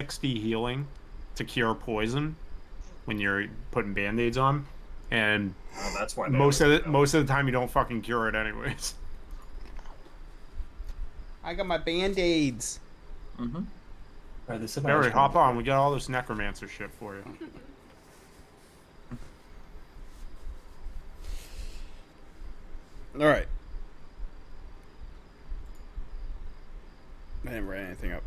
60 healing to cure poison when you're putting band-aids on, and Oh, that's why they always go down. most of the time you don't fucking cure it anyways. I got my band-aids. Mm-hmm. Alright, this is my Harry, ice cream. hop on. We got all this necromancer shit for you. All right. I didn't write anything up.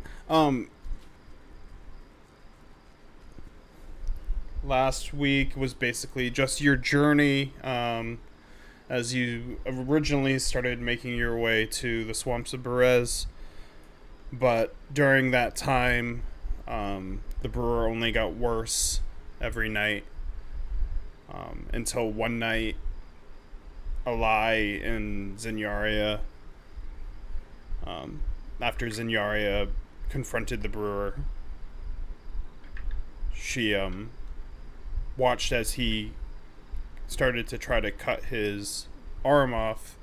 Last week was basically just your journey, as you originally started making your way to the swamps of Berez. But during that time, the brewer only got worse every night, until one night, Alai and Zinyaria, after Zinyaria confronted the brewer, she watched as he started to try to cut his arm off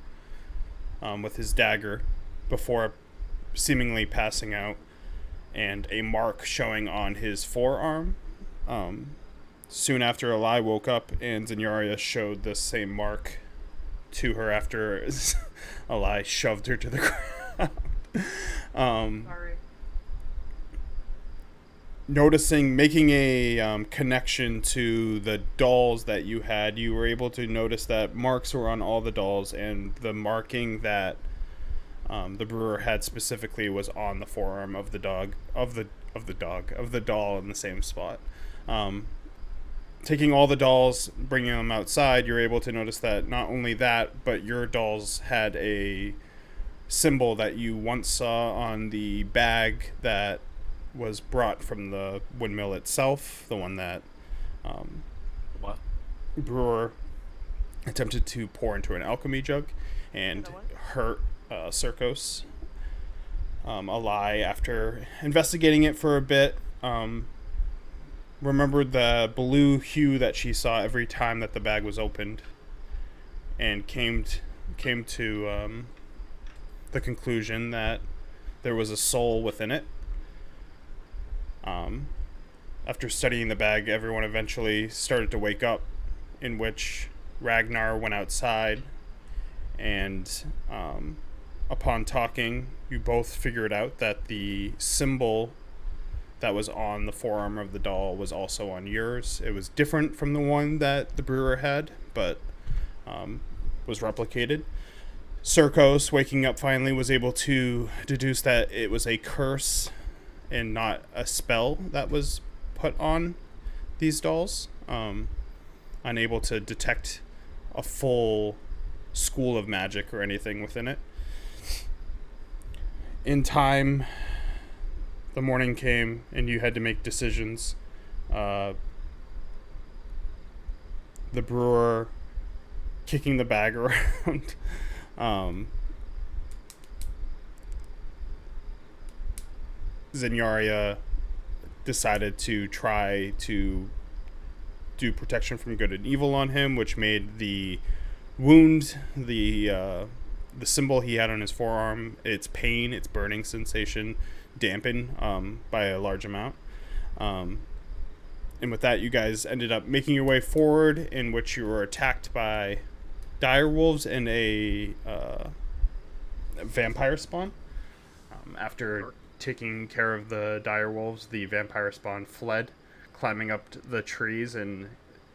with his dagger before seemingly passing out, and a mark showing on his forearm. Soon after, Alai woke up, and Zinyaria showed the same mark to her after Alai shoved her to the ground. Sorry. Making a connection to the dolls that you had, you were able to notice that marks were on all the dolls, and the marking that the brewer had specifically was on the forearm of the doll in the same spot. Taking all the dolls, bringing them outside, you're able to notice that not only that, but your dolls had a symbol that you once saw on the bag that was brought from the windmill itself, the one that What? brewer attempted to pour into an alchemy jug and hurt Circos. Alai, after investigating it for a bit, remembered the blue hue that she saw every time that the bag was opened, and came to the conclusion that there was a soul within it. After studying the bag, everyone eventually started to wake up, in which Ragnar went outside, and upon talking, you both figured out that the symbol that was on the forearm of the doll was also on yours. It was different from the one that the brewer had, but was replicated. Circos, waking up finally, was able to deduce that it was a curse and not a spell that was put on these dolls. Unable to detect a full school of magic or anything within it. In time, the morning came and you had to make decisions. The brewer kicking the bag around. Zenyaria decided to try to do protection from good and evil on him, which made the wound, the symbol he had on his forearm, its pain, its burning sensation, dampen by a large amount. And with that, you guys ended up making your way forward, in which you were attacked by dire wolves and a vampire spawn. After taking care of the dire wolves, the vampire spawn fled, climbing up the trees and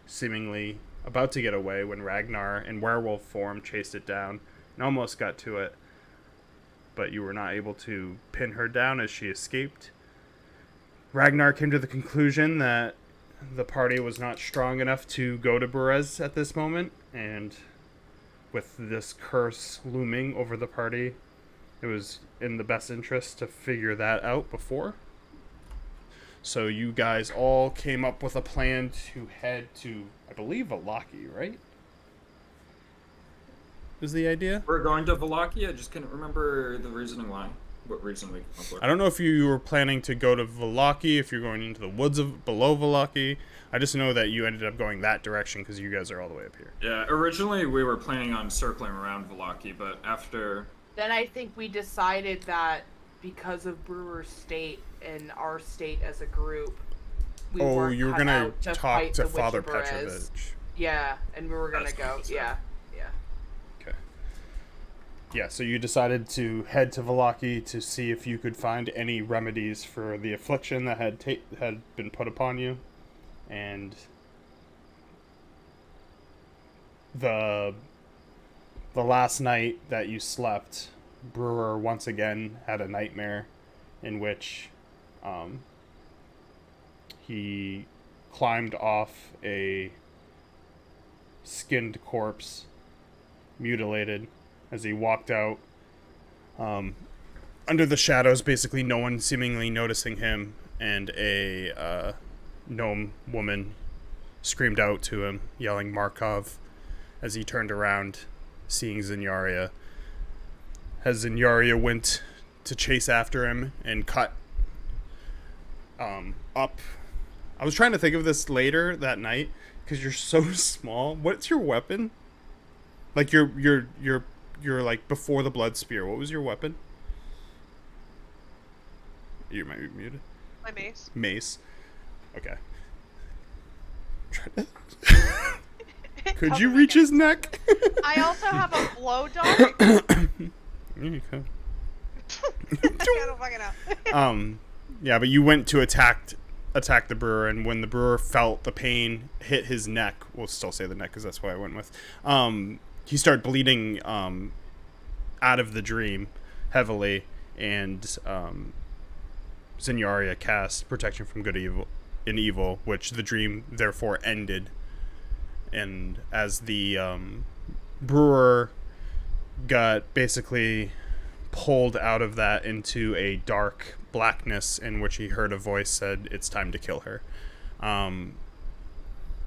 seemingly about to get away when Ragnar, in werewolf form, chased it down and almost got to it. But you were not able to pin her down as she escaped. Ragnar came to the conclusion that the party was not strong enough to go to Berez at this moment, and with this curse looming over the party, it was in the best interest to figure that out before. So you guys all came up with a plan to head to, I believe, Vallaki, right? Is the idea? We're going to Vallaki. I just couldn't remember the reasoning why. What reason we came up with. I don't know if you were planning to go to Vallaki, if you're going into the woods of below Vallaki. I just know that you ended up going that direction because you guys are all the way up here. Yeah, originally we were planning on circling around Vallaki, but after... Then I think we decided that because of Brewer's state and our state as a group, we Oh, weren't you were cut gonna out to talk fight to the Father Witch of Perez. Petrovich. Yeah, and we were gonna That's what go. he said. Yeah. Okay. Yeah, so you decided to head to Vallaki to see if you could find any remedies for the affliction that had been put upon you, and the last night that you slept, Brewer once again had a nightmare in which he climbed off a skinned corpse, mutilated, as he walked out under the shadows, basically no one seemingly noticing him, and a gnome woman screamed out to him, yelling Markov, as he turned around, seeing Zinyaria. As Zinyaria went to chase after him and cut up. I was trying to think of this later that night, because you're so small. What's your weapon? Like you're like before the blood spear. What was your weapon? You might be muted. My mace. Mace. Okay. Could you reach his neck? I also have a blow dart. You could. I don't fucking know. Yeah, but you went to attack the brewer, and when the brewer felt the pain hit his neck, we'll still say the neck because that's what I went with. He started bleeding out of the dream heavily, and Zinyaria cast protection from good and evil, which the dream therefore ended. And as the brewer got basically pulled out of that into a dark blackness in which he heard a voice said, "It's time to kill her."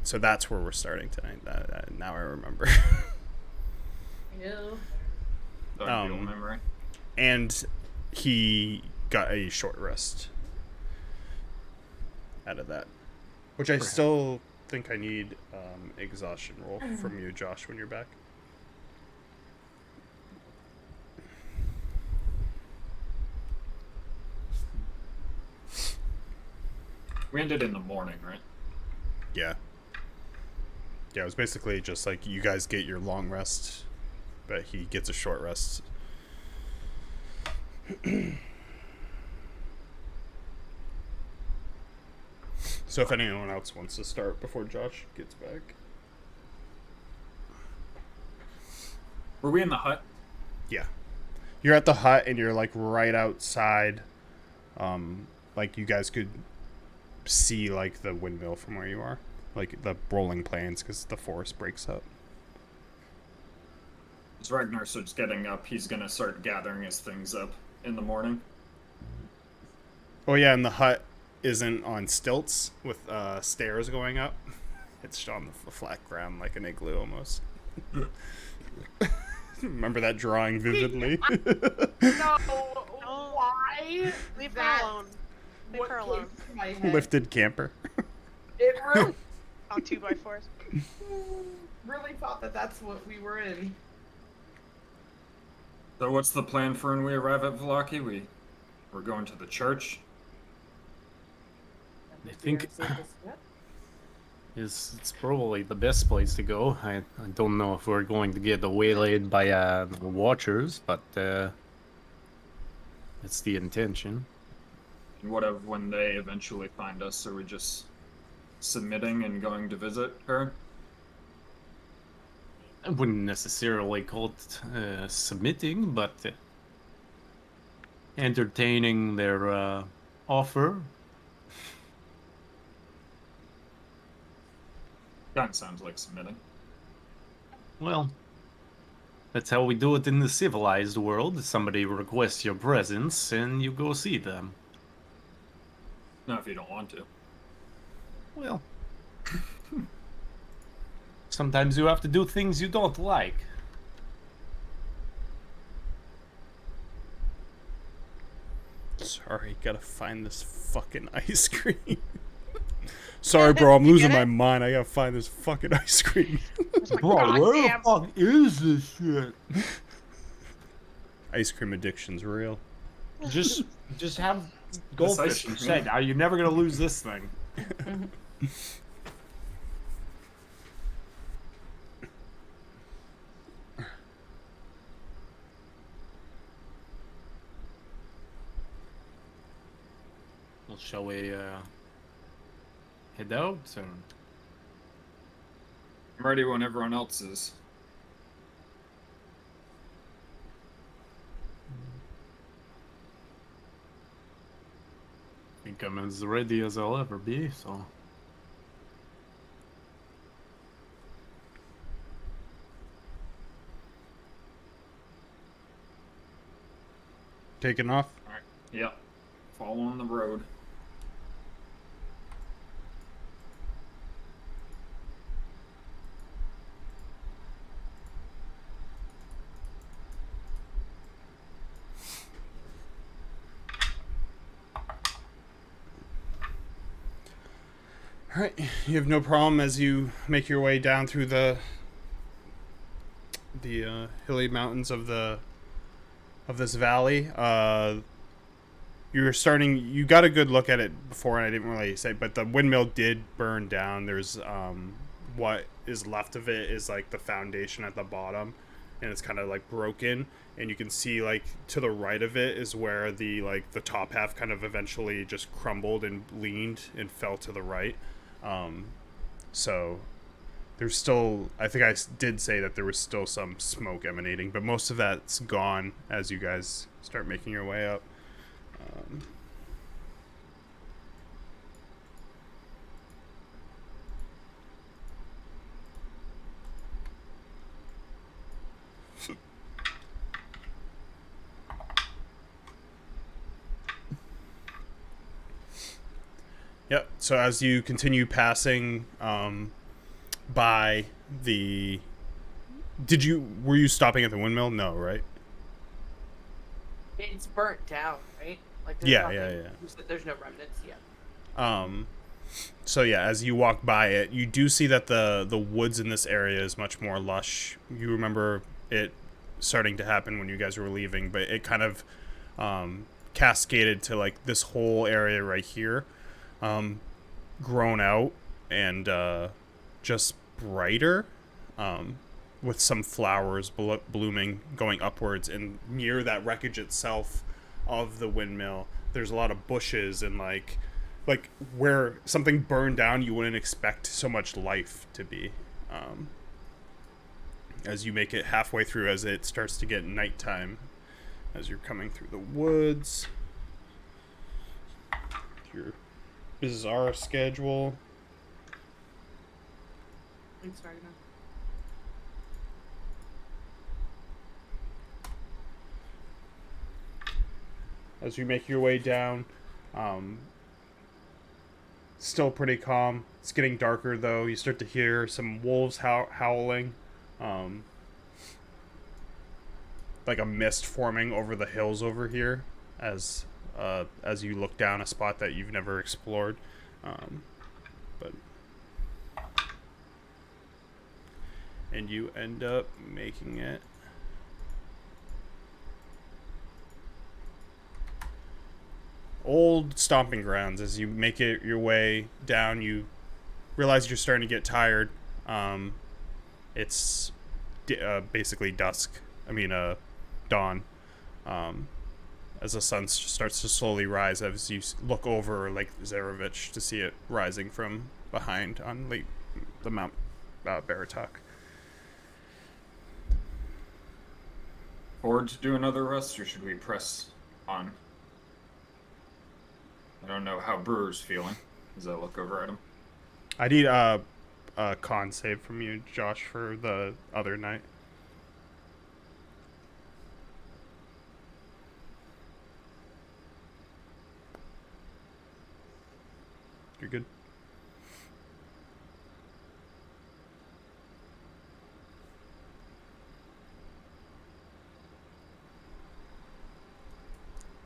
So that's where we're starting tonight. Now I remember. Ew. Ideal memory. And he got a short rest out of that, which I still think I need exhaustion roll from you, Josh, when you're back. We ended in the morning, right? Yeah. Yeah, it was basically just like you guys get your long rest, but he gets a short rest. So if anyone else wants to start before Josh gets back. Were we in the hut? Yeah. You're at the hut and you're like right outside. Like you guys could see like the windmill from where you are. Like the rolling plains because the forest breaks up. As Ragnar starts getting up, he's gonna start gathering his things up in the morning. Oh yeah, and the hut isn't on stilts with stairs going up. It's just on the flat ground like an igloo almost. Remember that drawing vividly? No, why? Leave That- her alone. Leave What her came alone. to my head? Lifted camper. It really, On 2x4s. really thought that that's what we were in. So what's the plan for when we arrive at Vallaki? We're going to the church. I think it's probably the best place to go. I don't know if we're going to get waylaid by the Watchers, but it's the intention. And what if when they eventually find us, are we just submitting and going to visit her? I wouldn't necessarily call it submitting, but entertaining their offer. That sounds like submitting. Well, that's how we do it in the civilized world. Somebody requests your presence, and you go see them. Not if you don't want to. Well, sometimes you have to do things you don't like. Sorry, gotta find this fucking ice cream. Sorry, bro, I'm losing Get my it? mind. I gotta find this fucking ice cream. God damn. fuck is this shit? Ice cream addiction's real. Just have goldfish Decisive, instead. man. You're never gonna lose this thing. Well, shall we head out? So I'm ready when everyone else is. I think I'm as ready as I'll ever be. So Taking off. Alright. Yep. Following the road. All right, you have no problem as you make your way down through the hilly mountains of this valley. You're starting. You got a good look at it before, and I didn't really say, but the windmill did burn down. There's what is left of it is like the foundation at the bottom, and it's kind of like broken. And you can see like to the right of it is where the top half kind of eventually just crumbled and leaned and fell to the right. So there's still, I think did say that there was still some smoke emanating, but most of that's gone as you guys start making your way up. Yep. So as you continue passing by the, were you stopping at the windmill? No, right? It's burnt down, right? Like there's Yeah, nothing, yeah. There's no remnants yet. So yeah, as you walk by it, you do see that the woods in this area is much more lush. You remember it starting to happen when you guys were leaving, but it kind of cascaded to like this whole area right here, grown out and just brighter, with some flowers blooming going upwards. And near that wreckage itself of the windmill, there's a lot of bushes and like where something burned down, you wouldn't expect so much life to be. As you make it halfway through, as it starts to get nighttime, as you're coming through the woods, your bizarre schedule. Thanks, Ragnar. As you make your way down, still pretty calm. It's getting darker though. You start to hear some wolves howling, like a mist forming over the hills over here, as you look down a spot that you've never explored. But and you end up making it. Old stomping grounds. As you make it your way down, you realize you're starting to get tired. It's basically dusk. Dawn. As the sun starts to slowly rise, as you look over Lake Zarevich to see it rising from behind on the Mount Baratok. Forward to do another rest, or should we press on? I don't know how Brewer's feeling as I look over at him. I need a con save from you, Josh, for the other night. You're good.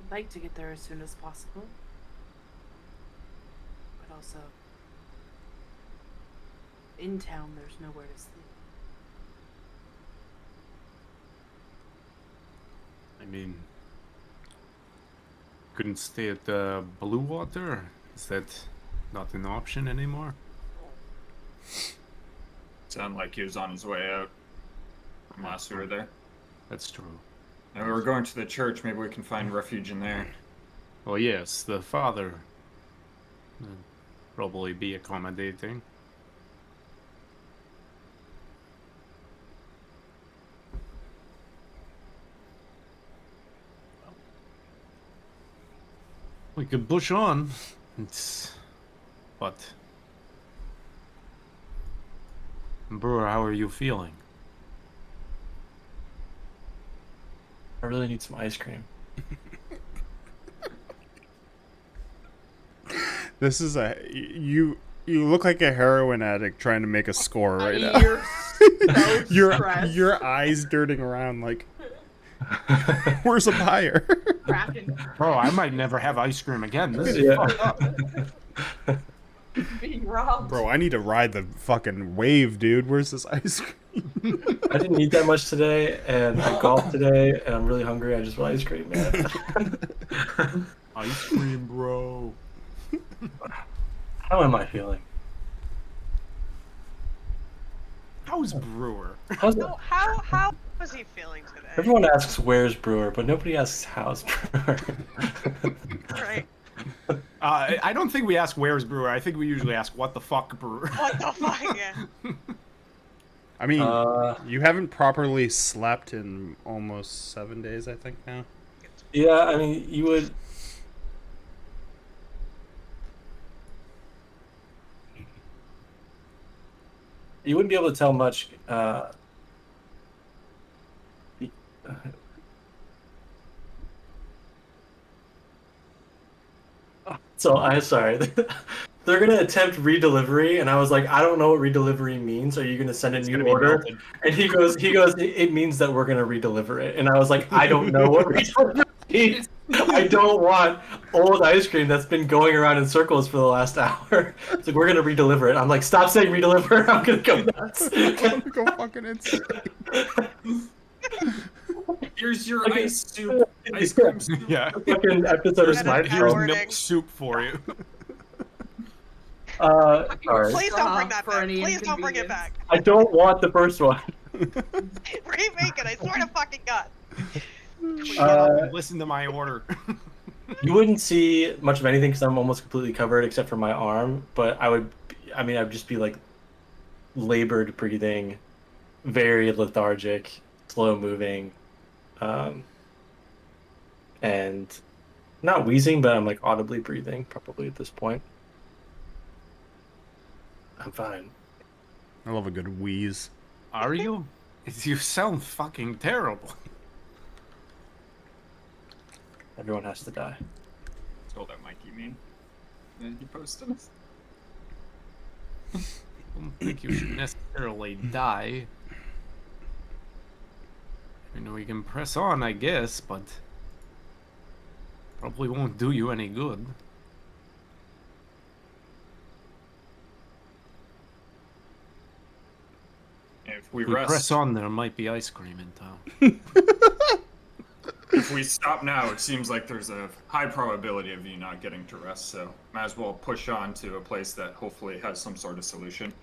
I'd like to get there as soon as possible. But also, in town, there's nowhere to sleep. I mean, couldn't stay at the Blue Water? Is that not an option anymore? Sounded like he was on his way out from last we were there. That's true. And we were going to the church. Maybe we can find refuge in there. Oh yes, the father. Probably be accommodating. We could push on. It's... What? Brewer, how are you feeling? I really need some ice cream. This is you look like a heroin addict trying to make a score right now. You're so stressed. Your eyes dirting around like, where's a buyer? Cracking, Bro, I might never have ice cream again. This is fucked up. being robbed. Bro, I need to ride the fucking wave, dude. Where's this ice cream? I didn't eat that much today, and I golfed today, and I'm really hungry. I just want ice cream, man. Ice cream, bro. How am I feeling? How's Brewer? How's it? So how was he feeling today? Everyone asks where's Brewer, but nobody asks how's Brewer. Right. I don't think we ask where's Brewer. I think we usually ask what the fuck, Brewer. What the fuck? Yeah. I mean, Uh, you haven't properly slept in almost 7 days, I think now. Yeah, I mean, you would. You wouldn't be able to tell much. So I'm sorry. They're gonna attempt redelivery, and I was like, I don't know what redelivery means. Are you gonna send a new order? And he goes, it means that we're gonna redeliver it. And I was like, I don't know what redelivery means. I don't want old ice cream that's been going around in circles for the last hour. It's like, we're gonna redeliver it. I'm like, stop saying redeliver. I'm gonna go nuts. I'm gonna go fucking insane. Here's your Okay. ice cream soup. Yeah. Fucking episode of Here's Seinfeld. Here's Wording. milk soup for you. Sorry. Please don't bring that For back. any Please don't bring it inconvenience. back. I don't want the first one. Remake it. I swear to fucking God. Listen to my order. You wouldn't see much of anything because I'm almost completely covered except for my arm. But I'd just be like labored breathing, very lethargic, slow moving, and not wheezing, but I'm like audibly breathing probably at this point. I'm fine. I love a good wheeze. Are you? You sound fucking terrible. Everyone has to die. That's all that Mikey mean. And he posted. I don't think you should necessarily die. You know, you can press on, I guess, but probably won't do you any good. If we If we rest, press on, there might be ice cream in town. if we stop now, it seems like there's a high probability of you not getting to rest. So might as well push on to a place that hopefully has some sort of solution.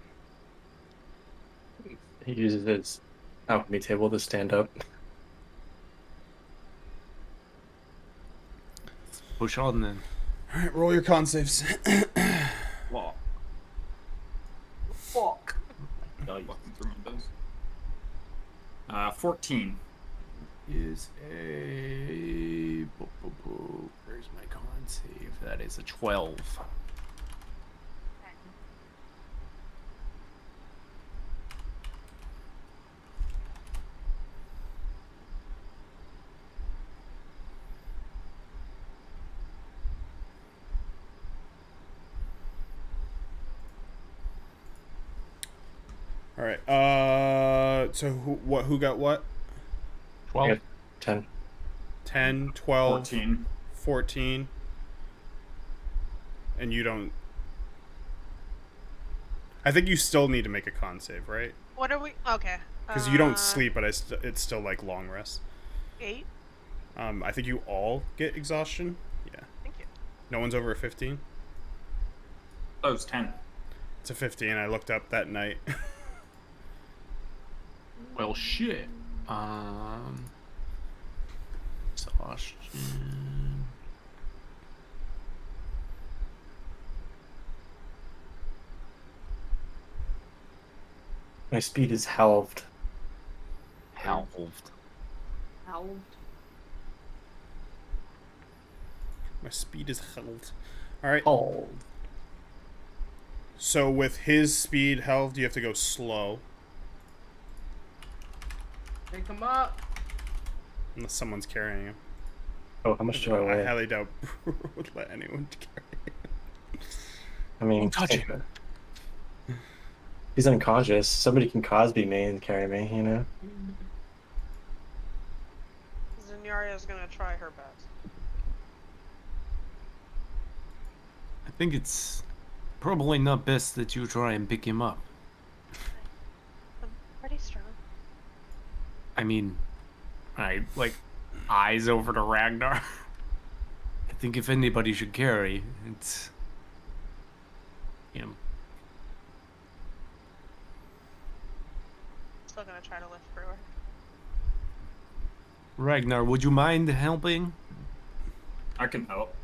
He uses his alchemy table to stand up. Push on then. Alright, roll your con saves. Walk. Fuck. Walking through my dice. 14. Is a... Where's my con save? That is a 12. All right. So who got what? 12. Yeah. 10. 10, 12, 14. 14. And you don't. I think you still need to make a con save, right? What are we? Okay. Because you don't sleep, but it's still like long rest. 8. I think you all get exhaustion. Yeah. No one's over a 15? Oh, it's 10. It's a 15. I looked up that night. Well, shit. Exhaustion. My speed is halved. Halved. Howled. My speed is held. All right. Oh. So with his speed held, you have to go slow. Pick him up. Unless someone's carrying him. Oh, how much do I I weigh? highly doubt would let anyone carry him. I mean, Don't touch think of it. He's unconscious. Somebody can Cosby me and carry me, you know? Zenyaria is gonna try her best. I think it's probably not best that you try and pick him up. I'm pretty strong. I mean, I like eyes over to Ragnar. I think if anybody should carry, it's him. Still gonna try to lift through her. Ragnar, would you mind helping? I can help.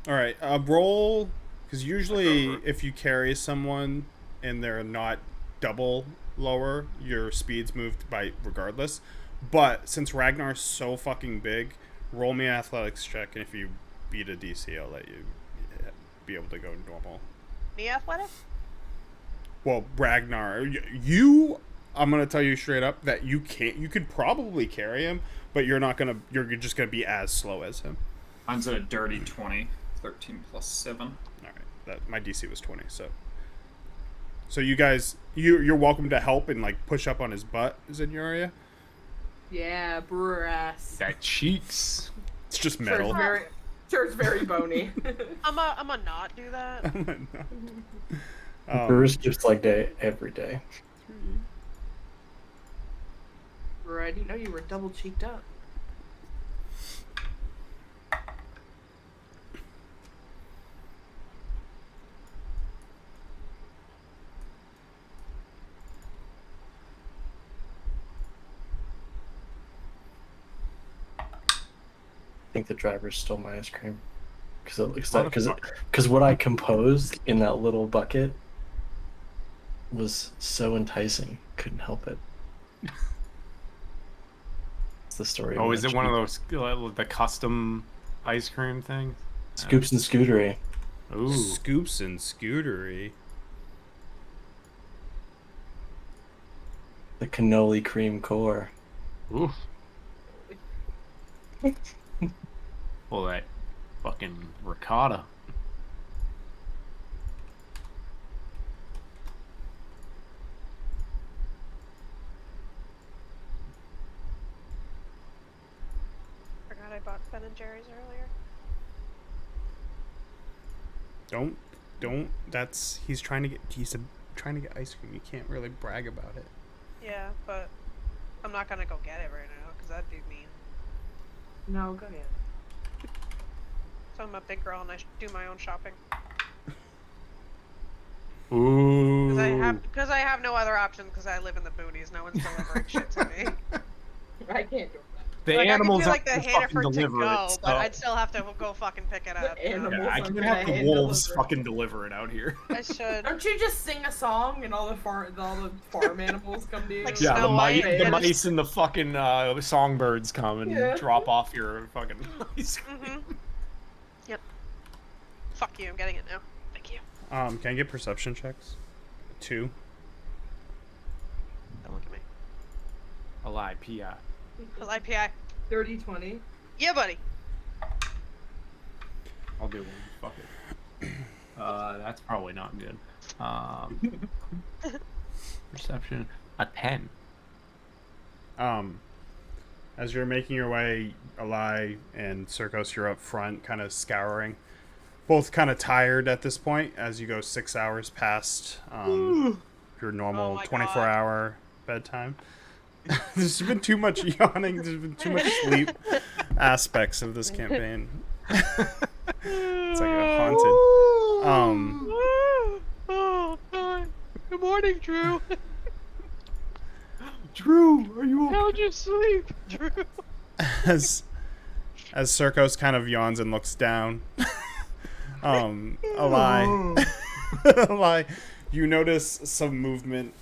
All right, roll, because usually if you carry someone and they're not double lower, your speed's moved by regardless. But since Ragnar's so fucking big, roll me an athletics check, and if you beat a DC, I'll let you be able to go normal. Me athletic? Well, Ragnar, I'm gonna tell you straight up that you can't. You could probably carry him, but you're not gonna. You're just gonna be as slow as him. Mine's a dirty 20. 13 plus 7. All right, that my DC was 20, so you guys, you're welcome to help and like push up on his butt, Zenyaria. Yeah, brewer ass. That cheeks. It's just Sure, metal. it's very, sure, it's very bony. I'm a not do that. Brewers just like day every day. Brewer, I didn't know you were double cheeked up. I think the driver stole my ice cream because it looks like because what I composed in that little bucket was so enticing, couldn't help it. It's the story. Oh, of is it one of those the custom ice cream things? Scoops and Scootery? Ooh. Scoops and Scootery. The cannoli cream core. Ooh. Well, that fucking ricotta. Forgot I bought Ben and Jerry's earlier. Don't. He's trying to get ice cream. You can't really brag about it. Yeah, but I'm not gonna go get it right now because that'd be mean. No, go ahead. So I'm a big girl and I do my own shopping. Ooh. Because I have no other option because I live in the boonies. No one's delivering shit to me. I can't do that. The Like, animals I could do, like, are the fucking Hannaford to deliver go, it. So. but I'd still have to go fucking pick it up. animals. Yeah, I can Under have the the hand wolves deliver. fucking deliver it out here. I should. Don't you just sing a song and all the farm animals come to you? Like Yeah, Snow the White, mice, the yeah, mice and the fucking songbirds come and Yeah. drop off your fucking ice cream. Mm-hmm. Yep. Fuck you, I'm getting it now. Thank you. Can I get perception checks? 2. Don't look at me. A lie, P.I. Cause IPI. 30, 20. Yeah, buddy. I'll do one. Fuck it. That's probably not good. Perception. A 10. As you're making your way, Eli and Circos, you're up front, kind of scouring. Both kind of tired at this point, as you go 6 hours past your normal Oh my 24-hour bedtime. There's been too much yawning. There's been too much sleep. aspects of this campaign. It's like a haunted. Oh, God. Good morning, Drew. Drew, are you okay? How'd you sleep, Drew? As Circos kind of yawns and looks down. Eli, Eli, you notice some movement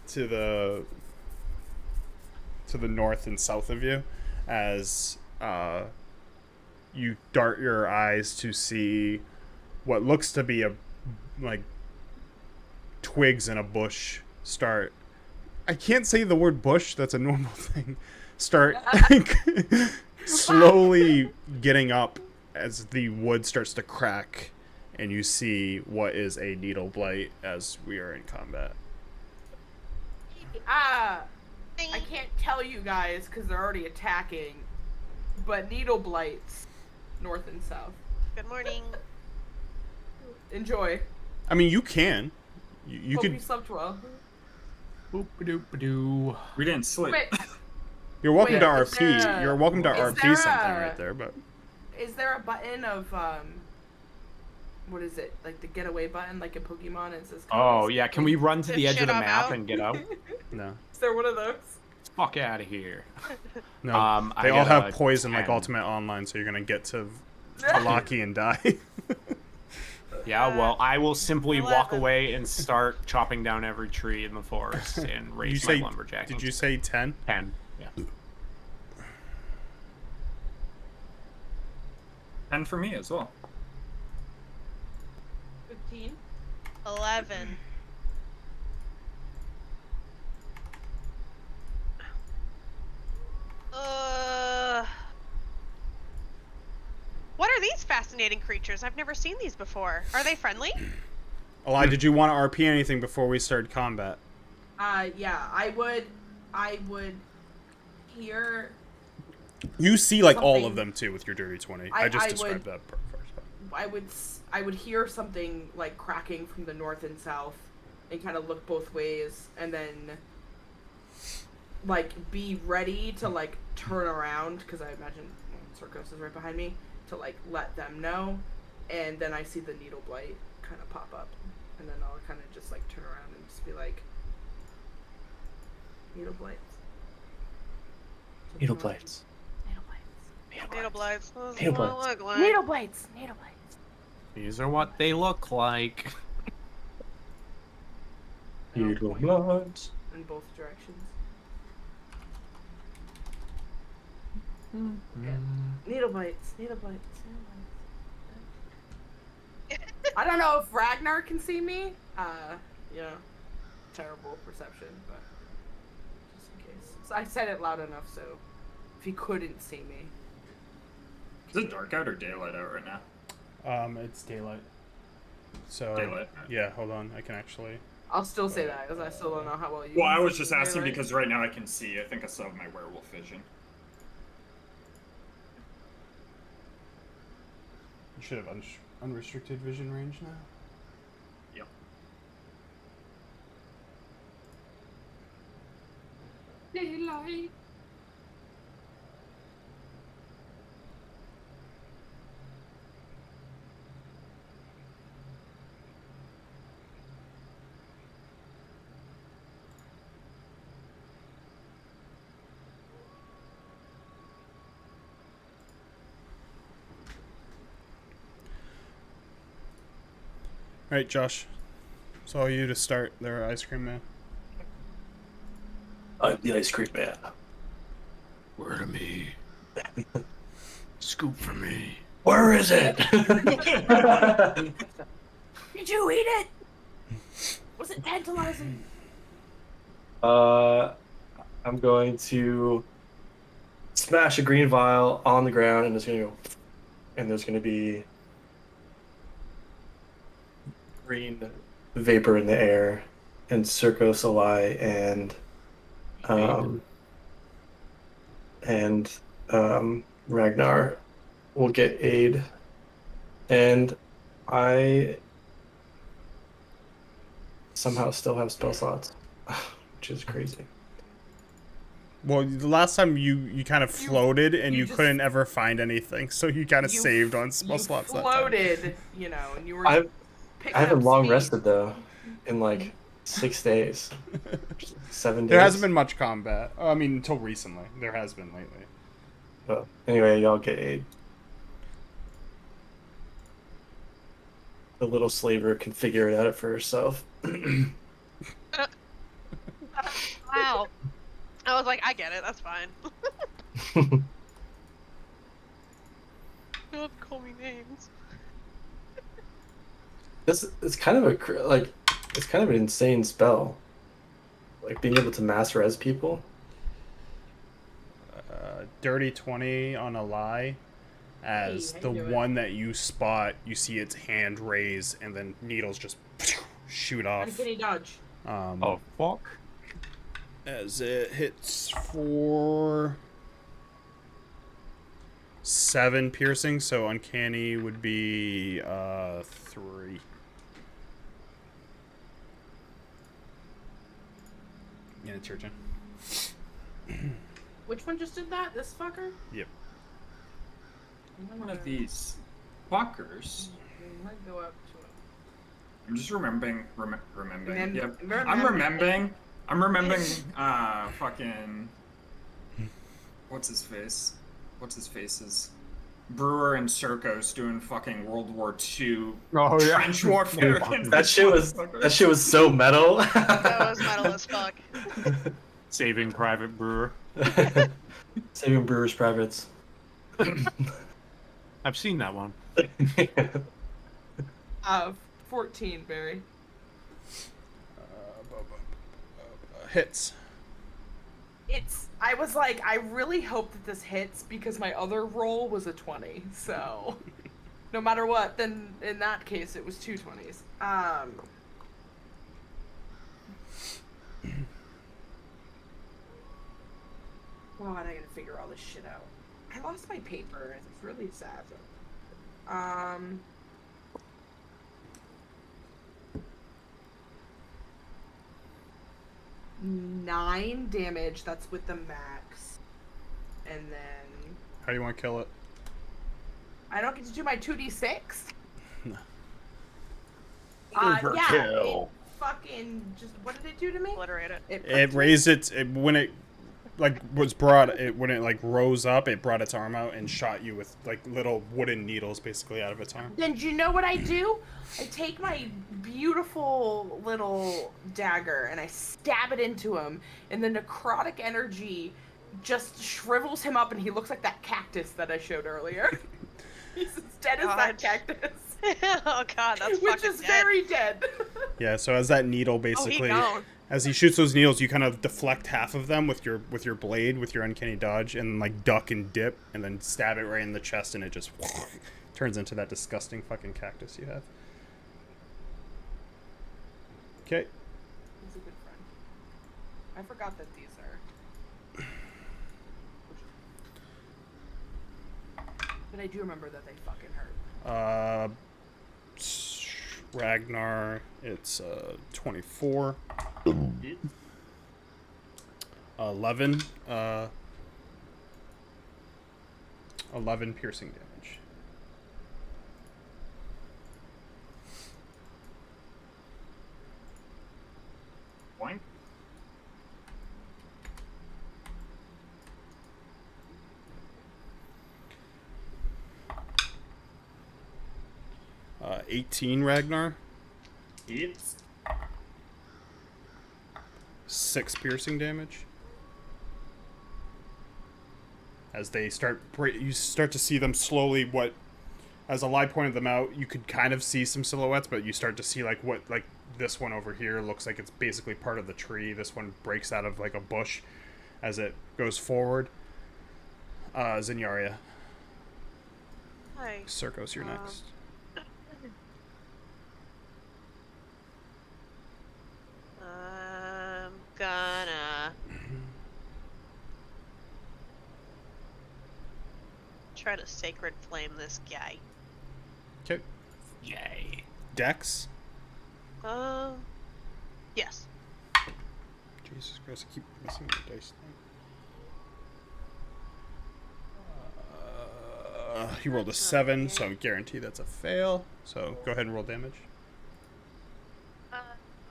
to the north and south of you, as you dart your eyes to see what looks to be a like twigs in a bush start. I can't say the word bush. That's a normal thing. Start slowly getting up as the wood starts to crack, and you see what is a needle blight as we are in combat. I can't tell you guys because they're already attacking, but needle blights, north and south. Good morning. Enjoy. I mean, you can. You Hope could. you slept well. Boop-a-doop-a-doo. We didn't sleep. Wait, You're welcome Wait, to is RP. there a- You're welcome to is RP there something a- right there, but is there a button of what is it? Like the getaway button, like in Pokemon? It says. Oh, yeah, can we run to Just the edge of shit the I'm map out. and get out? no. Is there one of those? Fuck out of here. No, I they all got have a poison like 10. Ultimate Online, so you're gonna get to Vallaki and die. Yeah, well, I will simply walk 11. away and start chopping down every tree in the forest and you raise say? my lumberjack. Did you say 10? 10? Yeah. 10 for me as well. 15. 11. What are these fascinating creatures? I've never seen these before. Are they friendly? Eli, did you want to RP anything before we started combat? Yeah, I would hear. You see like all of Something- them too with your dirty 20. I I just would- described that first. I would hear something like cracking from the north and south, and kind of look both ways, and then like be ready to like turn around because I imagine Circos is right behind me to like let them know, and then I see the needle blight kind of pop up, and then I'll kind of just like turn around and just be like, needle blights. Needle blights. Needle blights. Needle blights. What does Needle it blights. look like? Needle blights. Needle blights. These are what they look like. And I'll Needle point blights. in both directions. Needle bites, needle bites, needle bites. I don't know if Ragnar can see me. You know, terrible perception, but just in case. So I said it loud enough so if he couldn't see me. Is it dark out or daylight out right now? It's daylight. So Daylight. yeah, hold on. I can actually. I'll still say that because I still don't know how well you. Well, I can was see just me, asking right? because right now I can see. I think I still have my werewolf vision. You should have unrestricted vision range now. Yep. Daylight. All right, Josh. It's all you to start their ice cream man. I'm the ice cream man. Word to me. Scoop for me. Where is it? Did you eat it? Was it tantalizing? I'm going to smash a green vial on the ground, and it's gonna go, and there's gonna be green vapor in the air, and Circos Alai and Ragnar will get aid, and I somehow still have spell slots, which is crazy. Well, the last time you kind of floated and you you just- couldn't ever find anything, so you kind of You saved on you slots that time. floated, you know, and you were I picking I haven't up long speed. rested though, in like 6 days, 7 days. There hasn't been much combat. I mean, until recently. There has been lately. But anyway, y'all get aid. The little slaver can figure it out for herself. Wow. I was like, I get it. That's fine. Don't call me names. It's kind of it's kind of an insane spell. Like being able to mass res people. Dirty 20 on a lie. As Hey, the how you doing? one that you spot, you see its hand raise, and then needles just shoot off. Uncanny dodge. Oh, fuck. As it hits for 7 piercing, so uncanny would be 3. Yeah, it's your turn. Which one just did that? This fucker? Yep. One of these fuckers. I might go up to him. I'm just remembering. Remem- Yep. remem- I'm remembering. Fucking. What's his face? What's his faces? Brewer and Circos doing fucking World War II Oh, yeah. trench warfare. against That these shit was motherfuckers. so metal. That was metal as fuck. Saving Private Brewer. Saving Brewers Privates. I've seen that one. 14, Barry. Hits. I was like, I really hope that this hits because my other roll was a 20. So, no matter what, then in that case, it was 2 20s. God, I gotta figure all this shit out. I lost my paper, and it's really sad. Nine damage. That's with the max, and then How do you want to kill it? I don't get to do my 2d6. No. Yeah. Overkill. It fucking just what did it do to me? Obliterate it. It raised when it like was brought it when it like rose up, it brought its arm out and shot you with like little wooden needles basically out of its arm. Then do you know what I do? I take my beautiful little dagger and I stab it into him, and the necrotic energy just shrivels him up, and he looks like that cactus that I showed earlier. He's as dead as that God. cactus, Oh god, that's which fucking is dead. very dead. Yeah, so as that needle Oh, basically he gone. as he shoots those needles, you kind of deflect half of them with your blade, with your uncanny dodge, and like duck and dip, and then stab it right in the chest, and it just turns into that disgusting fucking cactus you have. Okay. He's a good friend. I forgot that these are. But I do remember that they fucking hurt. Ragnar, it's 24. 11 11 piercing damage. Boink. Uh, 18 Ragnar, Hits. 6 piercing damage. As they you start to see them slowly. As Eli pointed them out, you could kind of see some silhouettes, but you start to see like this one over here looks like it's basically part of the tree. This one breaks out of like a bush as it goes forward. Zinyaria, Hi. Circos, you're next. I'm gonna try to sacred flame this guy. Okay. Yay. Dex. Yes. Jesus Christ, I keep missing the dice thing. He rolled a 7, so I guarantee that's a fail. So go ahead and roll damage. Uh,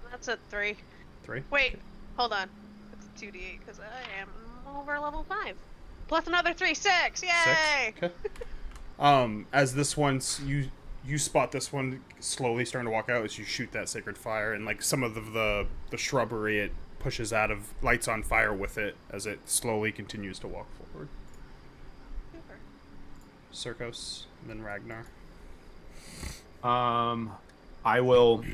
that's a 3. 3. Wait, hold on. It's 2d8 because I am over level 5. Plus another 3, 6. Yay! 6. Okay. As this one's you spot this one slowly starting to walk out as you shoot that sacred fire, and like some of the shrubbery it pushes out of lights on fire with it as it slowly continues to walk forward. Super. Circos, and then Ragnar. I will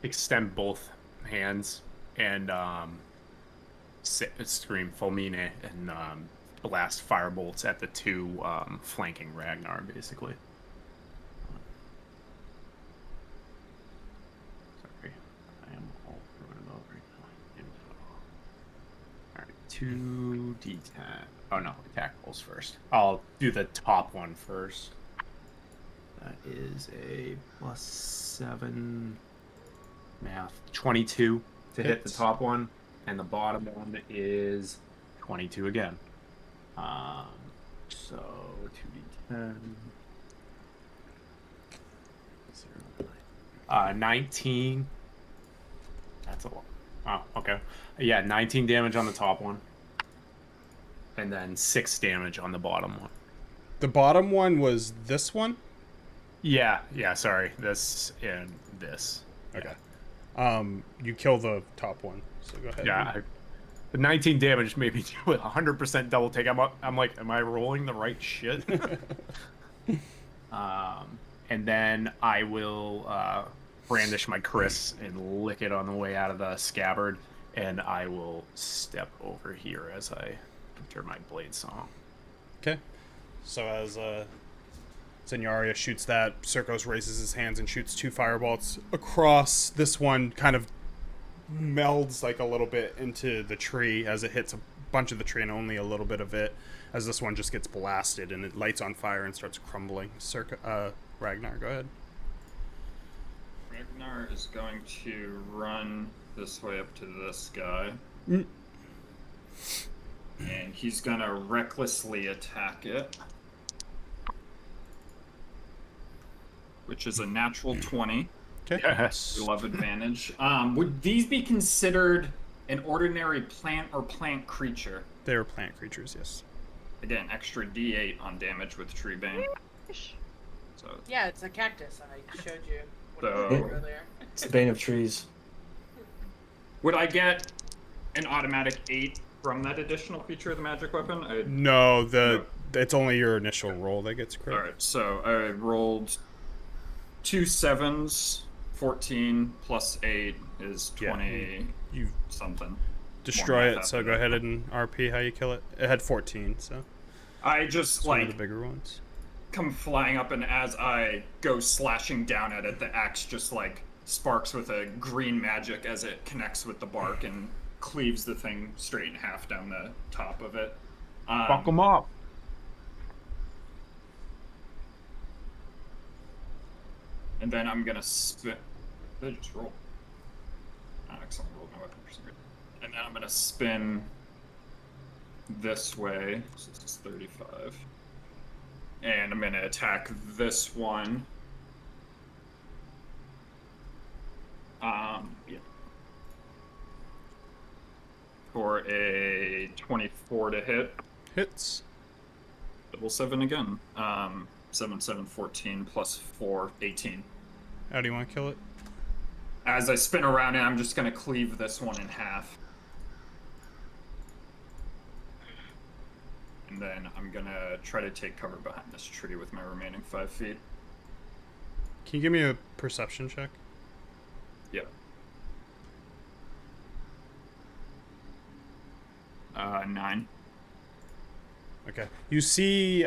extend both hands and scream Fulmine and blast firebolts at the two flanking Ragnar, basically. Sorry, I am all running out right now. All right, 2d10. Oh no, attack rolls first. I'll do the top one first. That is a +7 math. 22 to hit the top one, and the bottom one is 22 again. So 2d10. 19. That's a lot. Oh, okay. Yeah, 19 damage on the top one. And then 6 damage on the bottom one. The bottom one was this one? Yeah, sorry. This and this. Okay. You kill the top one, so go ahead. Yeah, the 19 damage made me do a 100% double take. I'm like, am I rolling the right shit? And then I will brandish my Chris and lick it on the way out of the scabbard, and I will step over here as I enter my blade song. Okay. So as Zenyaria shoots that, Circos raises his hands and shoots 2 firebolts across. This one kind of melds like a little bit into the tree as it hits a bunch of the tree and only a little bit of it, as this one just gets blasted and it lights on fire and starts crumbling. Ragnar, go ahead. Ragnar is going to run this way up to this guy. And he's gonna recklessly attack it. Which is a natural 20. Okay. Yes. We love advantage. Would these be considered an ordinary plant or plant creature? They are plant creatures, yes. Again, extra D8 on damage with Tree Bane. So Yeah, it's a cactus. I showed you So- earlier. It's the bane of trees. would I get an automatic 8 from that additional feature of the magic weapon? No, it's only your initial roll that gets crit. Alright, so I rolled 2 7s, 14 plus 8 is 20 You something. destroy More it, math so after go that. ahead and RP how you kill it. It had 14, so I just it's one of like the bigger ones. come flying up, and as I go slashing down at it, the axe just like sparks with a green magic as it connects with the bark and cleaves the thing straight in half down the top of it. Fuck them up. And then I'm gonna spin. Did I just roll? I accidentally rolled my weapon for some reason. And then I'm gonna spin this way. So this is 35. And I'm gonna attack this one. Yeah. For a 24 to hit. Hits. Double 7 again. 7, 7, 14 plus 4, 18. How do you want to kill it? As I spin around, and I'm just gonna cleave this one in half. And then I'm gonna try to take cover behind this tree with my remaining 5 feet. Can you give me a perception check? Yep. 9. Okay. You see,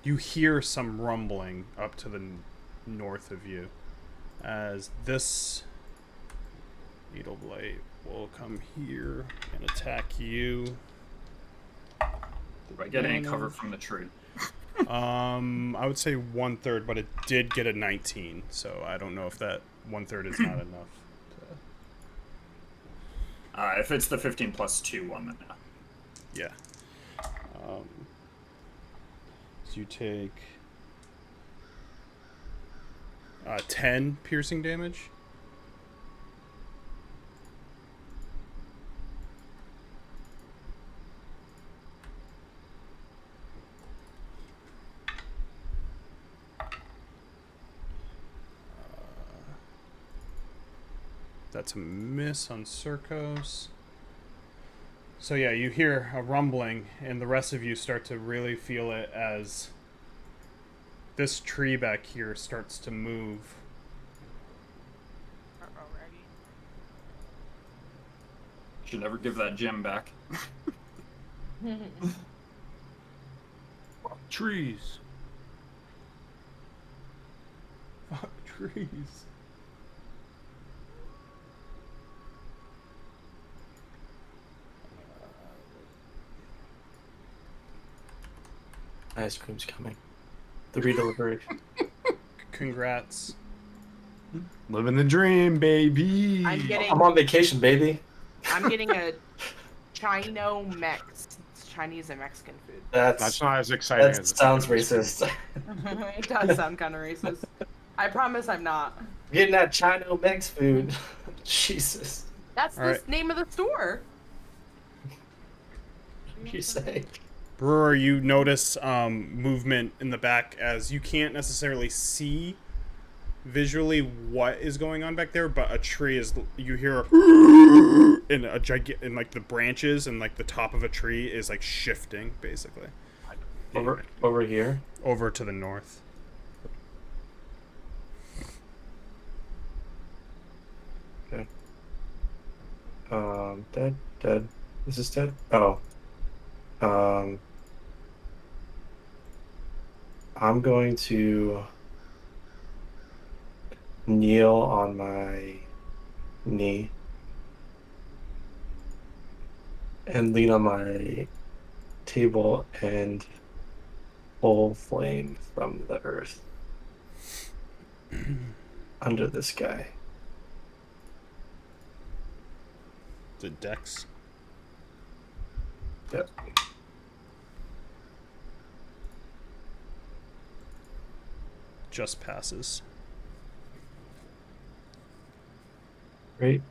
you hear some rumbling up to the north of you as this needle blade will come here and attack you. Do I get any cover from the tree? I would say 1/3, but it did get a 19, so I don't know if that 1/3 is not enough. If it's the 15 plus 2 one, then no. Yeah. So you take 10 piercing damage. That's a miss on Circos. So yeah, you hear a rumbling, and the rest of you start to really feel it as this tree back here starts to move. Alrighty. Should never give that gem back. Fuck trees. Fuck trees. Ice cream's coming. The redelivery. Congrats. Living the dream, baby. I'm on vacation, baby. I'm getting a Chino Mex. It's Chinese and Mexican food. That's not as exciting That as the sounds Chinese food. racist. It does sound kind of racist. I promise I'm not. Getting that Chino Mex food. Jesus. That's All the right. name of the store. What do you say? Brewer, you notice movement in the back as you can't necessarily see visually what is going on back there, but a tree is. You hear in a in like the branches and like the top of a tree is like shifting basically Over here. over to the north. Okay. Dead. Is this dead? Oh. I'm going to kneel on my knee and lean on my table and pull flame from the earth under this guy. The dex. Yep. Just passes. Great.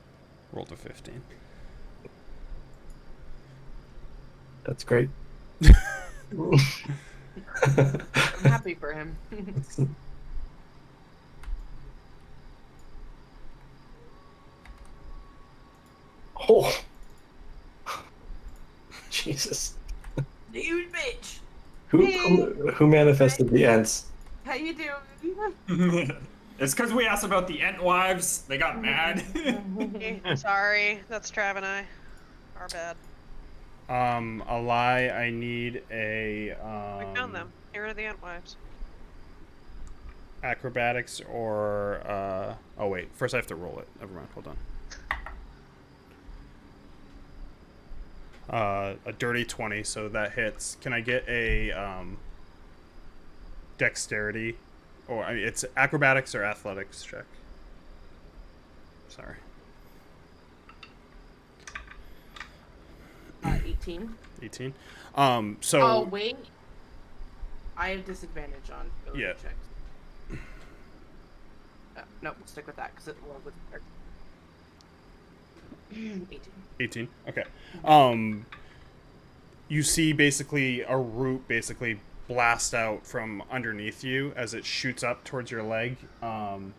Rolled a 15. That's great. I'm happy for him. Oh. Jesus. Dude, bitch. Who manifested the ants? How you doing? It's because we asked about the Ent wives. They got mad. Sorry, that's Trav and I. Our bad. A lie. I need a We found them. Here are the Entwives. acrobatics or oh wait, first I have to roll it. Never mind. Hold on. A dirty 20, so that hits. Can I get a dexterity, or I mean, it's acrobatics or athletics check? Sorry. 18. 18. So. Oh wait, I have disadvantage on ability Yeah. checks. Nope, we'll stick with that because it rolled with 18. 18. Okay. You see basically a root basically blast out from underneath you as it shoots up towards your leg, and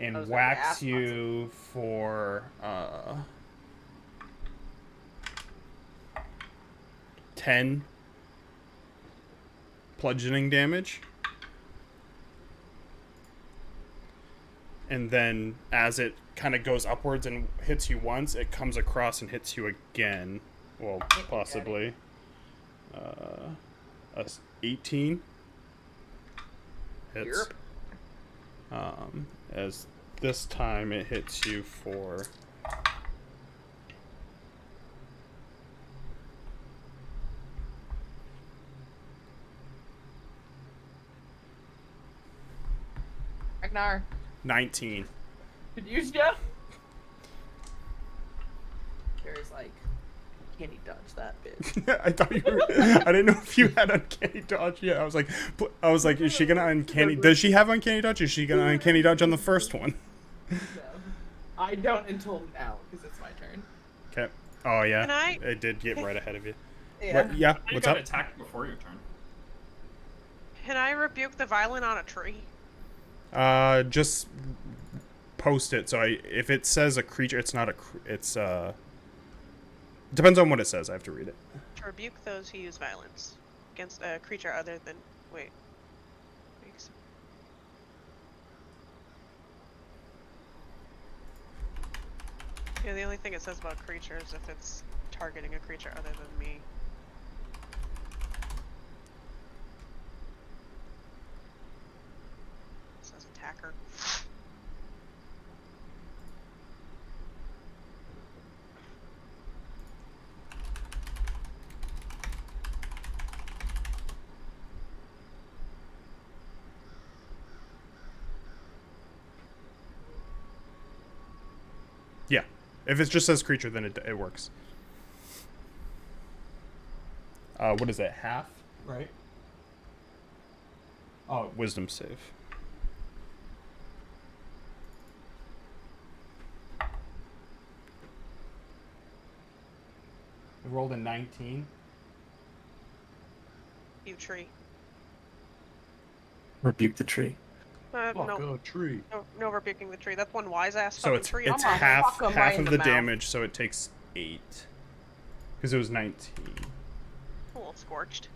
like whacks ass you for 10 bludgeoning damage. And then as it kind of goes upwards and hits you once, it comes across and hits you again. Well, possibly. A 18 hits. As this time it hits you for 19. Could use ya. Very was like, can he dodge that bitch? I thought you were. I didn't know if you had uncanny dodge yet. I was like, is she gonna uncanny? Does she have uncanny dodge? Is she gonna uncanny dodge on the first one? No, I don't until now because it's my turn. Okay. Oh yeah. Can I- It did get right ahead of you. Yeah. What, yeah. You What's got up? attacked before your turn. Can I rebuke the violent on a tree? Just post it. So if it says a creature, it's not a. It's depends on what it says. I have to read it. To rebuke those who use violence against a creature other than. Wait. Thanks. Yeah, the only thing it says about creatures is if it's targeting a creature other than me. It says attacker. Yeah. If it just says creature, then it works. What is it? Half, right? Oh, wisdom save. I rolled a 19. You tree. Rebuke the tree. No, tree. no rebuking the tree. That's one wise ass So fucking it's tree. it's I'm gonna half fuck 'em right in of the the mouth. damage, so it takes 8. Because it was 19. A little scorched.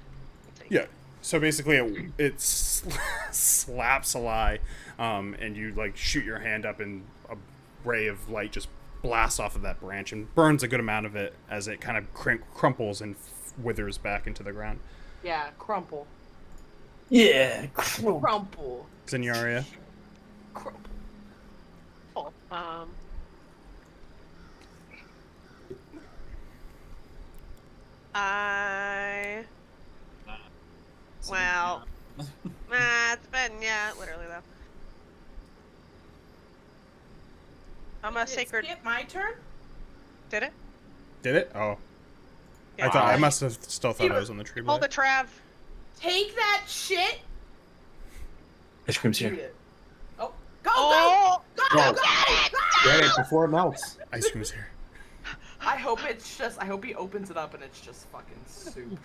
I'll take Yeah. it. So basically, it slaps a lie, and you like shoot your hand up, and a ray of light just blasts off of that branch and burns a good amount of it as it kind of crumples and withers back into the ground. Yeah, crumple. Yeah. Crumple. Zenyaria. Crumple. Cool. Well, it's been, yeah, literally though. I'm a Did it sacred. skip my turn? Did it? Did it? Oh, Yeah. I thought I Wow. must have still thought I was on the tree. Hold the But Trav. Take that shit. Ice cream's Shoot here. it. Oh, go, Oh! go, go, Go. get it! Get it before it melts. ice cream's here. I hope he opens it up and it's just fucking soup.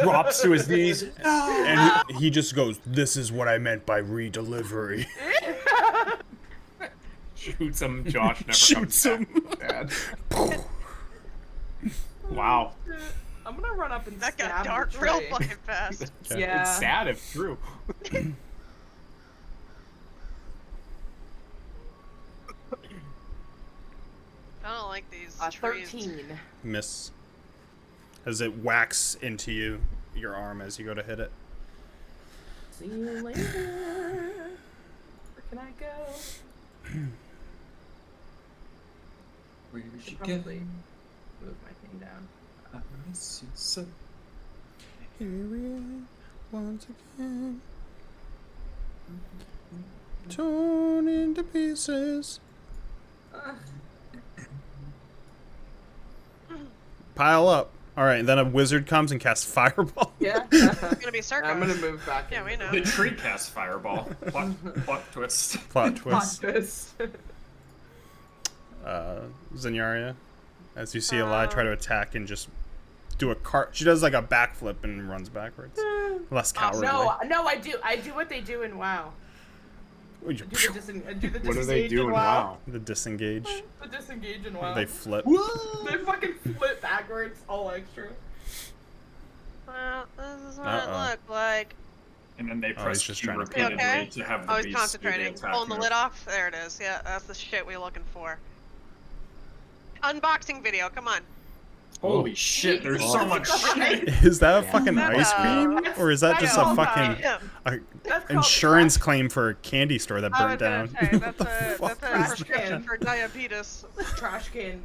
Drops to his knees. And he just goes, "This is what I meant by redelivery." Shoots him. Josh never Shoots comes him. back. Dad. Wow. I'm gonna run up and That got stab dark the real tree. fucking fast. Okay. Yeah. It's sad if true. I don't like these trees. 13. Miss. As it whacks into your arm as you go to hit it. See you later. Where can I go? Where Should probably move my thing down. Here we are, once again. Torn into pieces. Pile up. Alright, then a wizard comes and casts Fireball. Yeah. It's gonna be circles. I'm gonna move back. Yeah, we know. The tree casts fireball. Plot twist. Plot twist. Twist. Zenyaria, as you see Eli try to attack and just do a she does like a backflip and runs backwards. Less cowardly. No, I do what they do in WoW. I do the disengage. What do they do in WoW? The disengage. The disengage in WoW. They flip. They fucking flip backwards, all extra. Well, this is what Uh-oh. it looked like. And then they he's press just Q trying to repeatedly okay? to have the I was beast do the concentrating. attack Pulling the move. lid off. There it is. Yeah, that's the shit we're looking for. Unboxing video. Come on. Holy shit, there's so much shit. Is that a fucking That's ice cream? that's- Or is that just a that's fucking Him. That's called insurance claim for a candy store that I was burnt gonna down? say, What that's the a fuck that's a is prescription that? for diabetes. trash can.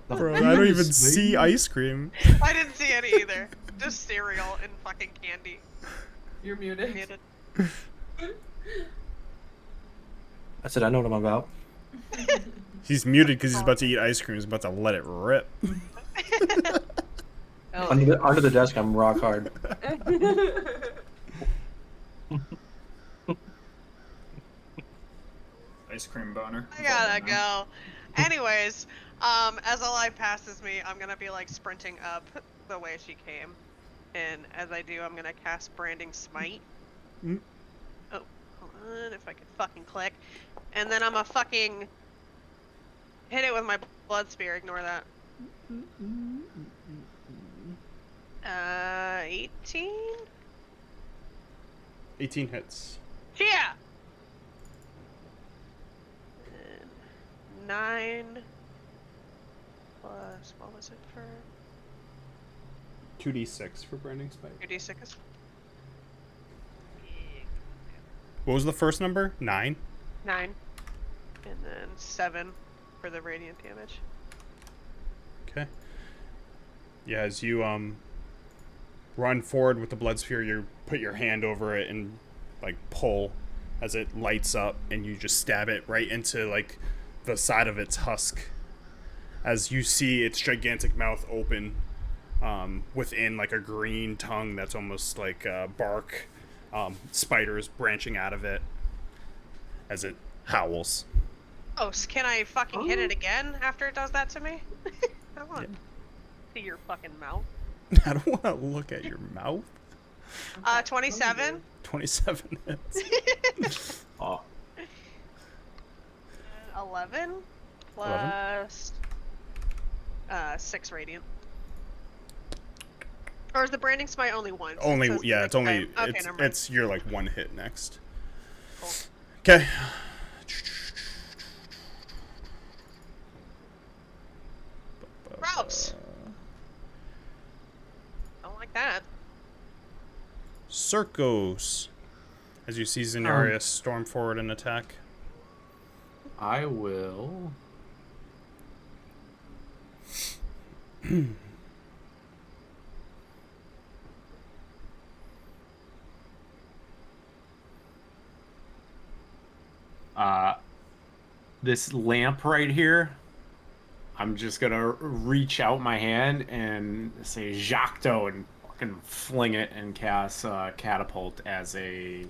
Bro, I don't even see ice cream. I didn't see any either. Just cereal and fucking candy. You're muted. Muted. I said I know what I'm about. He's muted because he's about to eat ice cream. He's about to let it rip. Under the desk, I'm rock hard. Ice cream boner. I gotta go. Anyways, as Ally passes me, I'm gonna be like sprinting up the way she came. And as I do, I'm gonna cast Branding Smite. Mm. Oh, hold on, if I could fucking click. And then I'm a fucking hit it with my blood spear, ignore that. 18? 18 hits. Yeah! And 9 plus, what was it for? 2d6 for Branding Smite. 2d6. What was the first number? 9? 9. And then 7 for the radiant damage. Okay. Yeah, as you run forward with the blood sphere, you put your hand over it and like pull as it lights up, and you just stab it right into like the side of its husk. As you see its gigantic mouth open, within like a green tongue that's almost like bark, spiders branching out of it as it howls. Oh, so can I fucking hit it again after it does that to me? I want to see your fucking mouth. I don't want to look at your mouth. 27. 27 hits. Oh. 11 plus 6 radiant. Or is the branding smite only once? Only, It says yeah, it's only, okay, never mind. it's you're like one hit next. Cool. Okay. Gross. Don't like that. Circos. As you see Zenarius storm forward and attack. I will. This lamp right here, I'm just gonna reach out my hand and say Jacto and fucking fling it and cast catapult as a.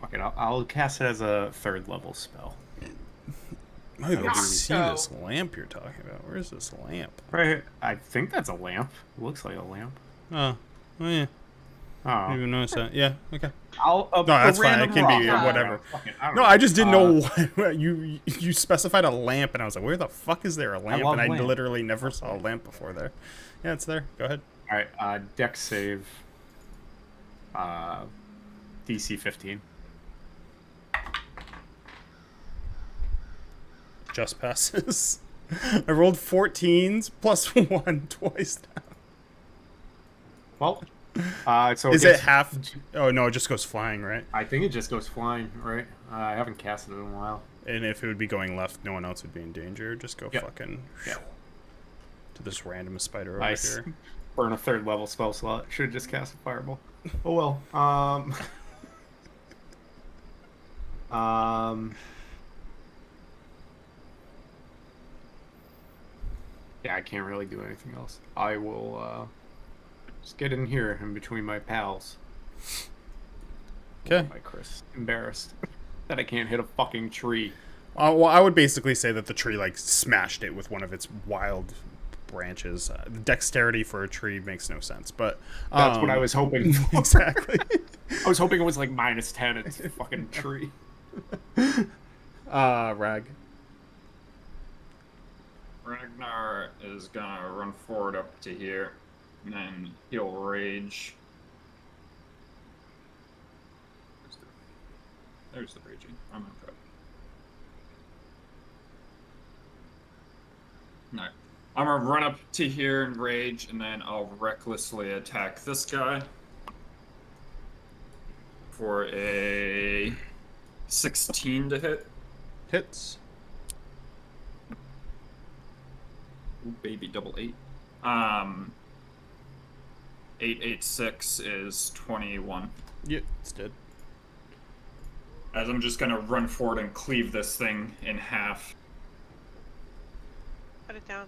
Okay, I'll cast it as a 3rd level spell. I don't even Okay. see this lamp you're talking about. Where's this lamp? Right here. I think that's a lamp. It looks like a lamp. Oh yeah. I didn't Oh, even notice that. Yeah, okay. I'll. No, that's fine. It random can be rock. whatever. I don't No, I just didn't know Uh, what you specified a lamp, and I was like, where the fuck is there a lamp? love And I lamp. literally never saw a lamp before there. Yeah, it's there. Go ahead. All right. Dex save. DC 15. Just passes. I rolled 14s plus 1 twice now. Well, so Is gets- it half? Oh no, it just goes flying, right? I think it just goes flying, right? I haven't casted it in a while. And if it would be going left, no one else would be in danger. Just go Yep. fucking Yep. to this random spider over Nice. here. Burn a 3rd level spell slot. Should have just cast a fireball. Oh well. Yeah, I can't really do anything else. I will just get in here in between my pals. Okay. My Chris, embarrassed that I can't hit a fucking tree. Well, I would basically say that the tree like smashed it with one of its wild branches. Dexterity for a tree makes no sense, but That's what I was hoping for. exactly. I was hoping it was like -10. It's a fucking tree. Rag. Ragnar is gonna run forward up to here, and then he'll rage. There's the raging. I'm gonna try. No. I'm gonna run up to here and rage, and then I'll recklessly attack this guy for a 16 to hit. Hits. Ooh, baby, double 8. 8, 6 is 21. Yeah, it's dead. As I'm just gonna run forward and cleave this thing in half. Put it down.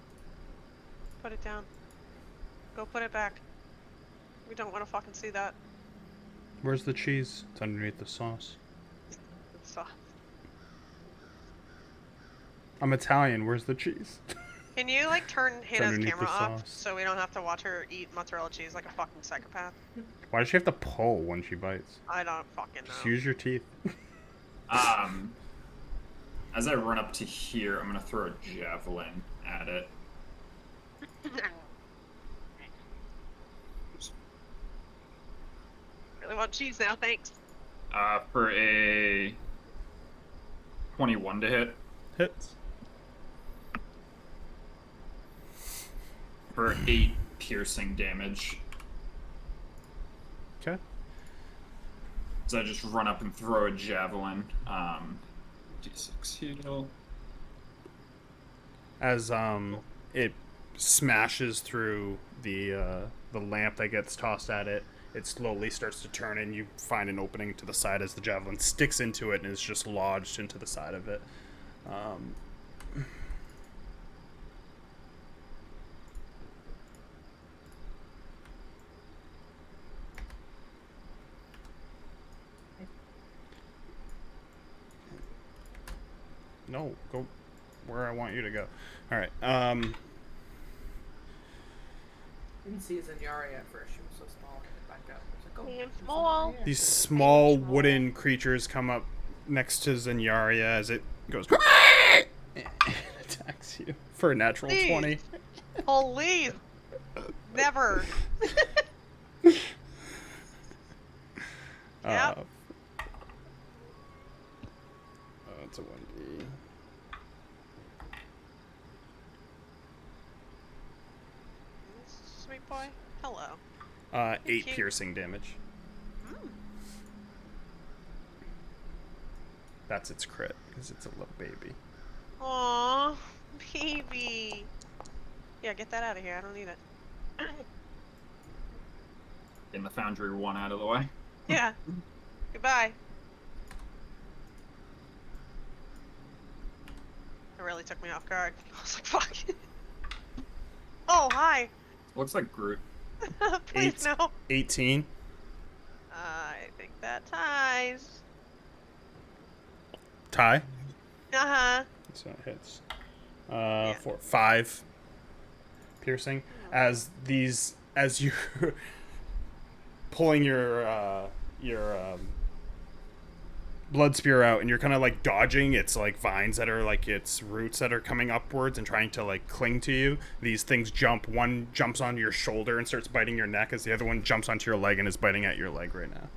Put it down. Go put it back. We don't want to fucking see that. Where's the cheese? It's underneath the sauce. It's soft. I'm Italian. Where's the cheese? Can you like turn Hannah's underneath camera the off sauce. so we don't have to watch her eat mozzarella cheese like a fucking psychopath? Why does she have to pull when she bites? I don't fucking Just know. use your teeth. As I run up to here, I'm gonna throw a javelin at it. Really want cheese now, thanks. For a 21 to hit. Hits. For 8 piercing damage. Okay. So I just run up and throw a javelin. D6 heal. As it smashes through the lamp that gets tossed at it, it slowly starts to turn, and you find an opening to the side as the javelin sticks into it and is just lodged into the side of it. No, go where I want you to go. All right. Didn't see Zanyari at first. She was so small. Back up. I was like, oh, Damn there's small. Zanyari. These small wooden creatures come up next to Zanyaria as it goes and attacks you for a natural Please. 20. Please. Never. Yep. It's a 1D. Sweet boy. Hello. 8 Cute. piercing damage. Mm. That's its crit, because it's a little baby. Aww, baby. Yeah, get that out of here. I don't need it. Getting the Foundry 1 out of the way. Yeah. Goodbye. It really took me off guard. I was like, fuck. Oh, hi. Looks like Groot. Please, no. 18. I think that ties. Tie. Uh-huh. So it hits. 5 piercing. As you're pulling your blood spear out, and you're kind of like dodging its like vines that are like its roots that are coming upwards and trying to like cling to you. These things jump. One jumps onto your shoulder and starts biting your neck, as the other one jumps onto your leg and is biting at your leg right now.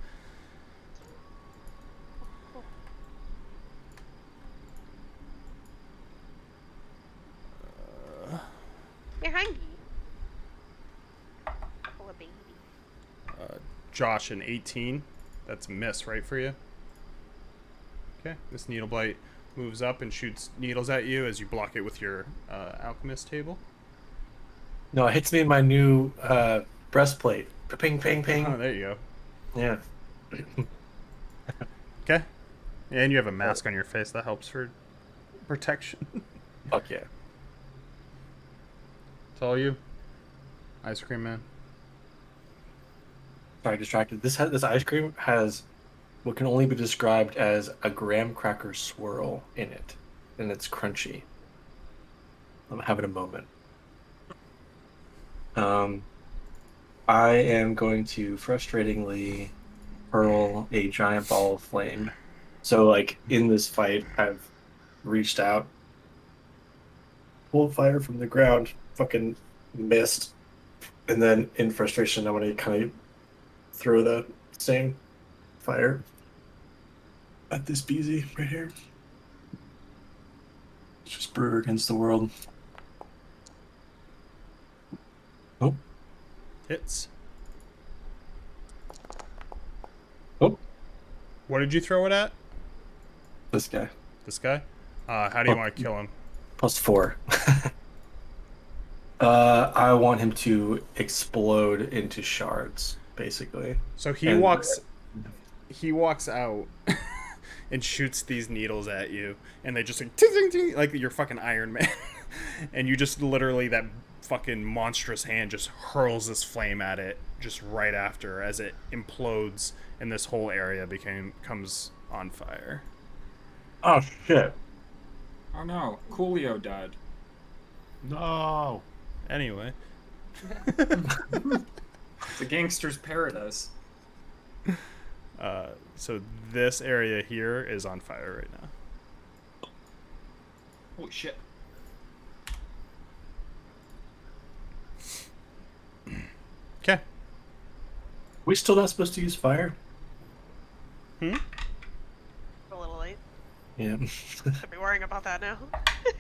Behind me. Oh, a baby. Josh, an 18. That's a miss, right, for you? Okay. This needle blight moves up and shoots needles at you as you block it with your alchemist table. No, it hits me in my new breastplate. Ping, ping, ping. Oh, there you go. Yeah. Okay. And you have a mask on your face. That helps for protection. Fuck yeah. It's all you. Ice cream man. Sorry, distracted. This ice cream has what can only be described as a graham cracker swirl in it, and it's crunchy. I'm having a moment. I am going to frustratingly hurl a giant ball of flame. So, like, in this fight, I've reached out, pulled fire from the ground, fucking missed, and then in frustration, I'm gonna kind of throw the same fire at this BZ right here. It's just brew against the world. Oh. Hits. Oh. What did you throw it at? This guy. This guy? How do you Oh. want to kill him? +4. I want him to explode into shards, basically. So he And- walks out and shoots these needles at you, and they just like ting, ting, ting, like you're fucking Iron Man, and you just literally that fucking monstrous hand just hurls this flame at it just right after as it implodes and this whole area comes on fire. Oh shit! Oh no, Coolio died. No. Anyway, It's a gangster's paradise. so this area here is on fire right now. Holy shit. Okay. We still not supposed to use fire? A little late. Yeah. Should be worrying about that now.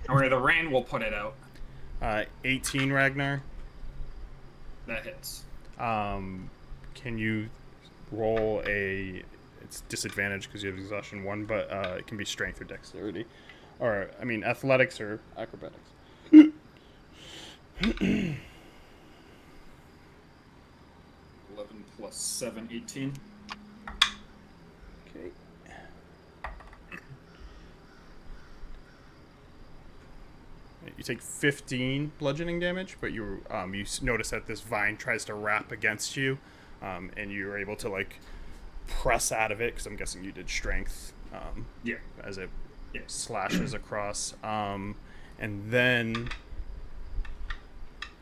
Don't worry, the rain will put it out. 18 Ragnar. That hits. Can you roll a... It's disadvantage because you have exhaustion 1, but it can be strength or dexterity. Or, I mean, athletics or acrobatics. 11 plus 7, 18. Okay. You take 15 bludgeoning damage, but you notice that this vine tries to wrap against you, and you're able to like press out of it because I'm guessing you did strength. Yeah. As it Yeah. slashes across, and then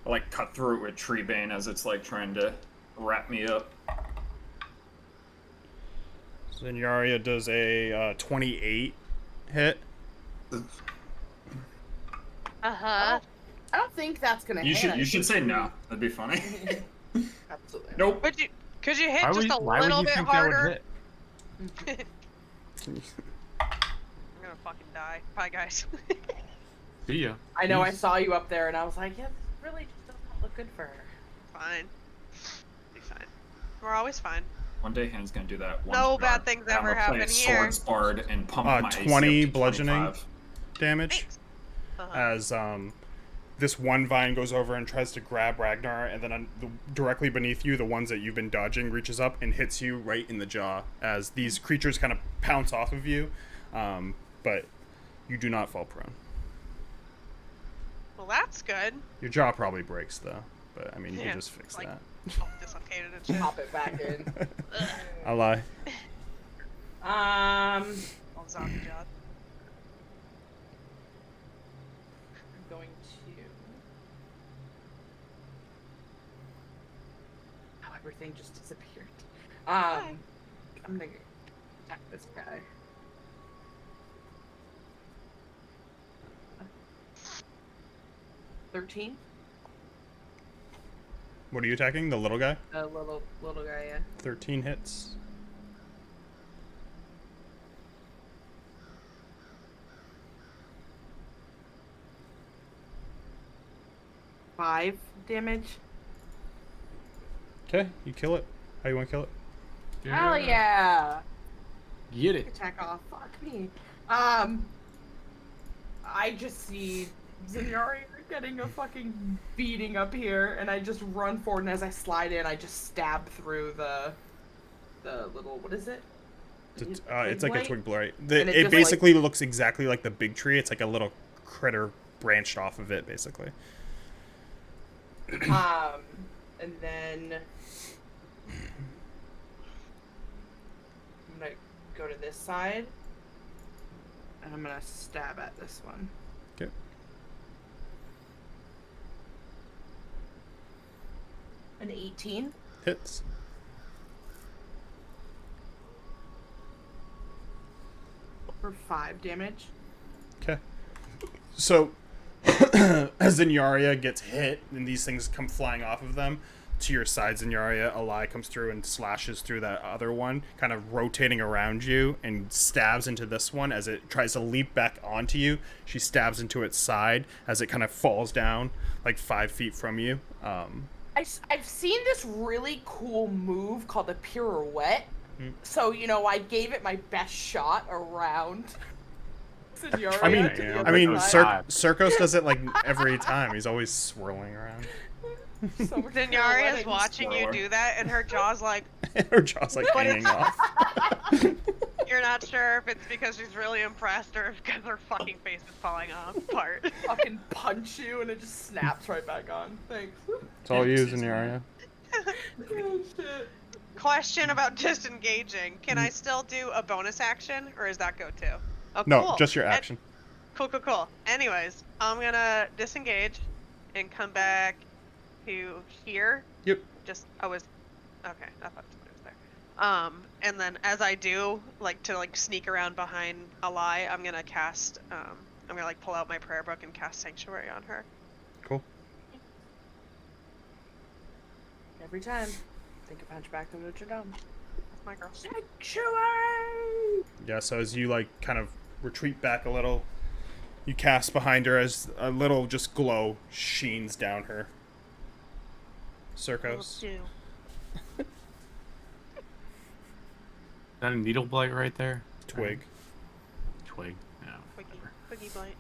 I like cut through it with tree bane as it's like trying to wrap me up. Zenyaria does a 28 hit. Uh-huh. I don't think that's gonna You hit. should say no. That'd be funny. Absolutely. Nope. Could you hit just a why little would you bit think harder? that would hit? I'm gonna fucking die. Bye, guys. See ya. I know. I Peace. saw you up there, and I was like, yeah, this really just does not look good for her. Fine. Be fine. We're always fine. One day Han's gonna do that. No bad things ever happen here. Swords bard and pump my AC up 20 to bludgeoning 25. damage. Thanks. Uh-huh. As this one vine goes over and tries to grab Ragnar, and then directly beneath you, the ones that you've been dodging reaches up and hits you right in the jaw as these creatures kind of pounce off of you, but you do not fall prone. Well, that's good. Your jaw probably breaks, though, but I mean, you Yeah, can just fix like- that. All dislocated and shit. Pop it back in. I lie. All zombie jaw. I'm going to. Oh, everything just disappeared. I'm gonna attack this guy. $13. What are you attacking? The little guy? A little guy, yeah. 13 hits. $5 damage. Okay, you kill it. How you want to kill it? Hell yeah! Get it. Attack off. Fuck me. I just see Zenyaria getting a fucking beating up here, and I just run forward, and as I slide in, I just stab through the little, what is it? It's like a twig blight. And It just, basically looks exactly like the big tree. It's like a little critter branched off of it, basically. And then I'm gonna go to this side, and I'm gonna stab at this one. Okay. An 18. Hits. For 5 damage. Okay. So, as Zenyaria gets hit and these things come flying off of them, to your side, Zenyaria, Alai comes through and slashes through that other one, kind of rotating around you and stabs into this one as it tries to leap back onto you. She stabs into its side as it kind of falls down like 5 feet from you. I've seen this really cool move called a pirouette. So, I gave it my best shot around Zenyaria. I mean, to the I mean, other side. Circos does it like every time. He's always swirling around. So much Zenyaria pirouetting. is watching you do that, and her jaw's like, Her jaw's like hanging off. You're not sure if it's because she's really impressed or because her fucking face is falling off apart. Fucking punch you and it just snaps right back on. Thanks. It's all you, Zanyarya. Oh, shit. Question about disengaging. Can I still do a bonus action, or does that go too? Oh, No, cool. just your action. Cool. Anyways, I'm gonna disengage and come back to here. Yep. I was okay. I thought somebody was there. And then as I do, like to like sneak around behind Alai, I'm gonna cast. I'm gonna like pull out my prayer book and cast Sanctuary on her. Cool. Every time. Think of Hunchback of Notre Dame. That's my girl. Sanctuary! Yeah, so as you like kind of retreat back a little, you cast behind her as a little just glow sheens down her. Circos. Will do. Is that a needle blight right there? Twig. Twig. No. Twiggy blight.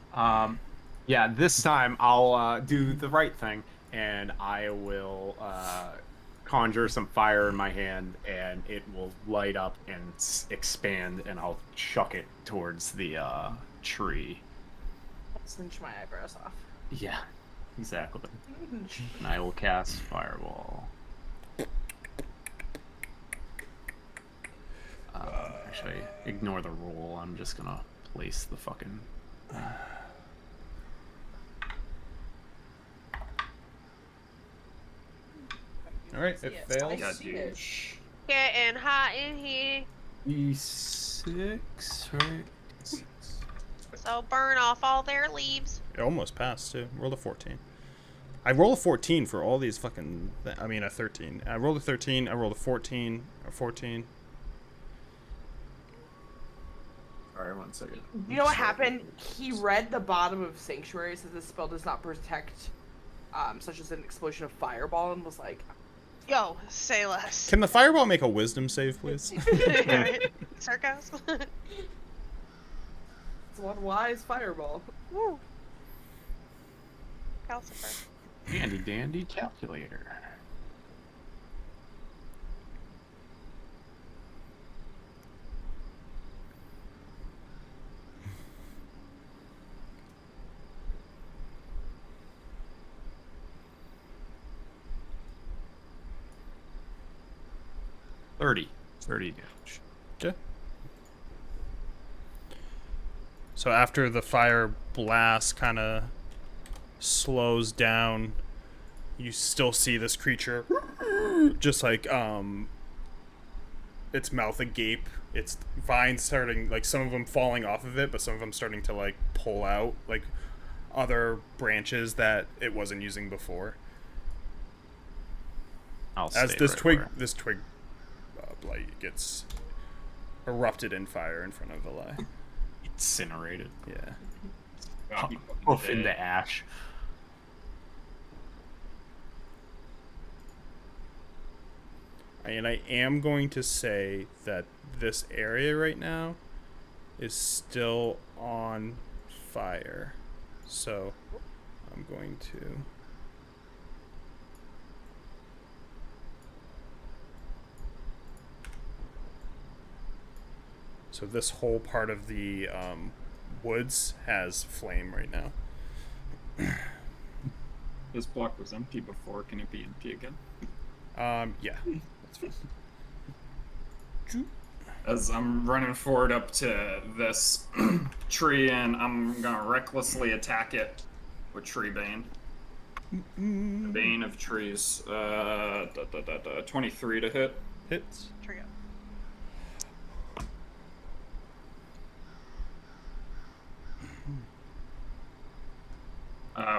Yeah, this time I'll do the right thing, and I will conjure some fire in my hand, and it will light up and expand, and I'll chuck it towards the tree. Cinch my eyebrows off. Yeah, exactly. And I will cast Fireball. Actually, ignore the roll. I'm just gonna place the fucking... Alright, it fails. Yeah, see dude. it. Getting hot in here. E6, right? So burn off all their leaves. It almost passed, too. Rolled a 14. I roll a 14 for all these fucking... I mean, a 13. I rolled a 13, I rolled a 14, a 14. Alright, 1 second. You know what happened? He read the bottom of Sanctuary, says this spell does not protect such as an explosion of fireball, and was like, Yo, say less. Can the fireball make a wisdom save, please? Circos? it's one wise fireball. Woo. Calcifer. Handy dandy calculator. $30 damage. Okay. So after the fire blast kind of slows down, you still see this creature just like its mouth agape, its vines starting, like some of them falling off of it, but some of them starting to like pull out like other branches that it wasn't using before. I'll As stay this right twig where- blight gets erupted in fire in front of Vallaki. incinerated. Yeah. God, he fucking Off did. into ash. And I am going to say that this area right now is still on fire. So I'm going to... So this whole part of the woods has flame right now. This block was empty before. Can it be empty again? Yeah. That's fine. As I'm running forward up to this tree, and I'm gonna recklessly attack it with Tree Bane. Bane of Trees. 23 to hit. Hits. Trio.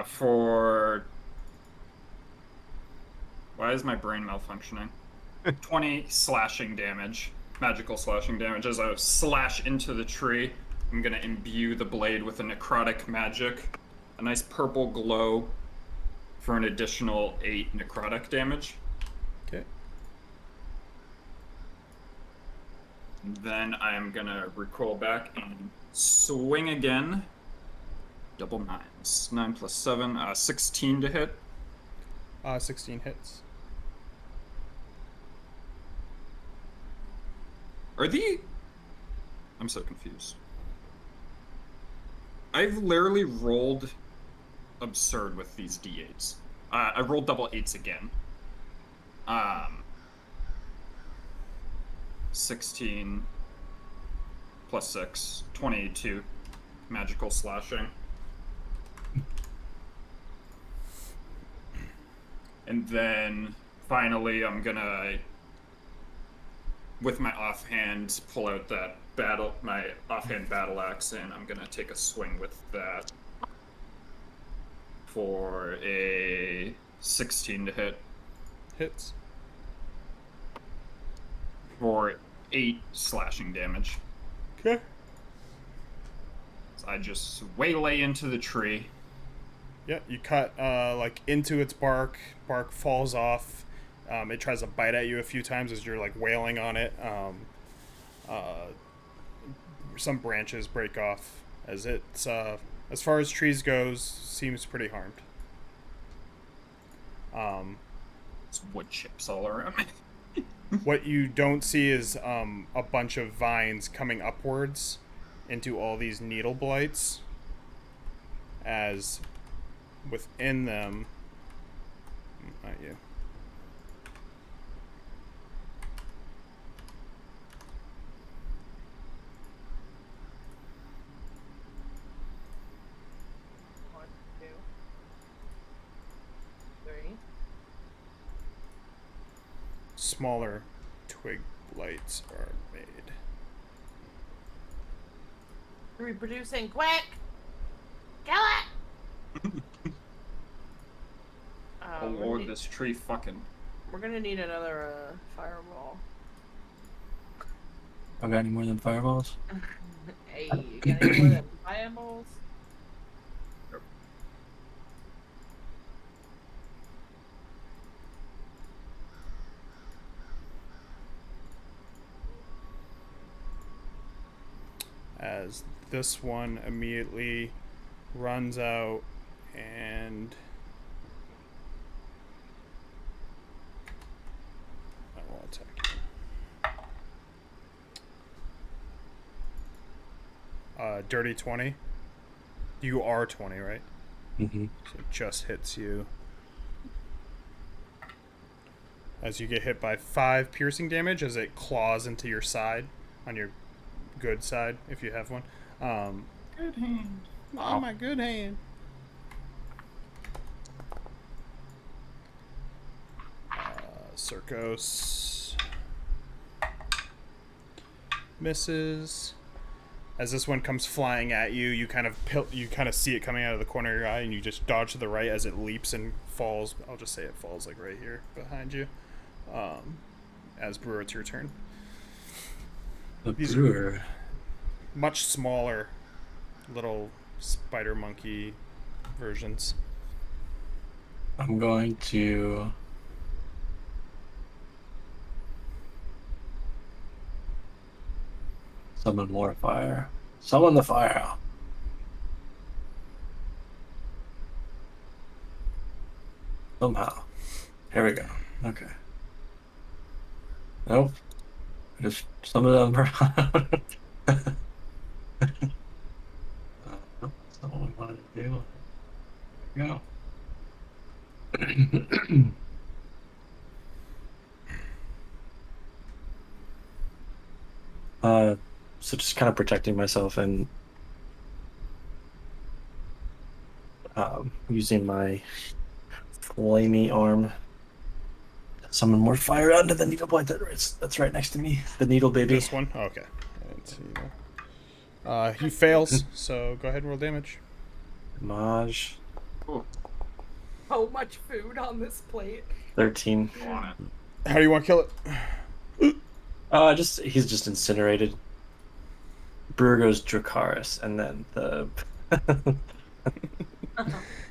For... Why is my brain malfunctioning? 20 slashing damage. Magical slashing damage. As I slash into the tree, I'm gonna imbue the blade with a necrotic magic. A nice purple glow for an additional 8 necrotic damage. Okay. And then I am gonna recoil back and swing again. Double nines. 9 plus 7, 16 to hit. 16 hits. Are the... I'm so confused. I've literally rolled absurd with these d8s. I rolled double 8s again. 16 plus 6, 22 magical slashing. And then finally I'm gonna, with my offhand, pull out my offhand battle axe, and I'm gonna take a swing with that for a 16 to hit. Hits. For 8 slashing damage. Okay. So I just waylay into the tree. Yeah, you cut like into its bark. Bark falls off. It tries to bite at you a few times as you're like wailing on it. Some branches break off as it's as far as trees goes, seems pretty harmed. There's wood chips all around me. What you don't see is a bunch of vines coming upwards into all these needle blights, as within them, not you. One, two, three. Smaller twig blights are made. Reproducing, quick! Kill it! Oh lord, this tree fucking... We're gonna need another fireball. I got any more than fireballs? Hey, you got any more than fireballs? As this one immediately runs out and I will attack you. Dirty 20. You are 20, right? Mm-hmm. So it just hits you. As you get hit by 5 piercing damage as it claws into your side, on your good side, if you have one. Good hand. Oh, my good hand. Circos misses. As this one comes flying at you, you kind of see it coming out of the corner of your eye, and you just dodge to the right as it leaps and falls. I'll just say it falls like right here behind you. As Brewer, it's your turn. These Brewer. Much smaller, little spider monkey versions. I'm going to summon more fire. Summon the fire. Somehow. Here we go. Okay. Nope. Just some of them are. That's not what we wanted to do. There we go. So just kind of protecting myself and using my flamey arm. Summon more fire onto the needle blight that's right next to me. The needle baby. This one? Okay. He fails, so go ahead and roll damage. Maj. So much food on this plate. 13. On it. How do you want to kill it? He's just incinerated. Brewer goes Dracaris, and then the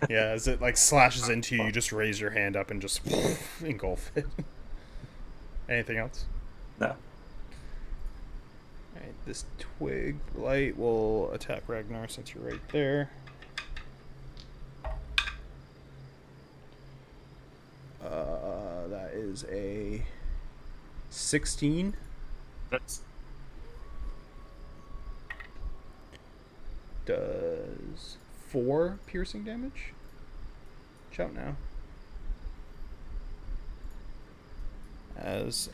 Yeah, as it like slashes into you, you just raise your hand up and just engulf it. Anything else? No. Alright, this twig blight will attack Ragnar since you're right there. That is a 16. That's does 4 piercing damage. Shout now. As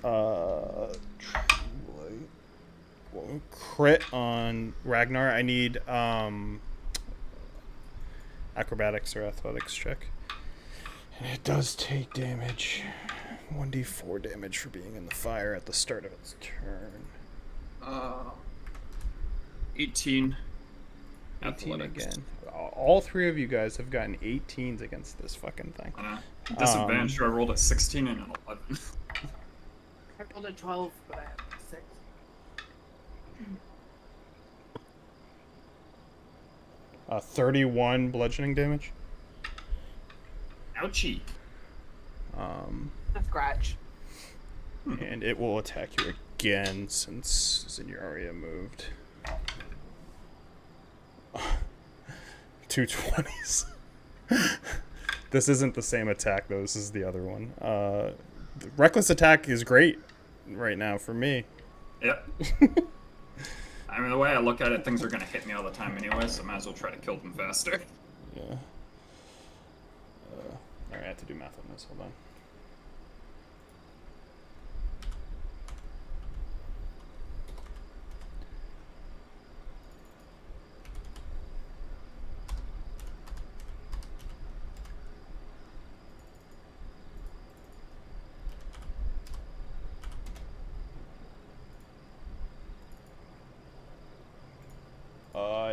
crit on Ragnar. I need acrobatics or athletics check. And it does take damage. 1d4 damage for being in the fire at the start of its turn. 18. 18 Athletics. again. All 3 of you guys have gotten 18s against this fucking thing. Disadvantage, I rolled a 16 and an 11. I rolled a 12, but I have a 6. Uh, 31 bludgeoning damage. Ouchie. A scratch. And it will attack you again since Zinyaria moved. 2 20s. This isn't the same attack, though. This is the other one. The reckless attack is great right now for me. Yep. I mean, the way I look at it, things are going to hit me all the time anyway, so I might as well try to kill them faster. Yeah. Alright, I have to do math on this. Hold on.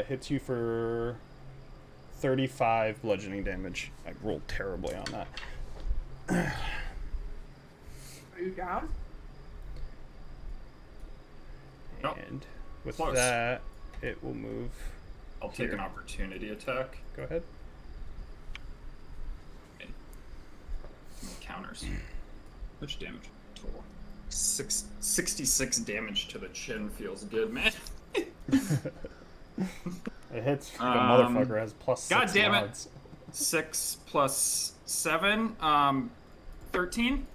It hits you for 35 bludgeoning damage. I rolled terribly on that. Are you down? Nope. And with Close. that, it will move. I'll take Here. an opportunity attack. Go ahead. Okay. Counters. Which damage total? 66 damage to the chin feels good, man. It hits. The motherfucker has plus God 6 damn it. mods. 6 plus 7, 13? 13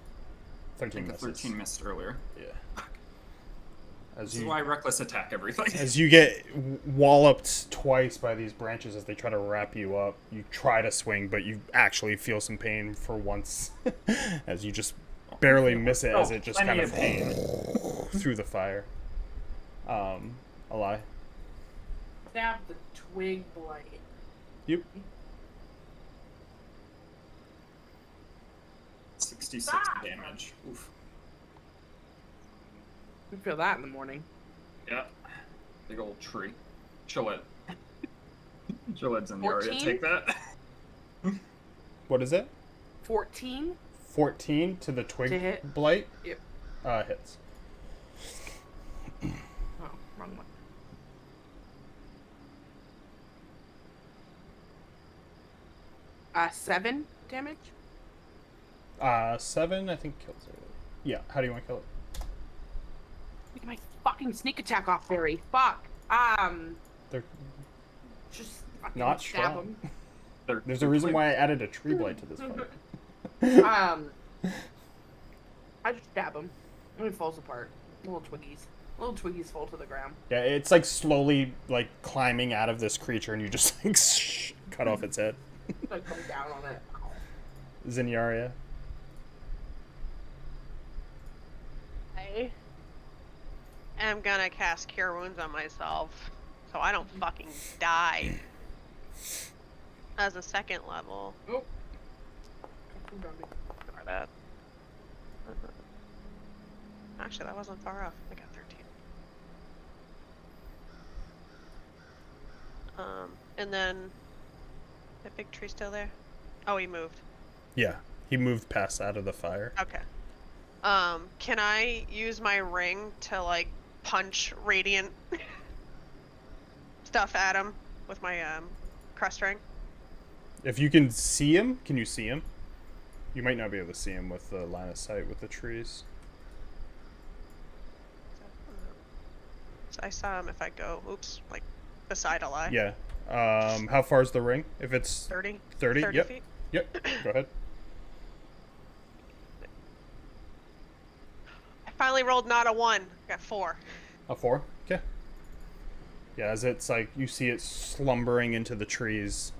I think the misses. 13 missed earlier. Yeah. This is why I reckless attack everything. As you get walloped twice by these branches as they try to wrap you up, you try to swing, but you actually feel some pain for once as you just barely miss it as it just plenty kind of of pain. through the fire. A lie. Stab the twig blight. Yep. 66 damage. Oof. You feel that in the morning. Yeah. Big old tree. Chilled. Chilled's in the area. 14? Take that. What is it? 14? 14 to the twig To hit? blight? Yep. Hits. Oh, wrong one. Seven damage? 7, I think, kills it. Yeah, how do you want to kill it? Look at my fucking sneak attack off, Barry. Fuck. They're Just fucking not stab strong. They're- There's a reason why I added a tree blight to this fight. I just stab him. And he falls apart. Little twiggies. Little twiggies fall to the ground. Yeah, it's like slowly like climbing out of this creature, and you just like cut off its head. I come down on it. Zinyaria. I am gonna cast Cure Wounds on myself, so I don't fucking die. As a 2nd level. Oh. Ignore that. Actually, that wasn't far off. I got 13. And then the big tree still there? Oh, he moved. Yeah, he moved past out of the fire. Okay. Can I use my ring to like punch radiant stuff at him with my crest ring? If you can see him, can you see him? You might not be able to see him with the line of sight with the trees. So I saw him if I go, oops, like beside a lie. Yeah. How far is the ring? If it's 30? 30? 30 Yep. feet? Yep. Go ahead. I finally rolled not a 1. I got 4. A 4? Okay. Yeah, as it's like you see it slumbering into the trees,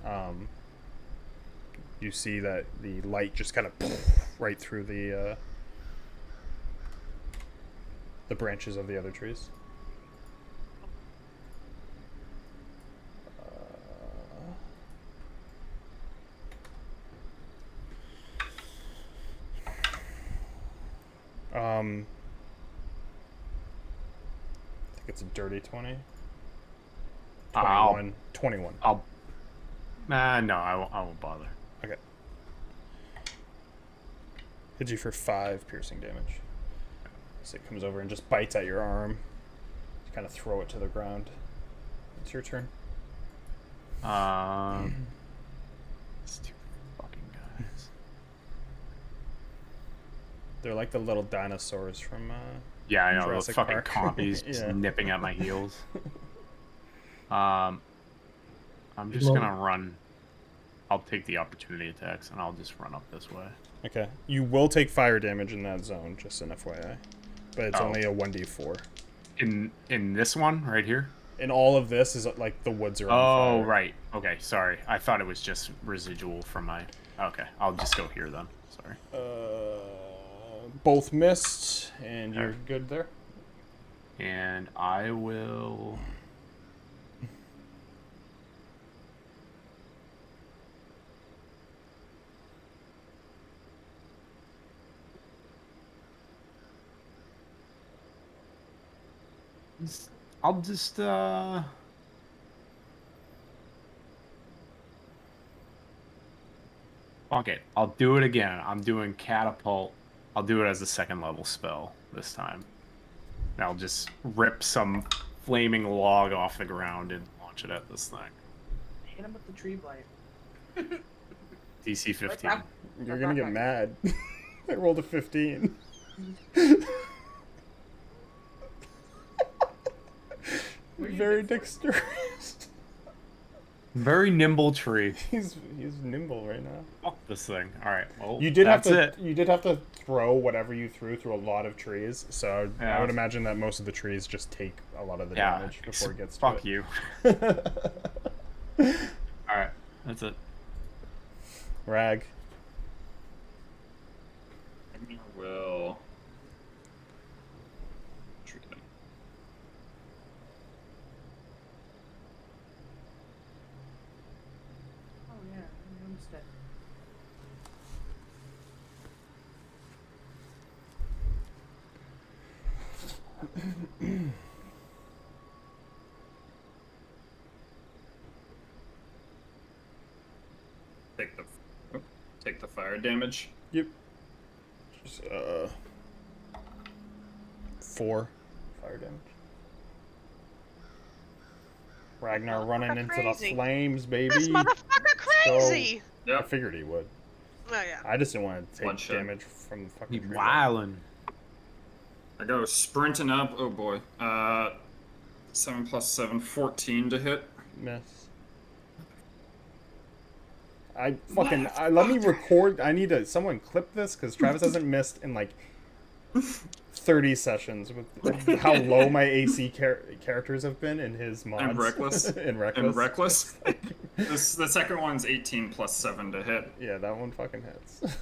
you see that the light just kind of right through the branches of the other trees. I think it's a dirty 20. 21. 21. No, I won't bother. Okay. Hit you for 5 piercing damage. So it comes over and just bites at your arm. You kind of throw it to the ground. It's your turn. These two fucking guys. They're like the little dinosaurs from Yeah, I know, those Jurassic fucking Park. compies just Yeah. nipping at my heels. I'm just gonna run. I'll take the opportunity attacks and I'll just run up this way. Okay. You will take fire damage in that zone, just an FYI. But it's only a 1d4. In this one right here? And all of this is like the woods are on Oh, fire. right. Okay, sorry. I thought it was just residual from my... Okay, I'll just go here then. Sorry. Both missed, and you're good there. And I will... I'll just, Fuck it. I'll do it again. I'm doing catapult. I'll do it as a second level spell this time. And I'll just rip some flaming log off the ground and launch it at this thing. Hit him with the tree blight. DC 15. Like You're gonna get mad. I rolled a 15. Very dexterous. Very nimble tree. He's nimble right now. Fuck this thing. All right. Well, You did have that's to. it. You did have to throw whatever you threw through a lot of trees. So I Yeah. would imagine that most of the trees just take a lot of the Yeah. damage before it gets to Fuck it. you. All right. That's it. Rag. I will. Treat them. Oh yeah, I noticed it. Take the fire damage. Yep. Just 4 fire damage. Ragnar running into the crazy. flames, baby. This motherfucker crazy! I Yep. figured he would. Oh yeah. I just didn't want to take One shot. damage from the fucking You tree. wildin'. I go sprinting up. Oh boy. 7 plus 7, 14 to hit. Miss. Let me record. I need to someone clip this because Travis hasn't missed in like 30 sessions with how low my AC characters have been in his mods. And reckless. In reckless. And reckless. The second one's 18 plus 7 to hit. Yeah, that one fucking hits.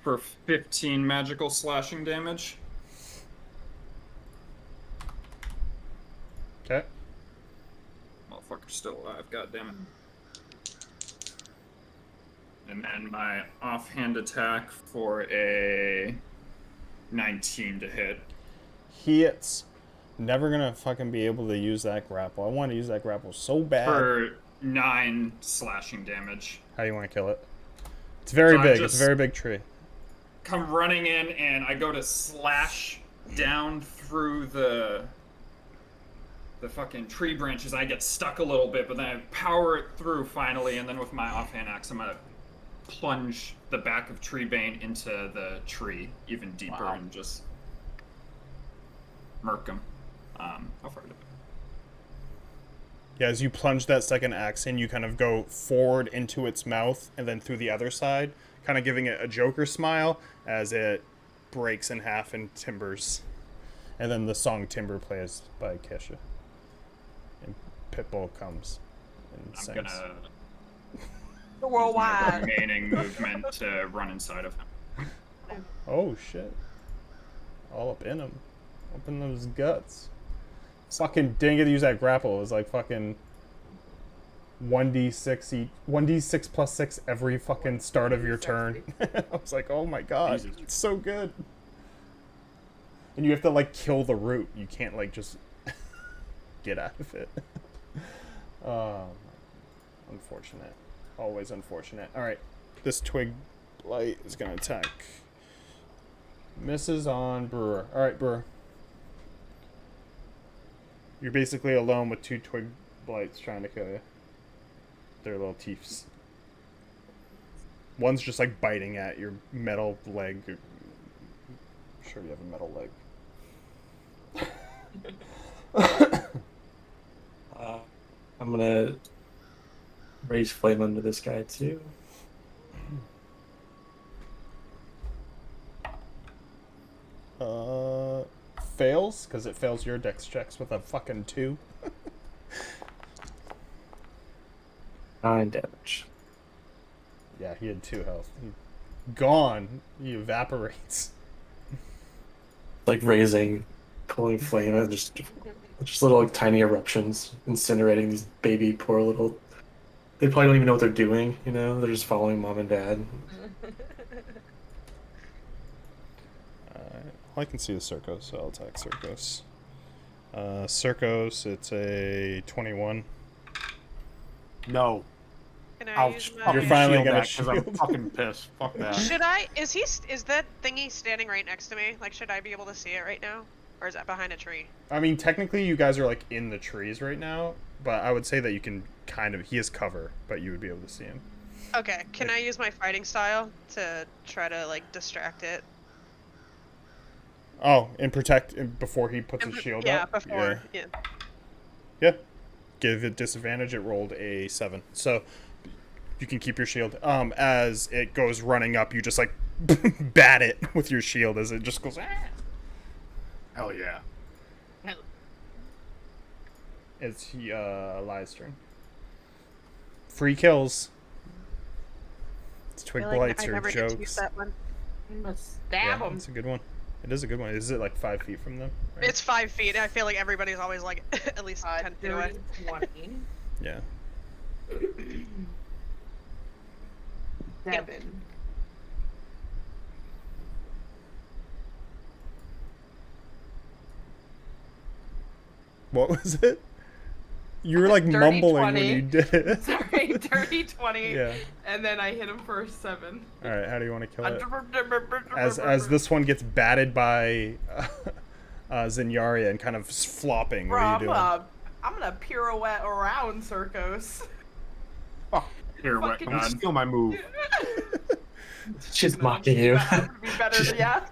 For 15 magical slashing damage. Okay. Motherfucker's still alive, goddammit. And then my offhand attack for a 19 to hit. Hits. Never gonna fucking be able to use that grapple. I want to use that grapple so bad. For 9 slashing damage. How do you want to kill it? It's very So I big. It's a just- very big tree. Come running in and I go to slash down through the fucking tree branches. I get stuck a little bit, but then I power it through finally, and then with my offhand axe, I'm gonna plunge the back of Treebane into the tree even deeper Wow. and just murk him. How far did it? Yeah, as you plunge that second axe in, you kind of go forward into its mouth and then through the other side, kind of giving it a Joker smile as it breaks in half and timbers. And then the song Timber plays by Kesha. And Pitbull comes and I'm sings. gonna The use my worldwide. remaining movement to run inside of him. Oh shit. All up in him. Up in those guts. Fucking didn't get to use that grapple. It was like fucking 1d6 plus 6 every fucking start of your turn. I was like, oh my god, Jesus. it's so good. And you have to like kill the root. You can't like just get out of it. Unfortunate. Always unfortunate. Alright. This twig blight is gonna attack. Misses on Brewer. Alright, Brewer. You're basically alone with 2 twig blights trying to kill you. Their little teeths. One's just like biting at your metal leg. I'm sure you have a metal leg. I'm gonna raise flame under this guy too. Fails because it fails your dex checks with a fucking 2. 9 damage. Yeah, he had 2 health. Gone. He evaporates. Like raising, pulling flame, and just little like, tiny eruptions, incinerating these baby poor little. They probably don't even know what they're doing. You know, they're just following mom and dad. I can see the Circos, so I'll attack Circos. Circos, it's a 21. No. Can I I'll use my... You're finally gonna because I'm shield. fucking pissed. Fuck that. Should I? Is that thingy standing right next to me? Like, should I be able to see it right now, or is that behind a tree? I mean, technically, you guys are like in the trees right now, but I would say that you can kind of. He has cover, but you would be able to see him. Okay. Can I use my fighting style to try to like distract it? Oh, and protect before he puts his shield yeah, up. before. Yeah. Yeah. Give it disadvantage. It rolled a 7, so you can keep your shield. As it goes running up, you just like bat it with your shield as it just goes. Ah! Hell yeah. It's Eli's turn. Free kills. It's twig blights or jokes. That one. I'm gonna stab Yeah, him. it's a good one. It is a good one. Is it like 5 feet from them? Right? It's 5 feet. I feel like everybody's always like at least 10 feet away. 20. Yeah. 7. What was it? You were like Dirty mumbling 20. when you did it. Sorry, dirty 20. Yeah. And then I hit him for a 7. All right. How do you want to kill it? As this one gets batted by Zinyaria and kind of flopping. What are you doing? I'm gonna pirouette around Circos. Oh, here, what? Fucking- I'm gonna steal my move. She's mocking you. That would be better, yeah.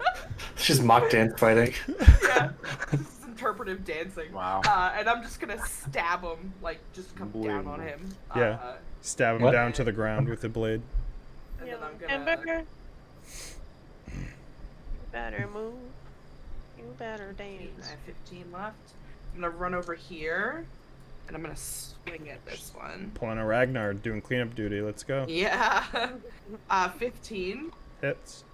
She's mock dance fighting. Yeah. This is interpretive dancing. Wow. And I'm just gonna stab him, like, just come down on him. Yeah. Stab him What? down to the ground with the blade. And then I'm Hamburger. gonna... You better move. You better I dance. have 15 left. I'm gonna run over here, and I'm gonna swing at this one. Pulling a Ragnar, doing cleanup duty. Let's go. Yeah. 15 Hits.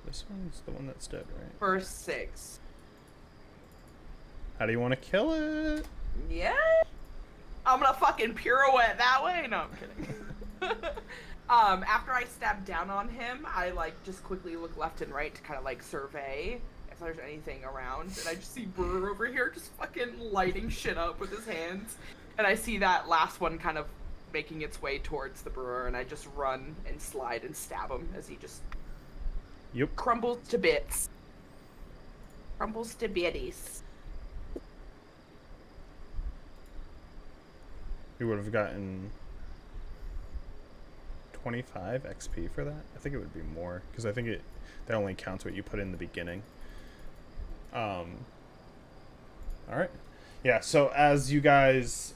This one's the one that's dead, right? for 6. How do you want to kill it? Yeah. I'm gonna fucking pirouette that way. No, I'm kidding. After I stab down on him, I like just quickly look left and right to kind of like survey if there's anything around, and I just see Brewer over here just fucking lighting shit up with his hands, and I see that last one kind of making its way towards the Brewer, and I just run and slide and stab him as he just Yep. crumbles to bits. Crumbles to bitties. You would have gotten 25 XP for that. I think it would be more because I think that only counts what you put in the beginning. All right. Yeah. So as you guys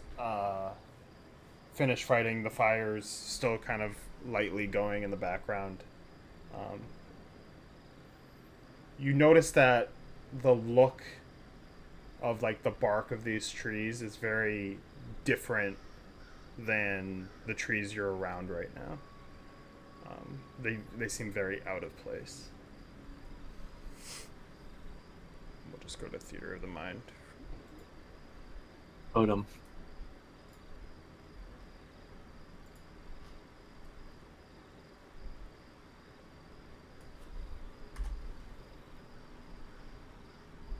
finish fighting, the fire's still kind of lightly going in the background. You notice that the look of like the bark of these trees is very different than the trees you're around right now. They seem very out of place. We'll just go to Theater of the Mind. Odom.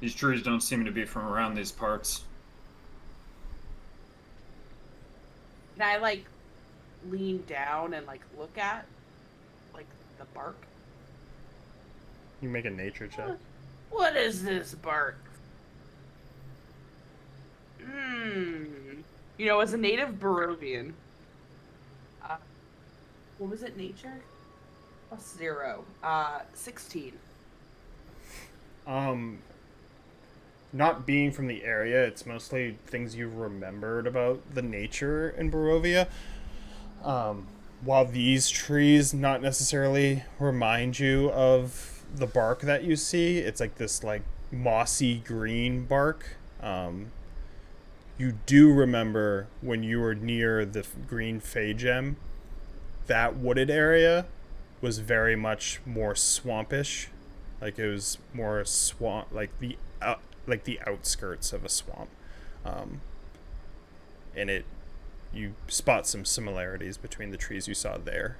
These trees don't seem to be from around these parts. Can I like lean down and like look at like the bark? You make a nature check. What is this bark? You know, as a native Barovian, what was it? Nature? +0. 16. Not being from the area, it's mostly things you've remembered about the nature in Barovia. While these trees not necessarily remind you of the bark that you see, it's like this like mossy green bark. You do remember when you were near the green Fey gem, that wooded area was very much more swampish. Like it was more swamp, like the outskirts of a swamp. And you spot some similarities between the trees you saw there.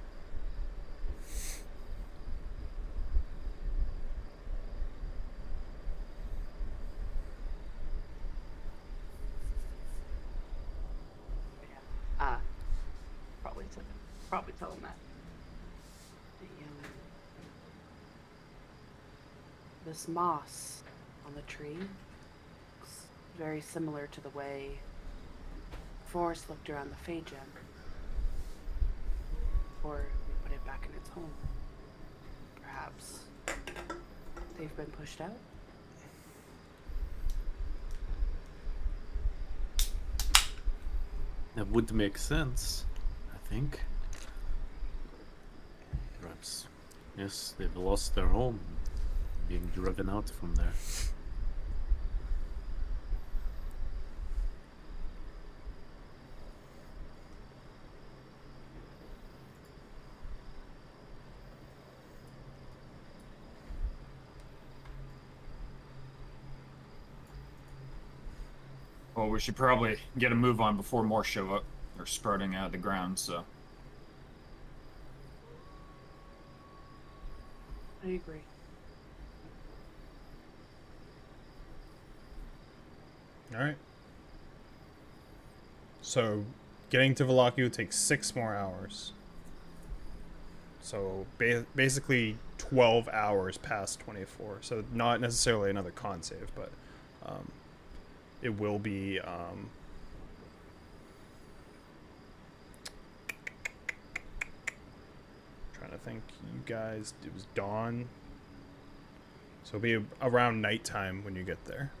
Probably tell them that. This moss on the tree looks very similar to the way Forrest looked around the Fey gem before we put it back in its home. Perhaps they've been pushed out? That would make sense, I think. Perhaps, yes, they've lost their home, being driven out from there. Well, we should probably get a move on before more show up. They're sprouting out of the ground, so. I agree. All right. So, getting to Vallaki would take 6 more hours. So, basically 12 hours past 24. So, not necessarily another con save, but it will be... trying to think. You guys... It was dawn. So, it'll be around nighttime when you get there.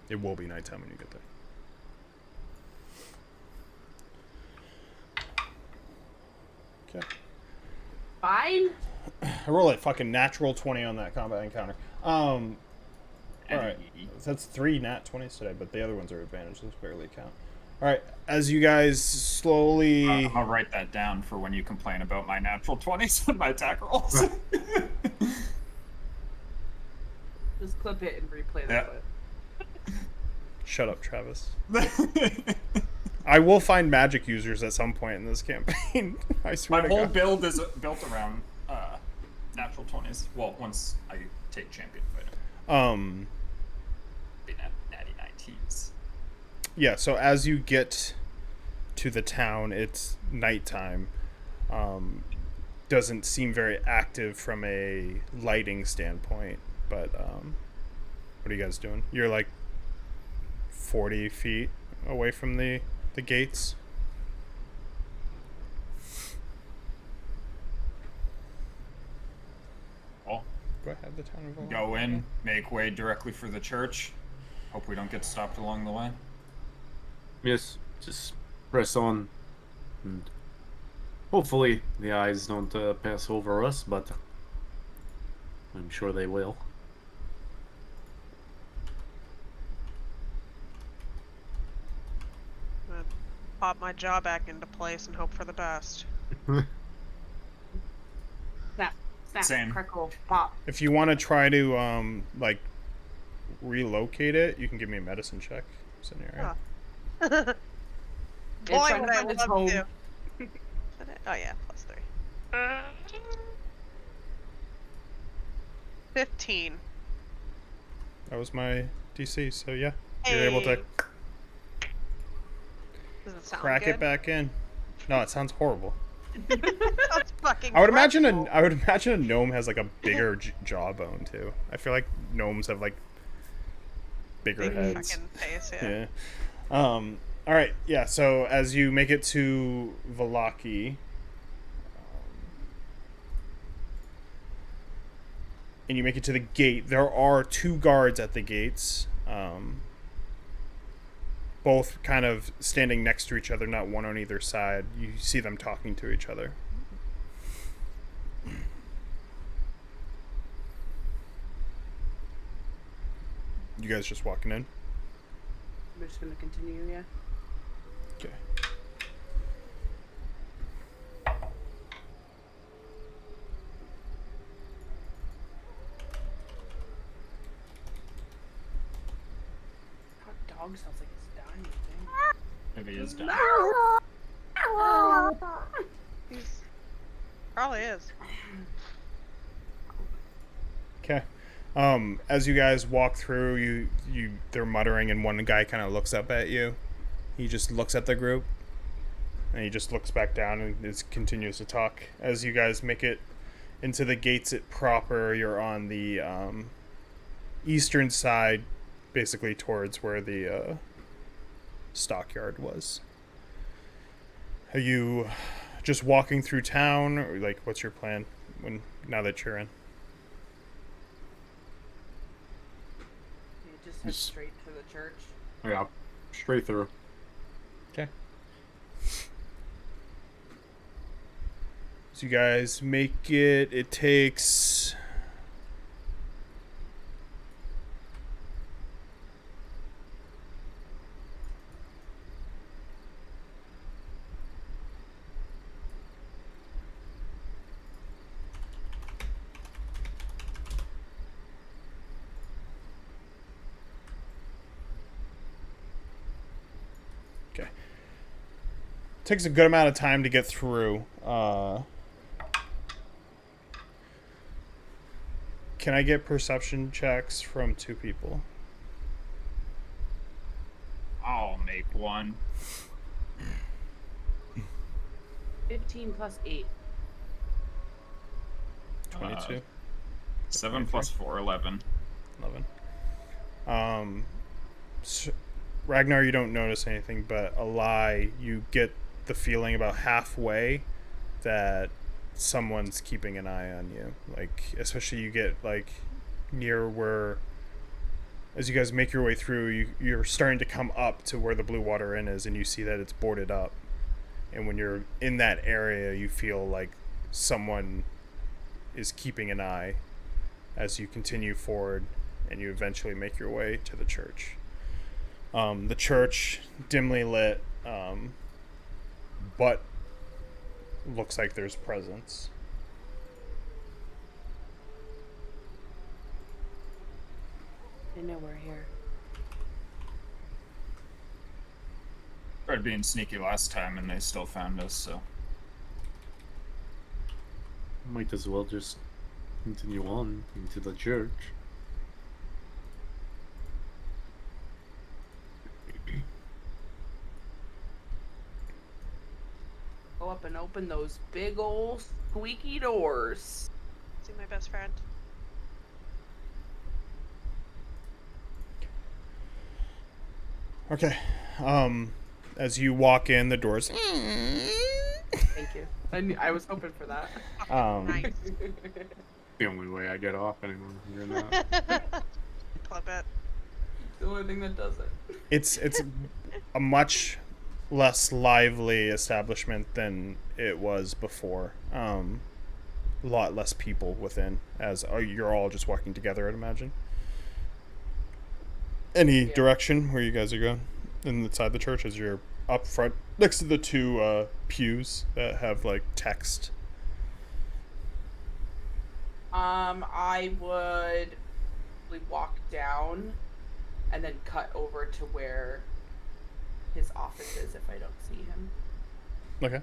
It will be nighttime when you get there. Okay. Fine. I roll a fucking natural 20 on that combat encounter. Alright. That's 3 nat 20s today, but the other ones are advantage. Those barely count. Alright. As you guys slowly... I'll write that down for when you complain about my natural 20s on my attack rolls. Just clip it and replay that clip. Shut up, Travis. I will find magic users at some point in this campaign. I swear. My whole build is built around natural 20s. Well, once I take champion fighting. Be natty 19s. Yeah, so as you get to the town, it's nighttime. Doesn't seem very active from a lighting standpoint, but what are you guys doing? You're like 40 feet away from the gates. Well, go ahead, the town of Vallaki. Go in, make way directly for the church. Hope we don't get stopped along the way. Yes, just press on. And hopefully the eyes don't pass over us, but I'm sure they will. I'm gonna pop my jaw back into place and hope for the best. Snap, snap, Same. crackle, pop. If you want to try to like relocate it, you can give me a medicine check scenario. Boy, trying would to I find its love home. to. Oh yeah, +3. 15. That was my DC, so yeah, you're able to Does it sound crack good? it back in. No, it sounds horrible. Sounds fucking I would imagine dreadful. a gnome has like a bigger jawbone too. I feel like gnomes have like bigger Big heads. fucking face, yeah. Yeah. All right. Yeah. So as you make it to Vallaki, and you make it to the gate, there are 2 guards at the gates. Both kind of standing next to each other, not one on either side. You see them talking to each other. You guys just walking in? We're just gonna continue, yeah. Okay. That dog sounds like it's dying, thing. Maybe he is down. He's probably is. Okay. As you guys walk through, they're muttering, and one guy kind of looks up at you. He just looks at the group, and he just looks back down and continues to talk. As you guys make it into the gates proper, you're on the eastern side, basically towards where the stockyard was. Are you just walking through town, or like what's your plan now that you're in? You just head Just- straight to the church. Yeah, straight through. Okay. So you guys make it. It takes. Okay. Takes a good amount of time to get through. Can I get perception checks from 2 people? I'll make one. 15 plus 8. 22? 7 plus 4, 11. 11. So, Ragnar, you don't notice anything, but Alai, you get the feeling about halfway that someone's keeping an eye on you. Like, especially you get like near where, as you guys make your way through, you're starting to come up to where the Blue Water Inn is, and you see that it's boarded up. And when you're in that area, you feel like someone is keeping an eye as you continue forward, and you eventually make your way to the church. The church, dimly lit, but looks like there's presence. They know we're here. Tried being sneaky last time and they still found us, so. Might as well just continue on into the church. Go up and open those big old squeaky doors. See my best friend. Okay. As you walk in, the doors. Thank you. I was hoping for that. Nice. The only way I get off anymore from doing that. Club it. The only thing that does it. It's a much less lively establishment than it was before. a lot less people within, as you're all just walking together, I'd imagine. Any direction where you guys are going inside the church as you're up front next to the two pews that have like text? I would probably walk down and then cut over to where his office is if I don't see him. Okay.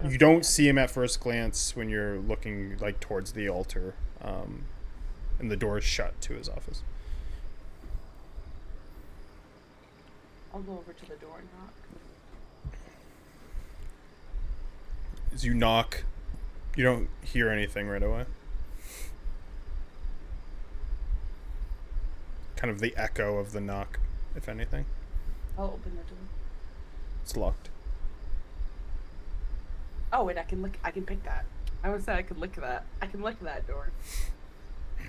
You don't see him at first glance when you're looking like towards the altar, and the door is shut to his office. I'll go over to the door and knock. As you knock, you don't hear anything right away. Kind of the echo of the knock, if anything. I'll open the door. It's locked. Oh wait, I can pick that. I always said I could lick that. I can lick that door. Hey,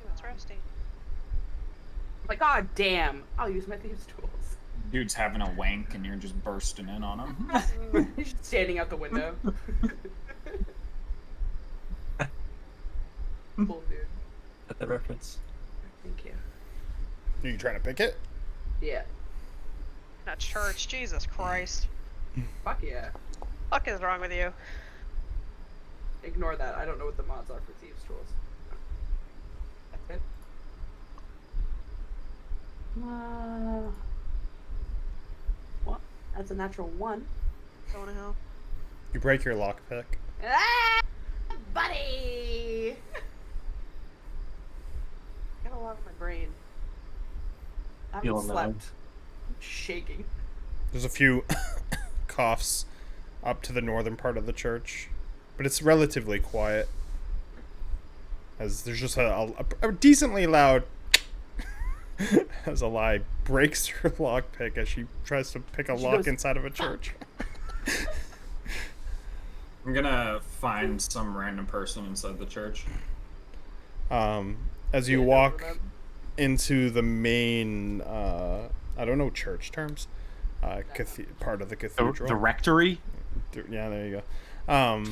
what's rusty? Like, god damn! I'll use my thieves' tools. Dude's having a wank and you're just bursting in on him. He's just standing out the window. Cool dude. At the reference. Thank you. Are you trying to pick it? Yeah. Not church, Jesus Christ. Fuck yeah. Fuck is wrong with you? Ignore that. I don't know what the mods are for thieves' tools. That's it. What? That's a natural 1. Going to hell. You break your lockpick. Ah, buddy! Got a lot on my brain. I Feel haven't numb. slept. I'm shaking. There's a few coughs up to the northern part of the church, but it's relatively quiet. As there's just a decently loud as a lie breaks her lockpick as she tries to pick a lock inside of a church. I'm gonna find some random person inside the church. As you walk into the main, I don't know church terms, part of the cathedral. The rectory? Yeah, there you go.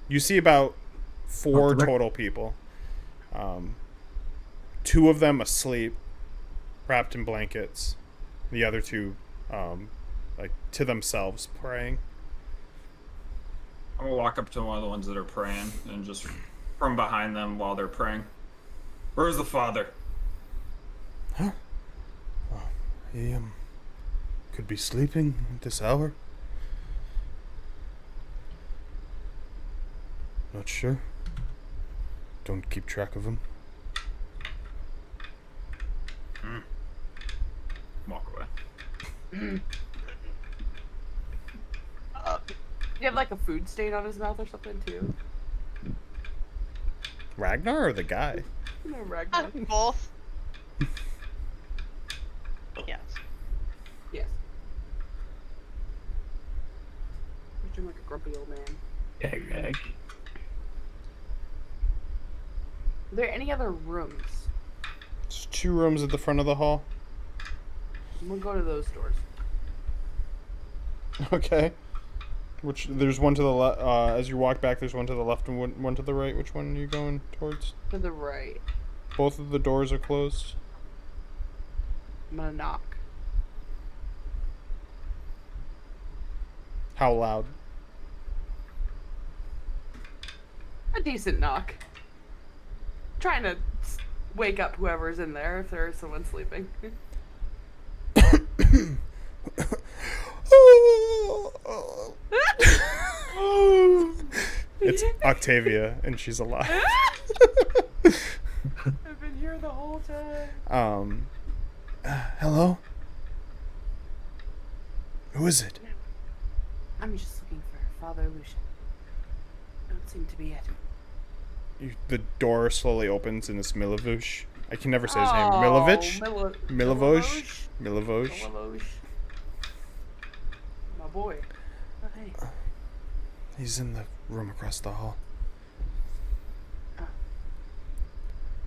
You see about 4 total people. 2 of them asleep, wrapped in blankets. The other 2, like to themselves, praying. I'm gonna walk up to one of the ones that are praying and just from behind them while they're praying. Where's the father? Huh? Well, he could be sleeping at this hour. Not sure. Don't keep track of him. Walk away. You have like a food stain on his mouth or something too? Ragnar or the guy? No, Ragnar. Both. Yes. Yes. You're doing like a grumpy old man. Gag. Are there any other rooms? There's 2 rooms at the front of the hall. We'll go to those doors. Okay. There's one to the left. As you walk back, there's one to the left and one to the right. Which one are you going towards? To the right. Both of the doors are closed. I'm gonna knock. How loud? A decent knock. Trying to wake up whoever's in there if there is someone sleeping. It's Octavia, and she's alive. I've been here the whole time. Hello? Who is it? I'm just looking for Father Lucian. Don't seem to be it. The door slowly opens, and it's Milivosh. I can never say his name. Milovich? Milivosh? Milivosh. Milivosh. My boy. Oh, hey. He's in the room across the hall.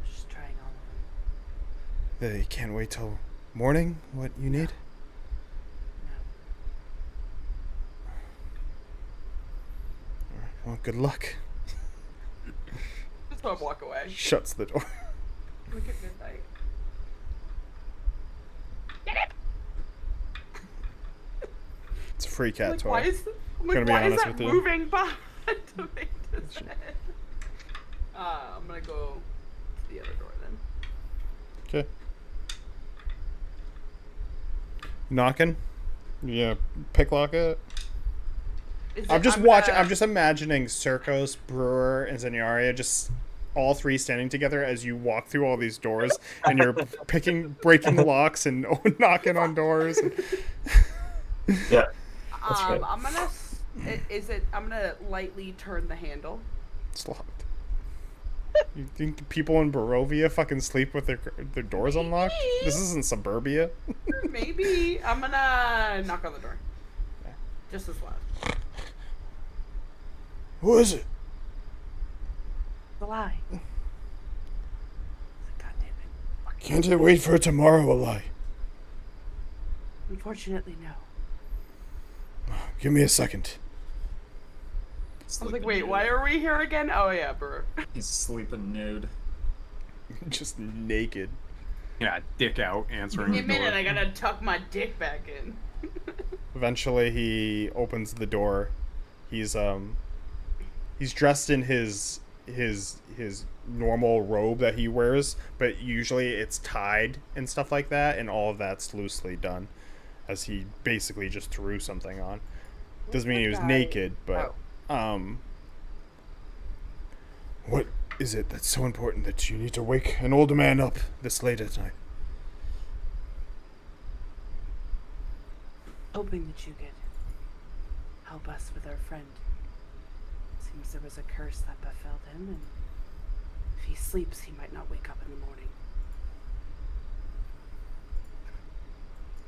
Just trying all of them. They can't wait till morning? What you need? No. Well, good luck. Just want to walk away. Shuts the door. Look at midnight. It's a free cat Like, toy. why is Gonna be why is honest that with you. moving behind to make this head? I'm gonna go to the other door then. Okay. Knocking? Yeah, picklock it. I'm just watching. I'm just imagining Circos, Brewer, and Zenyaria just all three standing together as you walk through all these doors, and you're breaking locks and knocking on doors. And... Yeah. That's right. I'm gonna. I'm gonna lightly turn the handle. It's locked. You think people in Barovia fucking sleep with their doors unlocked? This isn't suburbia. Maybe I'm gonna knock on the door. Yeah. Just as loud. Who is it? The lie. God damn it. Can't it wait for tomorrow, Eli? Unfortunately, no. Give me a second. I was like, wait, why are we here again? Oh yeah, Brewer. He's sleeping nude. Just naked. Yeah, dick out, answering Give the me a door. minute, I gotta tuck my dick back in. Eventually, he opens the door. He's dressed in his normal robe that he wears, but usually it's tied and stuff like that, and all of that's loosely done, as he basically just threw something on. Doesn't mean he was naked, but what is it that's so important that you need to wake an older man up this late at night? Hoping that you could help us with our friend. Seems there was a curse that befell him, and if he sleeps, he might not wake up in the morning.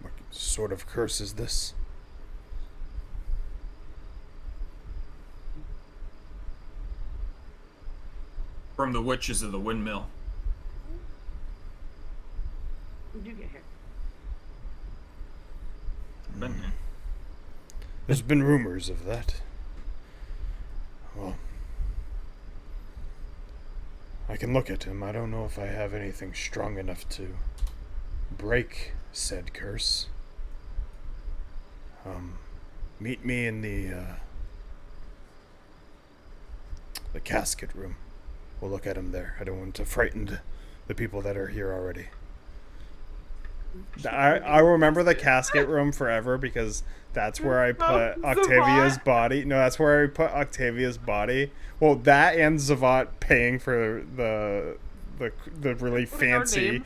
What sort of curse is this? From the witches of the windmill. When you get here. Been here. There's been rumors of that. Well, I can look at him. I don't know if I have anything strong enough to break said curse. Meet me in the casket room. We'll look at him there. I don't want to frighten the people that are here already. I remember the casket room forever because that's where I put Octavia's body. No, that's where I put Octavia's body. Well, that and Zavat paying for the really fancy,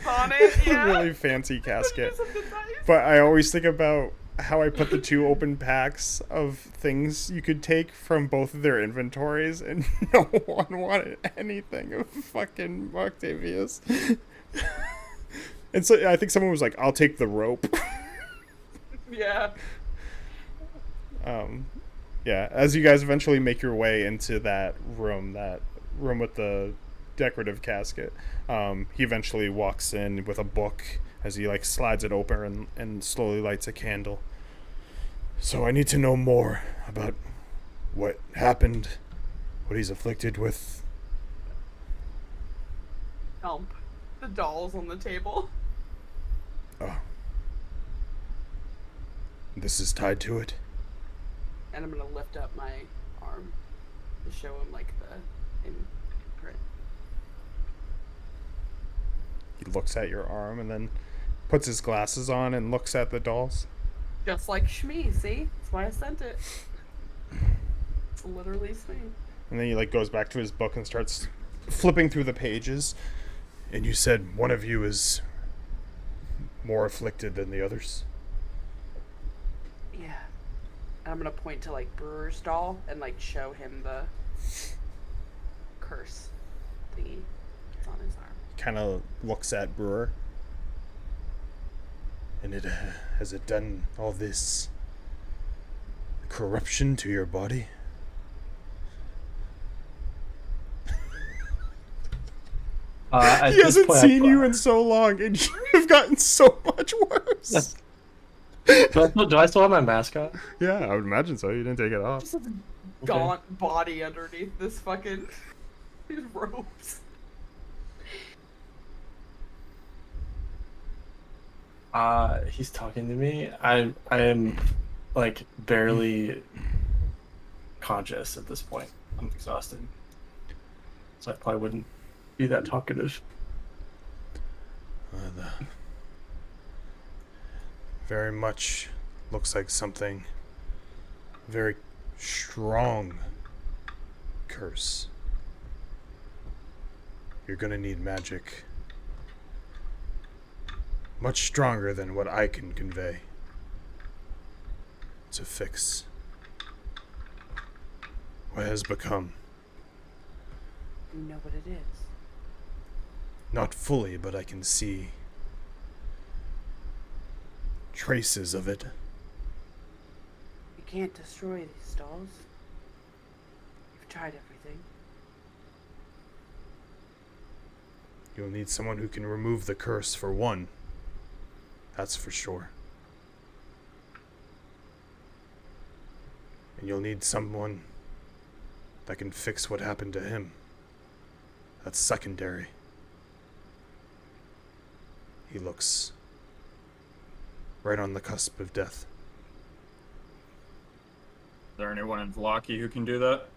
really fancy casket. But I always think about how I put the two open packs of things you could take from both of their inventories, and no one wanted anything of fucking Octavia's. And so I think someone was like, "I'll take the rope." Yeah. Yeah. As you guys eventually make your way into that room with the decorative casket, he eventually walks in with a book as he like slides it open and slowly lights a candle. So I need to know more about what happened, what he's afflicted with. Dump the dolls on the table. Oh. This is tied to it. And I'm gonna lift up my arm to show him like the imprint. He looks at your arm and then puts his glasses on and looks at the dolls. Just like Shmi, see? That's why I sent it. It's literally Shmi. And then he like goes back to his book and starts flipping through the pages. And you said one of you is more afflicted than the others? Yeah. And I'm gonna point to like Brewer's doll and like show him the curse thingy that's on his arm. Kind of looks at Brewer. And has it done all this corruption to your body? He hasn't seen you in so long, and you've gotten so much worse. Do I still have my mascot? Yeah, I would imagine so. You didn't take it off. Just a gaunt body underneath this fucking these robes. He's talking to me. I am like barely conscious at this point. I'm exhausted, so I probably wouldn't be that talkative. Very much looks like something very strong curse. You're gonna need magic much stronger than what I can convey to fix what has become. You know what it is. Not fully, but I can see traces of it. You can't destroy these stalls. You've tried everything. You'll need someone who can remove the curse for one. That's for sure. And you'll need someone that can fix what happened to him. That's secondary. He looks right on the cusp of death. Is there anyone in Vallaki who can do that?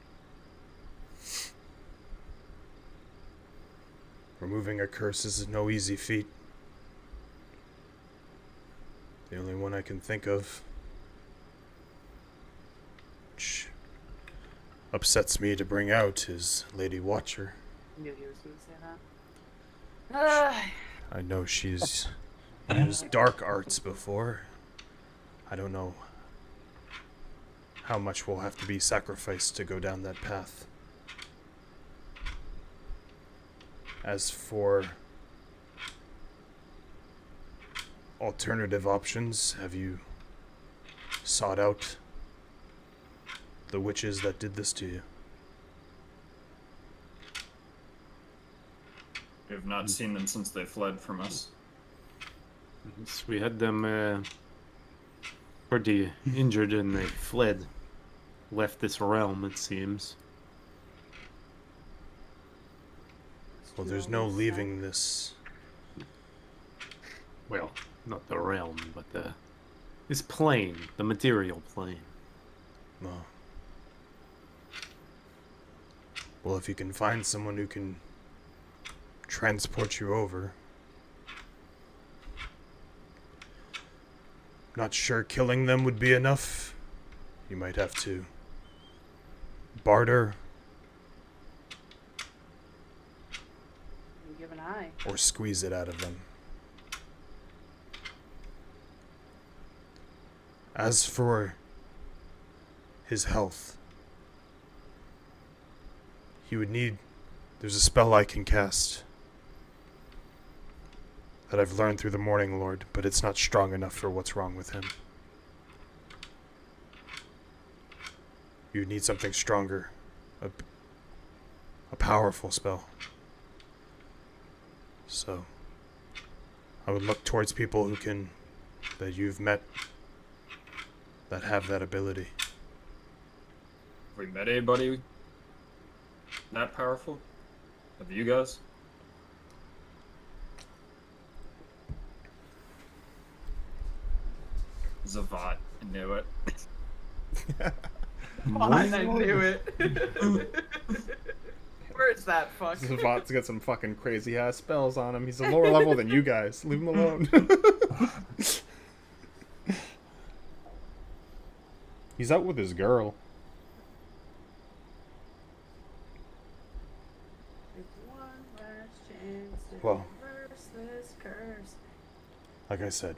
Removing a curse is no easy feat. The only one I can think of, which upsets me to bring out, is Lady Watcher. I knew he was going to say that. I know she's used dark arts before. I don't know how much will have to be sacrificed to go down that path. As for alternative options, have you sought out the witches that did this to you? We have not seen them since they fled from us. Yes, we had them pretty injured and they fled. Left this realm, it seems. Well, there's no leaving this. Well, not the realm, but this plane, the material plane. No. Well, if you can find someone who can transport you over. Not sure killing them would be enough. You might have to barter You give an eye. or squeeze it out of them. As for his health, he would need... There's a spell I can cast that I've learned through the Morning Lord, but it's not strong enough for what's wrong with him. You need something stronger. A powerful spell. So, I would look towards people who can... that you've met that have that ability. Have we met anybody that powerful? Have you guys? Zavat, I knew it. I knew it. Where's that fuck? Zavat's got some fucking crazy ass spells on him. He's a lower level than you guys. Leave him alone. He's out with his girl. It's one last chance to Well. reverse this curse. Like I said,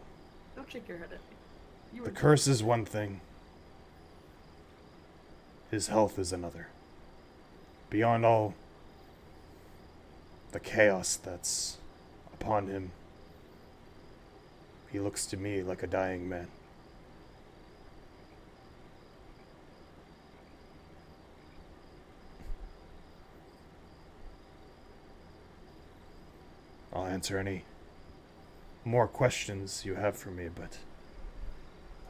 Don't shake your head at me. You the were curse is one thing. His health is another. Beyond all the chaos that's upon him, he looks to me like a dying man. I'll answer any more questions you have for me, but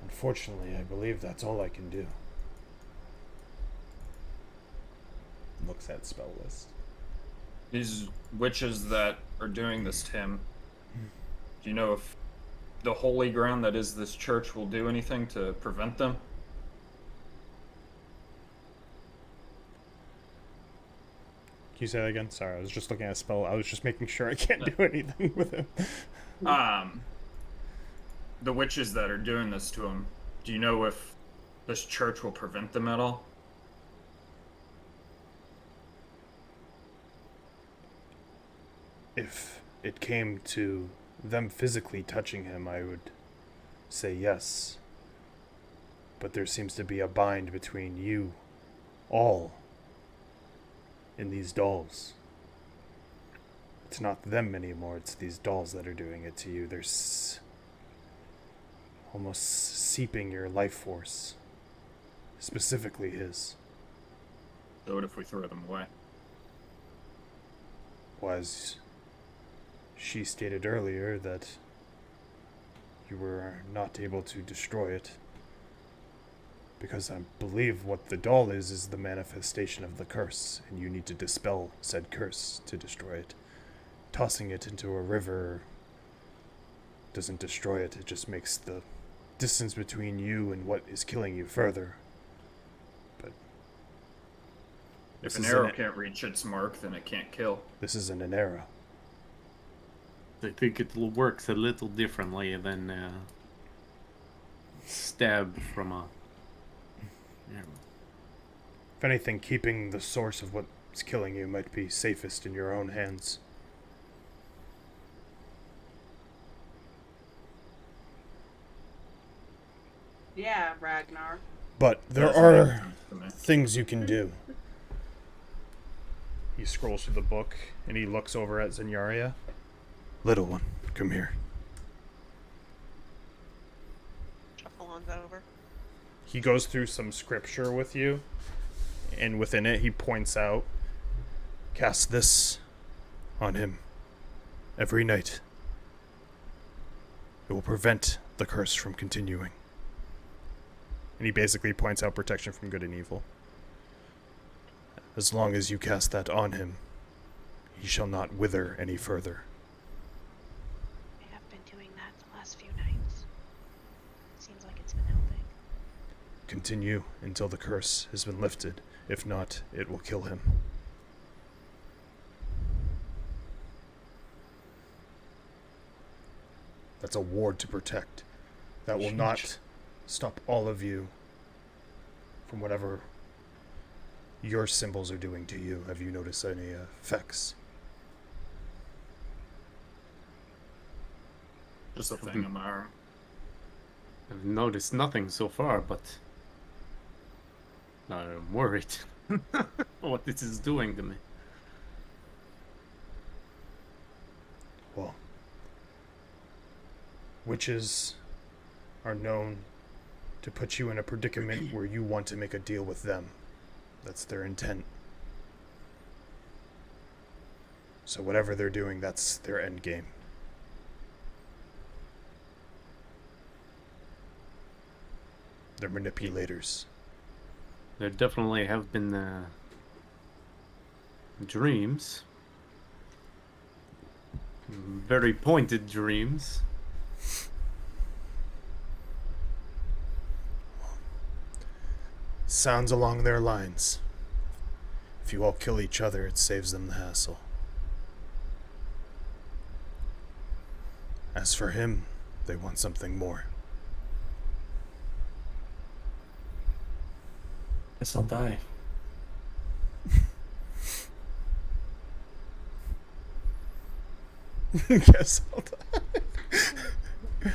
Unfortunately, I believe that's all I can do. Looks at spell list. These witches that are doing this to him, do you know if the holy ground that is this church will do anything to prevent them? Can you say that again? Sorry, I was just looking at a spell. I was just making sure I can't do anything with him. The witches that are doing this to him, do you know if this church will prevent them at all? If it came to them physically touching him, I would say yes. But there seems to be a bind between you all in these dolls. It's not them anymore, it's these dolls that are doing it to you. They're almost seeping your life force, specifically his. So what if we throw them away? Was she stated earlier that you were not able to destroy it because I believe what the doll is the manifestation of the curse, and you need to dispel said curse to destroy it. Tossing it into a river doesn't destroy it, it just makes the distance between you and what is killing you further. But if an arrow can't reach its mark, then it can't kill. this isn't an arrow. I think it works a little differently than stab from a. If anything, keeping the source of what's killing you might be safest in your own hands. Yeah, Ragnar. But there That's are what happens to me. things you can do. He scrolls through the book and he looks over at Zenyaria. Little one, come here. Shuffle on over. He goes through some scripture with you, and within it he points out, Cast this on him every night. It will prevent the curse from continuing. and he basically points out protection from good and evil. As long as you cast that on him, he shall not wither any further. I have been doing that the last few nights. Seems like it's been helping. Continue until the curse has been lifted. If not, it will kill him. That's a ward to protect. That will not stop all of you from whatever your symbols are doing to you. Have you noticed any effects? Just a thing on my arm. I've noticed nothing so far, but I'm worried what this is doing to me. Well, witches are known to put you in a predicament where you want to make a deal with them. That's their intent. So whatever they're doing, that's their end game. They're manipulators. There definitely have been dreams. Very pointed dreams. Sounds along their lines. If you all kill each other, it saves them the hassle. As for him, they want something more. Guess I'll die. Guess I'll die.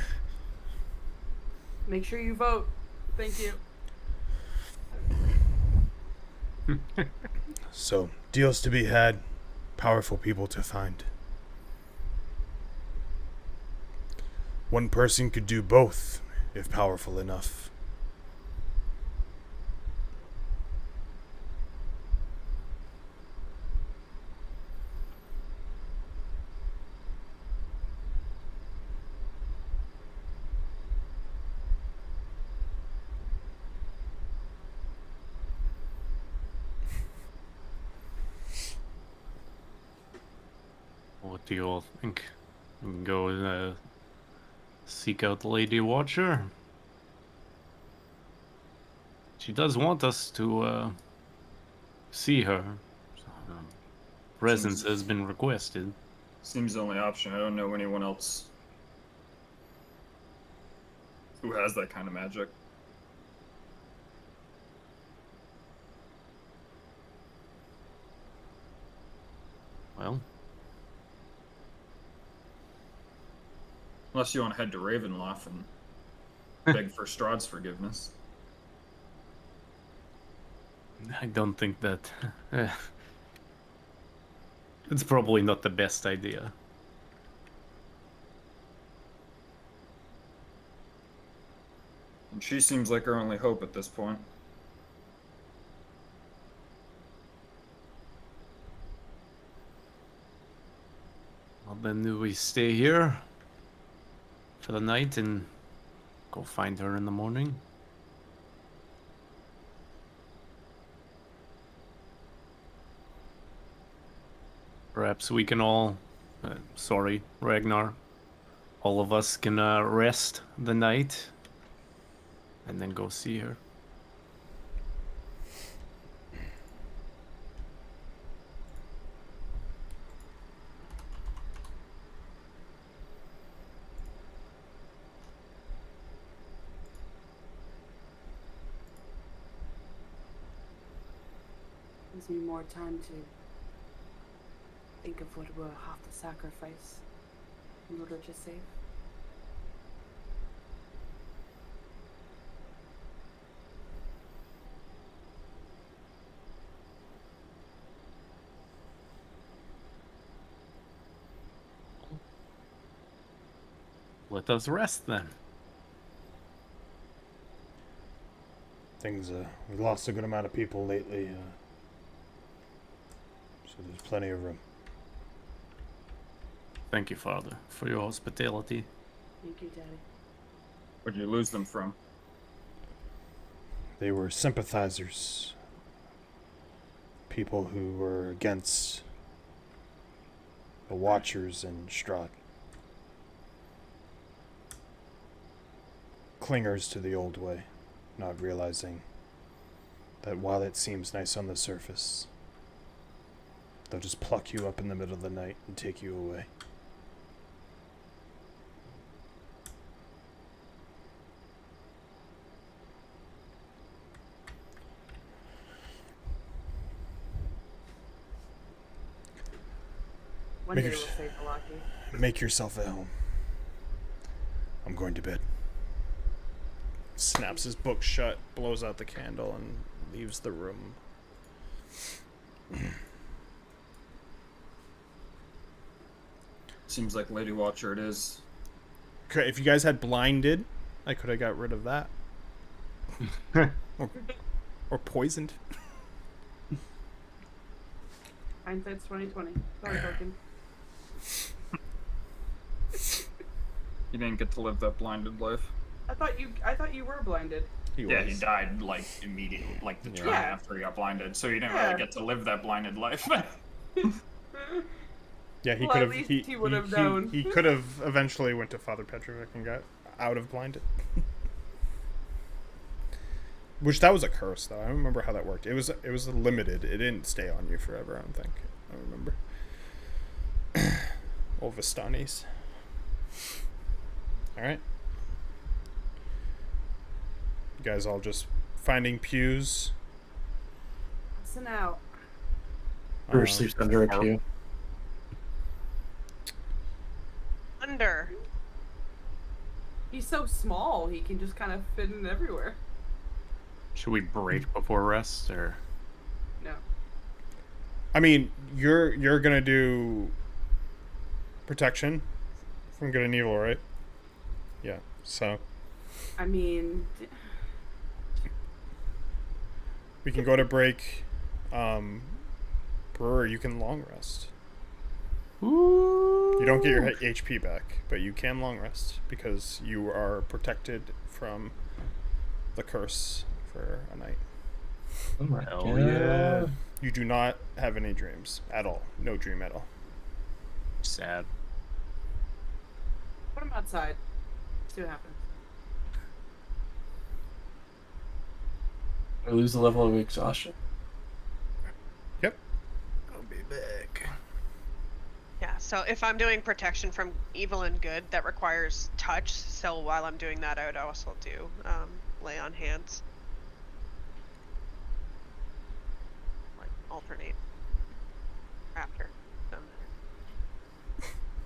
Make sure you vote. Thank you. So, deals to be had, powerful people to find. One person could do both, if powerful enough. What do you all think? We can go seek out Lady Watcher. She does want us to see her. Presence has been requested. Seems the only option. I don't know anyone else who has that kind of magic. Well, Unless you want to head to Ravenloft and beg for Strahd's forgiveness. I don't think that. It's probably not the best idea. And she seems like our only hope at this point. Well, then do we stay here for the night and go find her in the morning? Perhaps we can all, sorry, Ragnar, all of us can rest the night and then go see her. Gives me more time to think of what we'll have to sacrifice in order to save. Let us rest then. Things, we lost a good amount of people lately, so there's plenty of room. Thank you, Father, for your hospitality. Thank you, Daddy. Where'd you lose them from? They were sympathizers. People who were against the Watchers and Strahd. Clingers to the old way, not realizing that while it seems nice on the surface, they'll just pluck you up in the middle of the night and take you away. One Make day your- we'll save Vallaki. Make yourself at home. I'm going to bed. Snaps his book shut, blows out the candle, and leaves the room. Seems like Lady Watcher it is. Okay, if you guys had blinded, I could have got rid of that. or poisoned. Hindsight's 2020. Sorry, Token. You didn't get to live that blinded life. I thought you were blinded. He Yeah, was. he died like immediately, like the turn Yeah. after he got blinded. So you didn't Yeah. really get to live that blinded life. Yeah, he Well, could at have. least he would have known. He could have eventually went to Father Petrovic and got out of blinded. Which that was a curse, though. I don't remember how that worked. It was limited. It didn't stay on you forever. I don't think. I don't remember. Old Vistanis. All right. You guys all just finding pews. Listen out. Bruce sleeps under a pew. Under. He's so small, he can just kind of fit in everywhere. Should we break before rest, or? No. I mean, you're gonna do protection from good and evil, right? Yeah. So I mean, we can go to break. Brewer, you can long rest. You don't get your HP back, but you can long rest because you are protected from the curse for a night. Oh my Hell God. yeah. You do not have any dreams at all. No dream at all. sad. Put him outside. See what happens. I lose the level of exhaustion. Yep. I'll be back. Yeah, so if I'm doing protection from evil and good, that requires touch. So while I'm doing that, I would also do lay on hands. Like alternate after.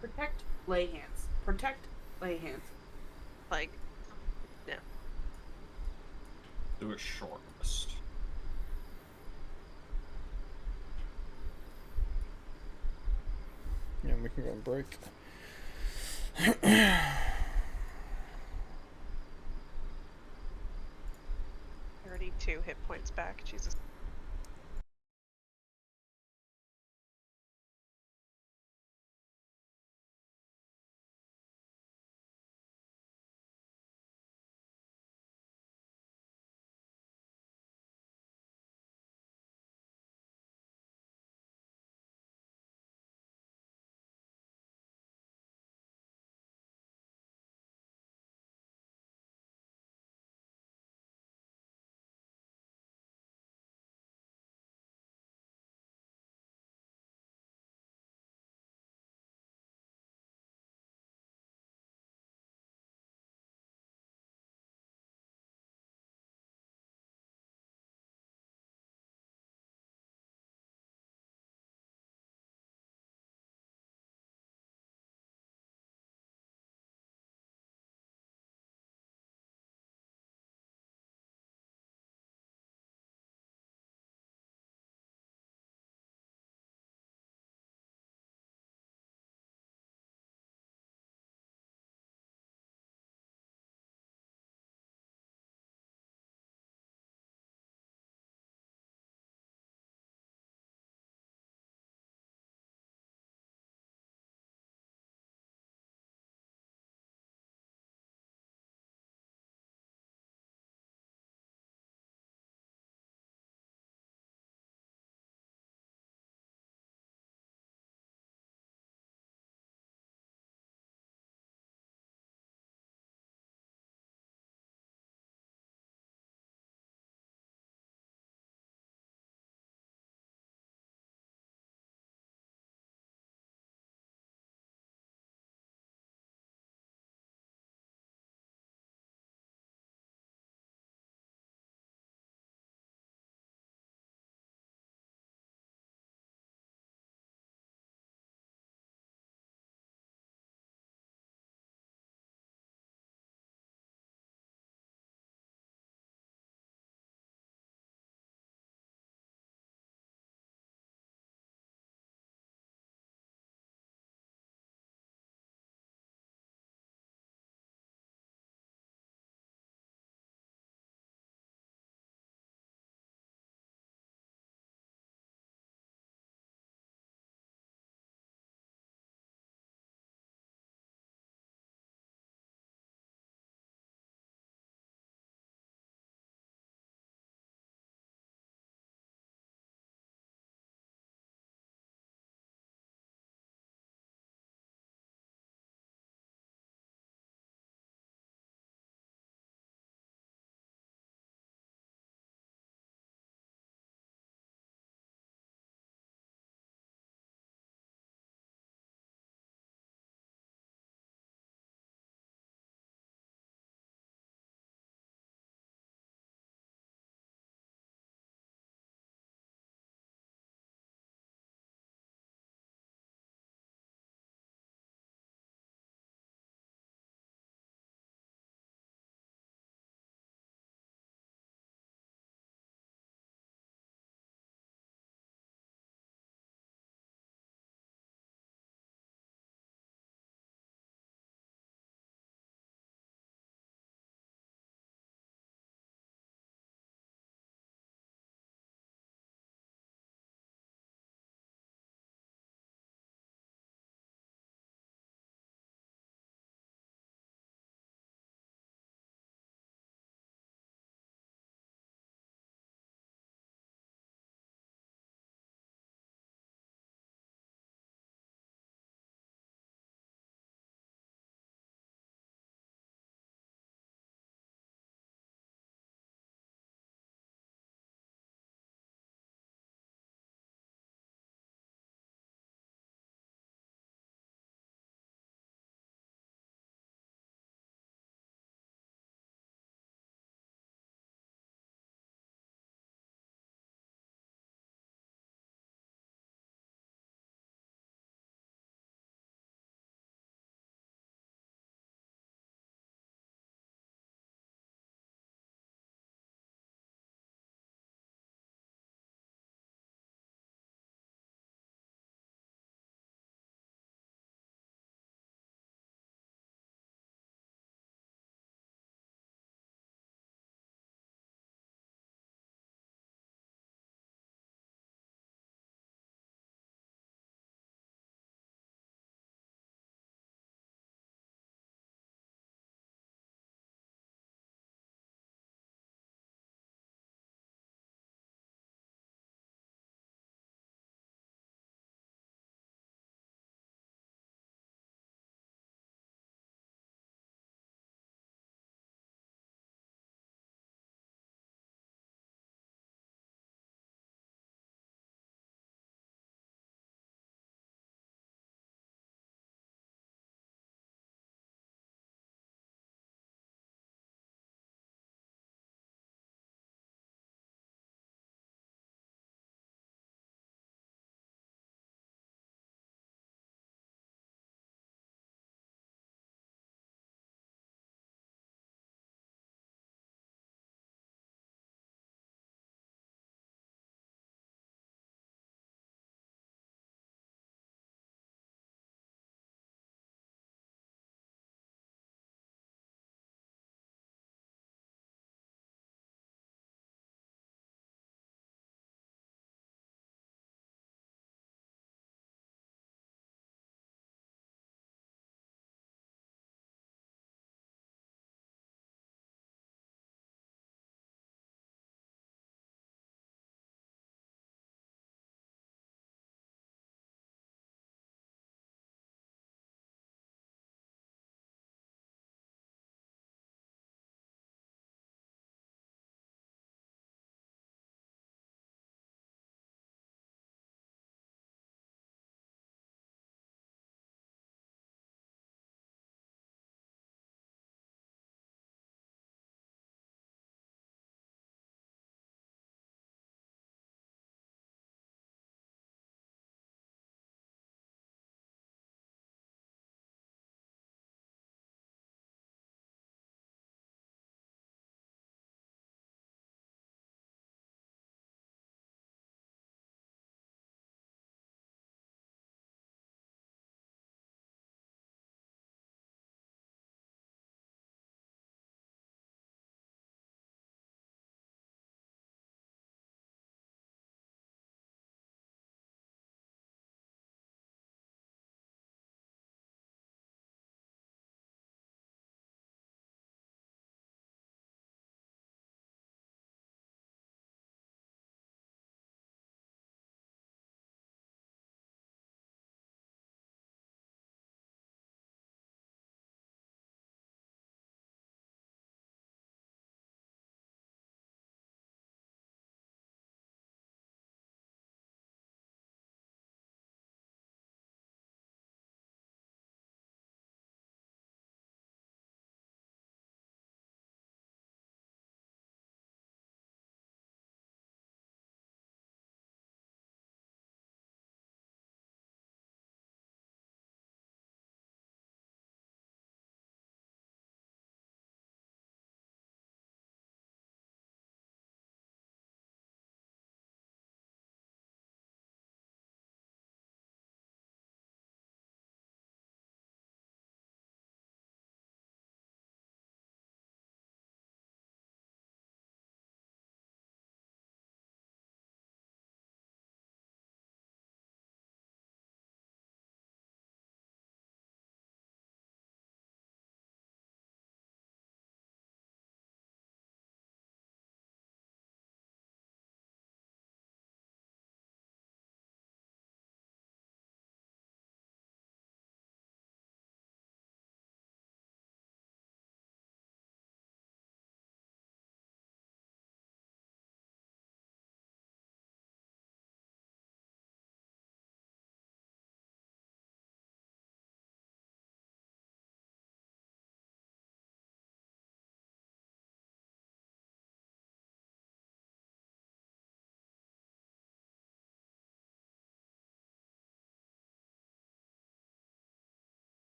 Protect, lay hands. Protect, lay hands. Like, yeah. Do a short rest. Yeah, we can go on break. 32 hit points back. Jesus.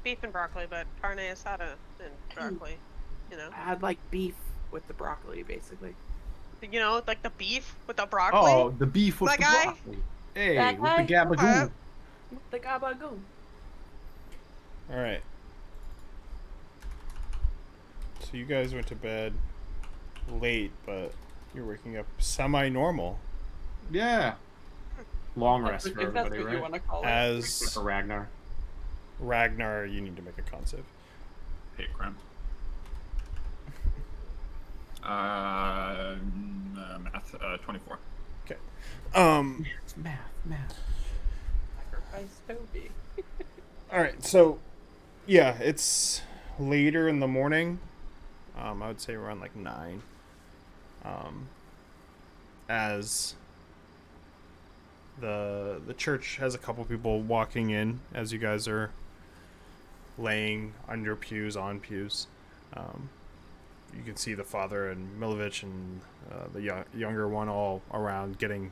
beef and broccoli, but carne asada and broccoli. You know, I had like beef with the broccoli, basically. like the beef with the broccoli. Oh, the beef with That the guy? broccoli. Hey, That with the guy? gabagoo. With the gabagoo. All right. So you guys went to bed late, but you're waking up semi-normal Yeah. Long rest If for that's everybody, what you right? want to call it. as For Ragnar. Ragnar. You need to make a con save. Hate crime. Math. 24. Okay. Math. Sacrifice Toby. All right. So, yeah, it's later in the morning. I would say around like 9. As the church has a couple people walking in as you guys are laying under pews, on pews. You can see the father and Milovich and the younger one all around getting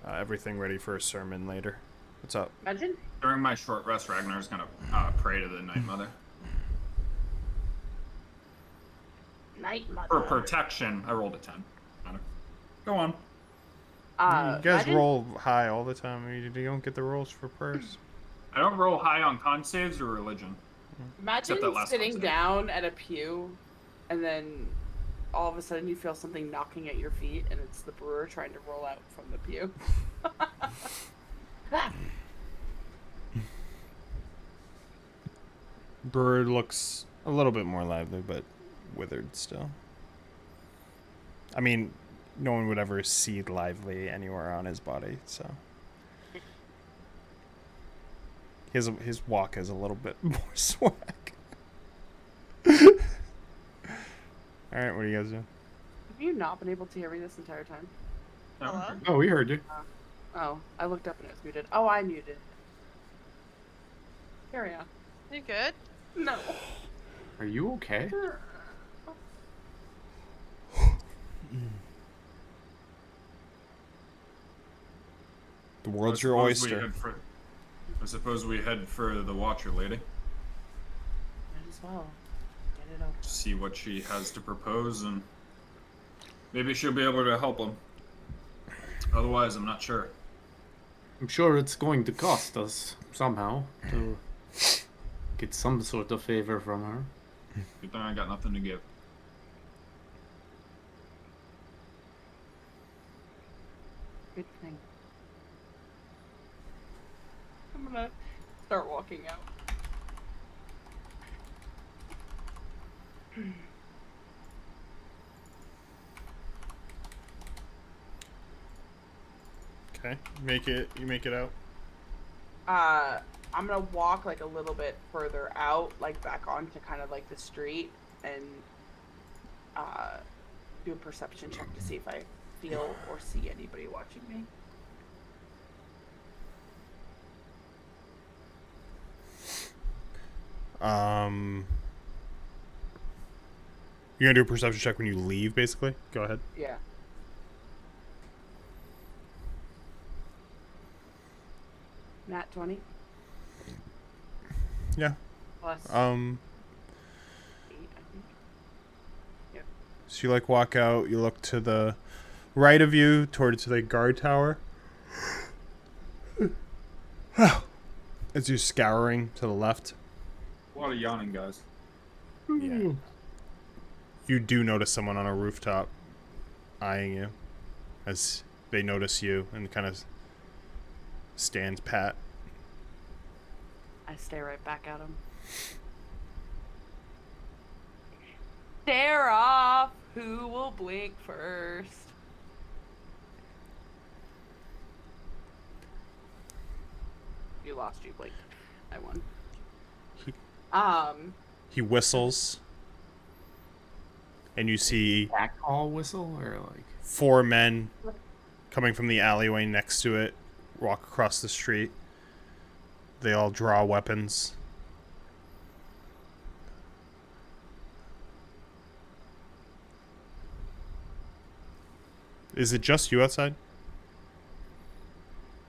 everything ready for a sermon later. What's up? Imagine. During my short rest, Ragnar's gonna pray to the Night Mother. Night Mother. For protection, I rolled a 10. Go on. You guys imagine- roll high all the time. You don't get the rolls for prayers. I don't roll high on con saves or religion. Imagine Except that last sitting one. down at a pew, and then all of a sudden you feel something knocking at your feet, and it's the brewer trying to roll out from the pew. Bird looks a little bit more lively, but withered still. I mean, no one would ever see lively anywhere on his body, so his walk is a little bit more swag. All right, what are you guys doing? Have you not been able to hear me this entire time? Hello? Oh, we heard you. Oh, I looked up and it was muted. Oh, I muted. Carry on. You good? No. Are you okay? The world's I your suppose we oyster. I suppose we head for the Watcher Lady. Might as well. Get it over. See what she has to propose, and maybe she'll be able to help him. Otherwise, I'm not sure. I'm sure it's going to cost us somehow to get some sort of favor from her. Good thing I got nothing to give. Good thing. I'm gonna start walking out. Okay, you make it out. I'm gonna walk like a little bit further out, like back onto kind of like the street, and do a perception check to see if I feel or see anybody watching me. You're gonna do a perception check when you leave, basically. Go ahead. Yeah. Nat 20 Yeah. plus 8, Um. I think. Yep. So you walk out. You look to the right of you towards the guard tower. As you're scouring to the left, A lot of yawning, guys. yeah, you do notice someone on a rooftop eyeing you as they notice you and kind of stands pat. I stare right back at him. Stare off! Who will blink first? You lost, you blinked. I won. He whistles, and you see Back call whistle or like 4 men coming from the alleyway next to it walk across the street. They all draw weapons. Is it just you outside?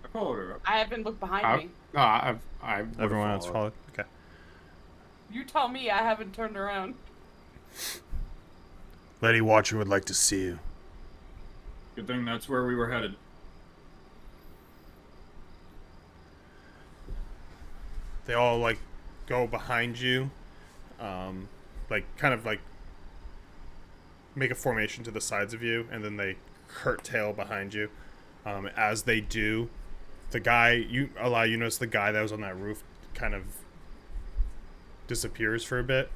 I followed her up. I haven't looked behind me. I've Everyone else followed? Okay. You tell me. I haven't turned around. Lady Watcher would like to see you. Good thing that's where we were headed. They all like go behind you, like kind of like make a formation to the sides of you, and then they curtail behind you. As they do, the guy you notice the guy that was on that roof kind of disappears for a bit.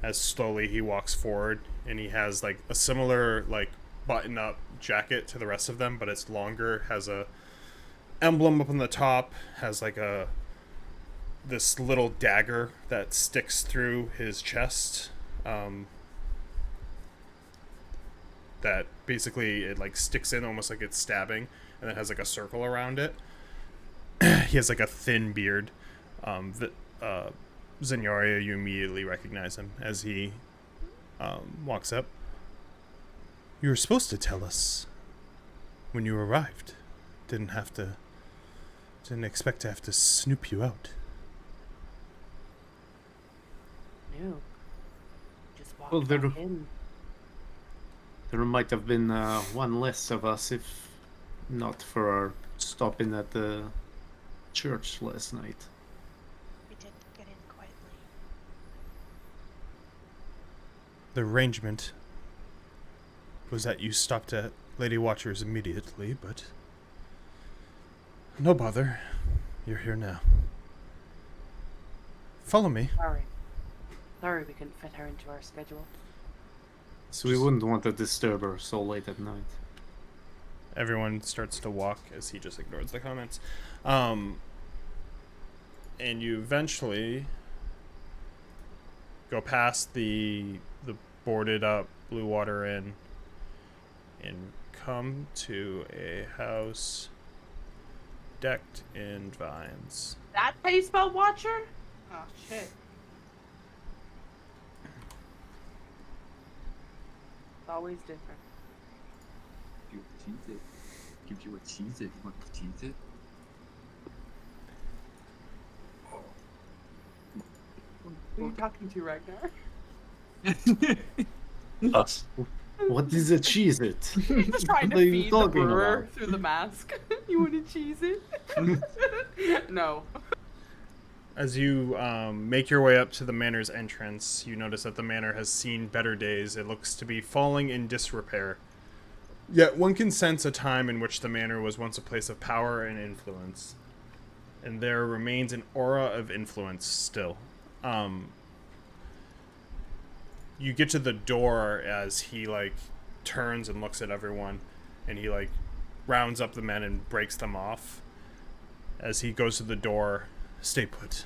As slowly he walks forward, and he has like a similar like button-up jacket to the rest of them, but it's longer, has a emblem up on the top, has like this little dagger that sticks through his chest, that basically it like sticks in almost like it's stabbing, and then has like a circle around it. He has like a thin beard. Zenyaria, you immediately recognize him as he walks up. You were supposed to tell us when you arrived. Didn't expect to have to snoop you out. No. Just walk Well, right in. There might have been one less of us if not for our stopping at the church last night. We did get in quietly. The arrangement was that you stopped at Lady Watcher's immediately, but no bother. You're here now. Follow me. Sorry we couldn't fit her into our schedule. So we wouldn't want to disturb her so late at night. Everyone starts to walk as he just ignores the comments. And you eventually go past the boarded up Blue Water Inn and come to a house decked in vines. That's how you spell Watcher? Oh, shit. It's always different. You cheese it. Gives you a cheese it. You want to cheese it? Who are you talking to, Ragnar? Us. What is a cheese it? Just trying to What are you feed the talking brewer about? through the mask. You want to cheese it? No. As you make your way up to the manor's entrance, you notice that the manor has seen better days. It looks to be falling in disrepair. Yet one can sense a time in which the manor was once a place of power and influence. And there remains an aura of influence still. You get to the door as he like turns and looks at everyone, and he like rounds up the men and breaks them off. As he goes to the door, stay put,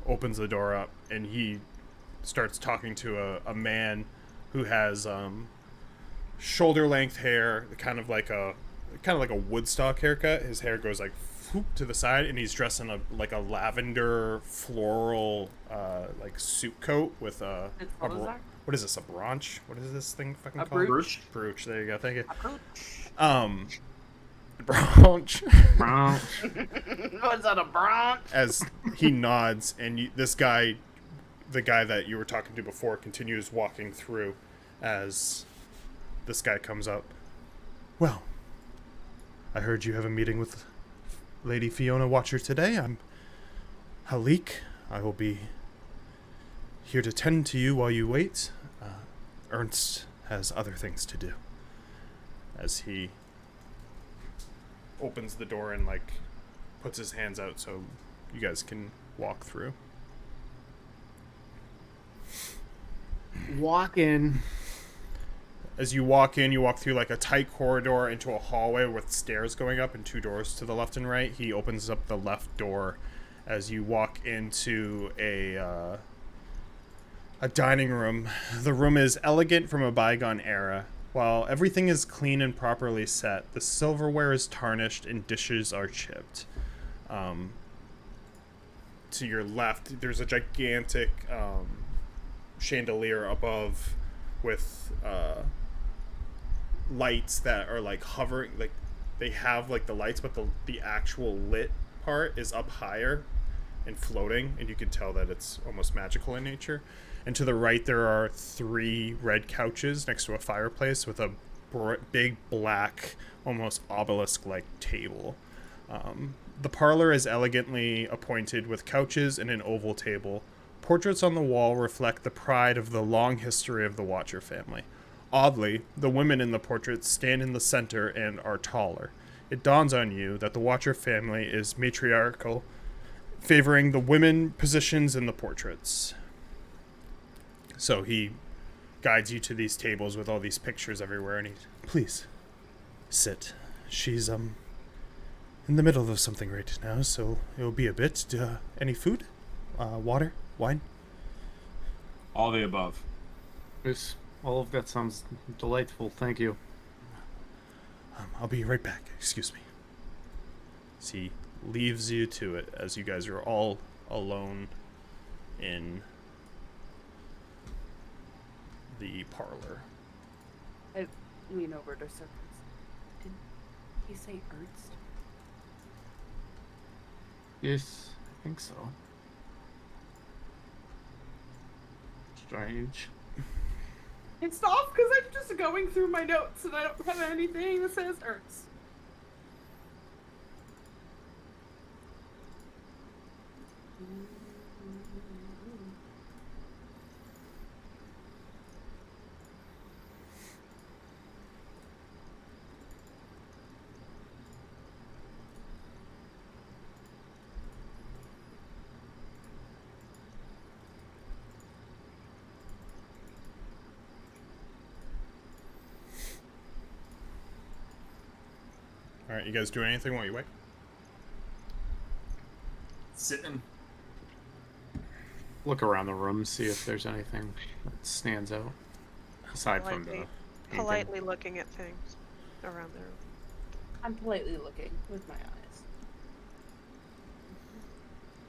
opens the door up, and he starts talking to a man who has shoulder length hair, kind of like a Woodstock haircut. His hair goes like to the side, and he's dressed in a lavender floral like suit coat with a what is this, a branch? What is this thing fucking called? Brooch. Brooch. There you go. Thank you. Brooch. Branch. What's that, a branch? As he nods, and this guy, the guy that you were talking to before, continues walking through as this guy comes up. Well, I heard you have a meeting with Lady Fiona Watcher today. I'm Halik. I will be here to tend to you while you wait. Ernst has other things to do. As he opens the door and like puts his hands out so you guys can walk through. Walk in. As you walk in, you walk through like a tight corridor into a hallway with stairs going up and two doors to the left and right. He opens up the left door as you walk into a dining room. The room is elegant from a bygone era. While everything is clean and properly set, the silverware is tarnished and dishes are chipped. To your left, there's a gigantic chandelier above with lights that are like hovering, like they have like the lights, but the actual lit part is up higher, and floating, and you can tell that it's almost magical in nature. And to the right, there are 3 red couches next to a fireplace with a big black, almost obelisk-like table. The parlor is elegantly appointed with couches and an oval table. Portraits on the wall reflect the pride of the long history of the Watcher family. Oddly, the women in the portraits stand in the center and are taller. It dawns on you that the Watcher family is matriarchal, favoring the women positions in the portraits. So he guides you to these tables with all these pictures everywhere, and he, please, sit. She's, in the middle of something right now, so it'll be a bit. Any food? Water? Wine? All the above. Yes, all of that sounds delightful. Thank you. I'll be right back. Excuse me. So he leaves you to it as you guys are all alone in the parlor. I lean over to Circus. Did he say Ernst? Yes, I think so. Strange. And stop, because I'm just going through my notes and I don't have anything that says Ernst. Alright, you guys doing anything while you wait? Sitting. Look around the room, see if there's anything that stands out. Aside from the painting. Politely looking at things around the room. I'm politely looking with my eyes.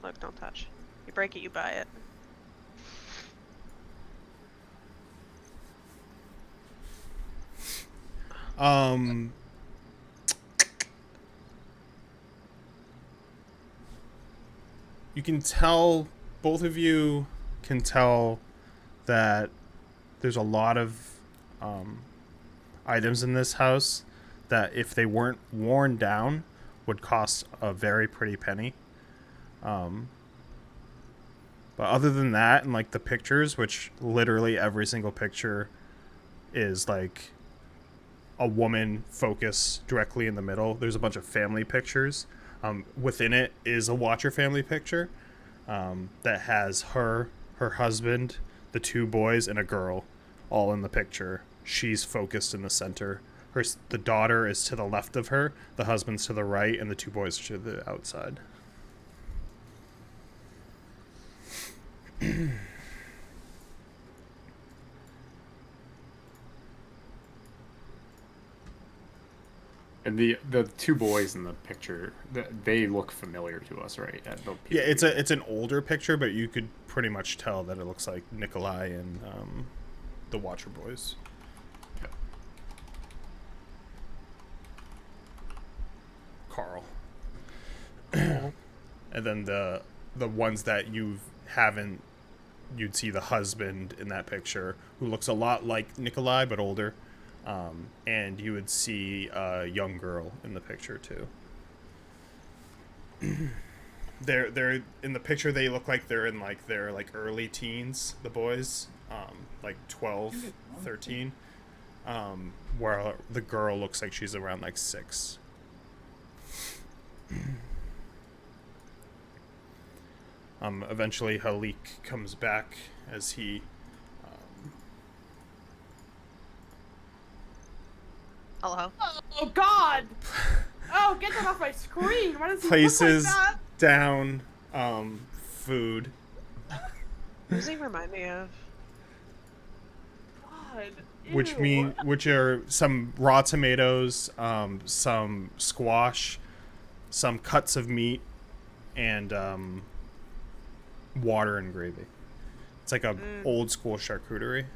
Look, don't touch. You break it, you buy it. You can tell, both of you can tell that there's a lot of items in this house that if they weren't worn down would cost a very pretty penny. But other than that, and like the pictures, which literally every single picture is like a woman focused directly in the middle. There's a bunch of family pictures. Within it is a Watcher family picture that has her husband, the 2 boys, and a girl all in the picture. She's focused in the center. The daughter is to the left of her, the husband's to the right, and the 2 boys are to the outside. And the 2 boys in the picture, they look familiar to us, right? Yeah, it's an older picture, but you could pretty much tell that it looks like Nikolai and the Watcher boys. Yep. Carl. And then the ones that you haven't, you'd see the husband in that picture, who looks a lot like Nikolai but older. And you would see a young girl in the picture too. They're in the picture. They look like they're in like their like early teens. The boys, like 12, 13. Where the girl looks like she's around like 6. Eventually, Halik comes back as he. Hello? Oh God! Oh, get that off my screen! Why does he places look like that? down food. Who does he remind me of? God. Which are some raw tomatoes, some squash, some cuts of meat, and water and gravy. It's like a old school charcuterie.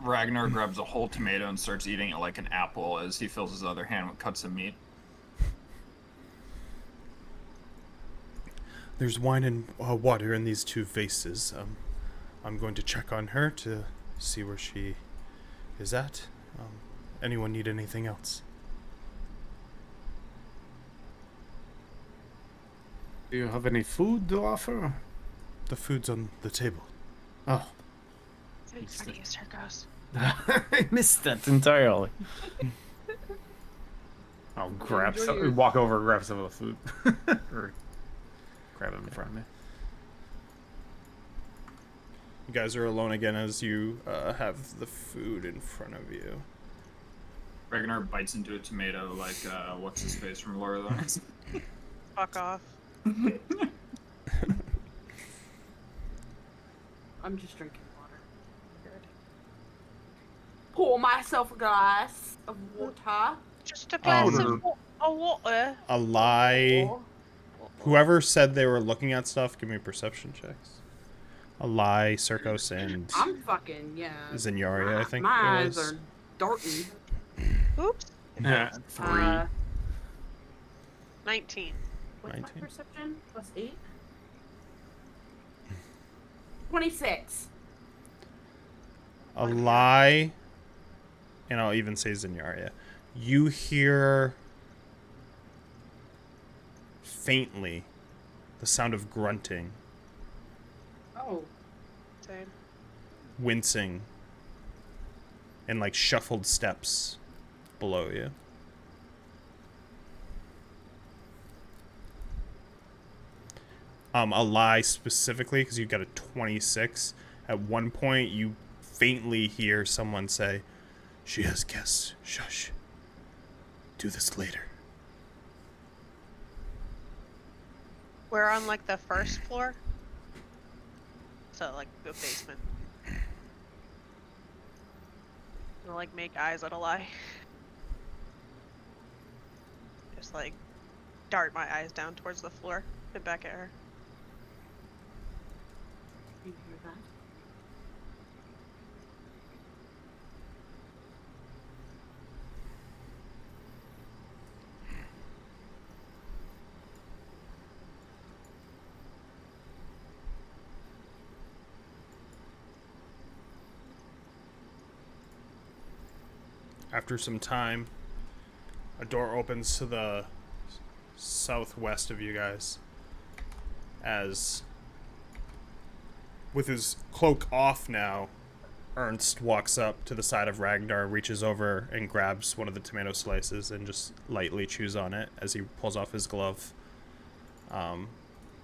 Ragnar grabs a whole tomato and starts eating it like an apple as he fills his other hand with cuts of meat. There's wine and water in these 2 vases. I'm going to check on her to see where she is at. Anyone need anything else? Do you have any food to offer? The food's on the table. Oh, In front of you, Circos. I missed that entirely. I'll grab Enjoy some, your- walk over and grab some of the food. Or grab it in front of me. You guys are alone again as you have the food in front of you. Ragnar bites into a tomato like what's his face from Lord of the Rings. Fuck off. I'm just drinking water. Good. Pour myself a glass of water. Just a glass Um, of water. A lie. Or- Whoever said they were looking at stuff, give me perception checks. A lie, Circos, and I'm fucking, yeah. Zinyaria, I think My it eyes was. are darting. Oops. 3. 19. What's 19. my perception? Plus 8? 26. A lie, and I'll even say Zinyaria. You hear faintly the sound of grunting, Oh. Same. wincing, and like shuffled steps below you. A lie specifically, because you got a 26. At one point, you faintly hear someone say, "She has guests. Shush. Do this later." We're on like the first floor. So like the basement. I'll like make eyes at a lie. Just like dart my eyes down towards the floor and back at her. You hear that? After some time, a door opens to the southwest of you guys. As, with his cloak off now, Ernst walks up to the side of Ragnar, reaches over and grabs one of the tomato slices and just lightly chews on it as he pulls off his glove.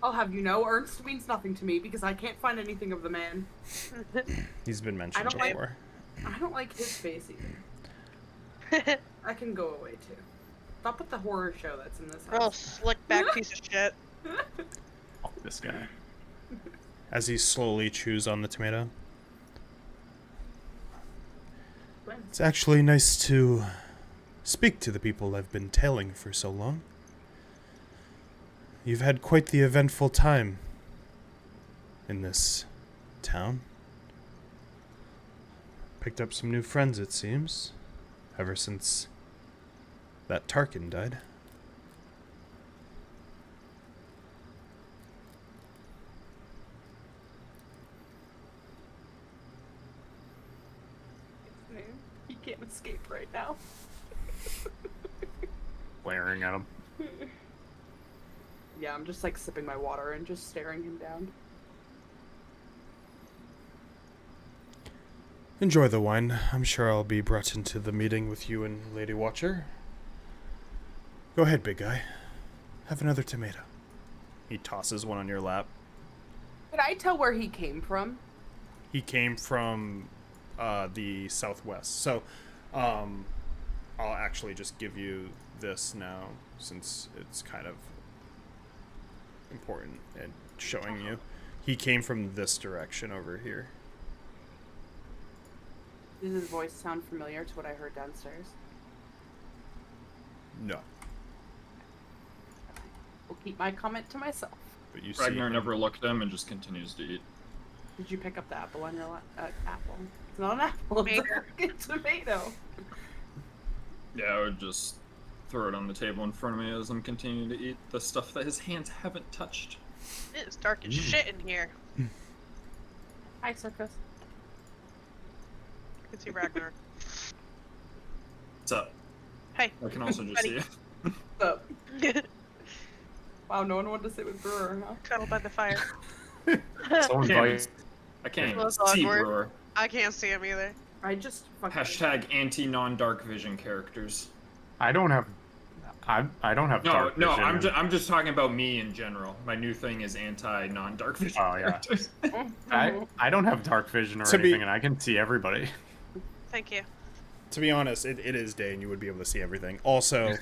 I'll have you know, Ernst means nothing to me because I can't find anything of the man. He's been mentioned don't like- before. I don't like his face either. I can go away too. Stop with the horror show that's in this Real house. slick back piece of shit. Fuck this guy. As he slowly chews on the tomato. It's actually nice to speak to the people I've been tailing for so long. You've had quite the eventful time in this town. Picked up some new friends, it seems, ever since that Tarkin died. He can't escape right now. Glaring at him. Yeah, I'm just like sipping my water and just staring him down. Enjoy the wine. I'm sure I'll be brought into the meeting with you and Lady Watcher. Go ahead, big guy. Have another tomato. He tosses one on your lap. Could I tell where he came from? He came from the southwest. So, I'll actually just give you this now, since it's kind of important and showing you. He came from this direction over here. Does his voice sound familiar to what I heard downstairs? No, We'll keep my comment to myself. but you see Ragnar him. never looked at him and just continues to eat. Did you pick up the apple on your apple? It's not an apple. It's a Tomato. freaking tomato. Yeah, I would just throw it on the table in front of me as I'm continuing to eat the stuff that his hands haven't touched. It's dark as shit in here. Hi, Circus. I can see Ragnar. What's up? Hey. I can also just Buddy. see it. So, wow, no one wanted to sit with Brewer, huh? Cuddle by the fire. Someone Can't- bite. I can't Well, even it's see awkward. Brewer. I can't see him either. I just fucking. Hashtag anti-non-dark vision characters. I don't have. I don't have No, dark no, vision. I'm just talking about me in general. My new thing is anti-non-dark vision Oh, yeah. characters. I don't have dark vision or To be- anything, and I can see everybody. Thank you. To be honest, it is day and you would be able to see everything. Also,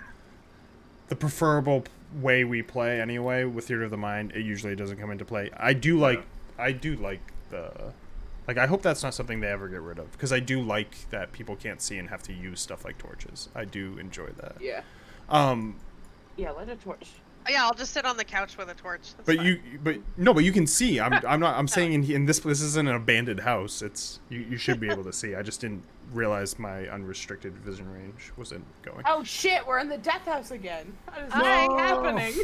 the preferable way we play anyway with Theater of the Mind, it usually doesn't come into play. I do like the... Like, I hope that's not something they ever get rid of, because I do like that people can't see and have to use stuff like torches. I do enjoy that. Yeah. Yeah, light a torch. Yeah, I'll just sit on the couch with a torch. That's But fine. but you can see. I'm saying in this isn't an abandoned house. It's you should be able to see. I just didn't realize my unrestricted vision range wasn't going. Oh shit, we're in the death house again. That is Hi. not happening.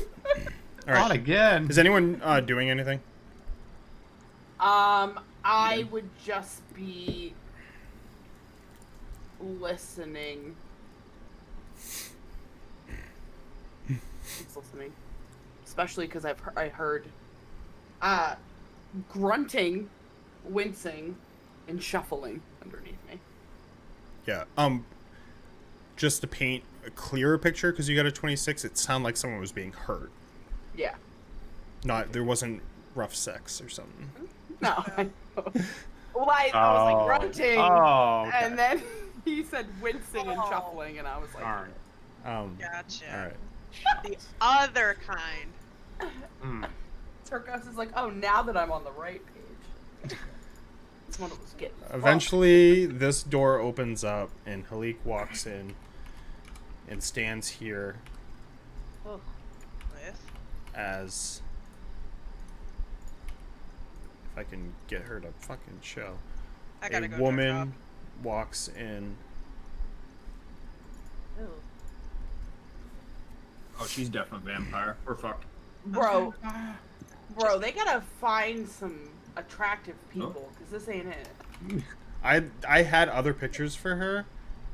All Not right. again. Is anyone doing anything? I would just be listening. Just listening, especially because I heard grunting, wincing, and shuffling underneath me. Yeah. Just to paint a clearer picture, because you got a 26, it sounded like someone was being hurt. Yeah. Not there wasn't rough sex or something. No. Well, I was like grunting, Oh, okay. and then he said wincing and Oh. shuffling, and I was like, Darn. Gotcha. All right. The other kind. Hmm. Turkos is like, oh, now that I'm on the right page. This one was getting Eventually, this door opens up, and Halik walks in and stands here With? as... If I can get her to fucking show. I gotta A go to her woman walks in. job. Oh, she's definitely a vampire. We're fucked. Bro, they gotta find some attractive people, because this ain't it. I had other pictures for her,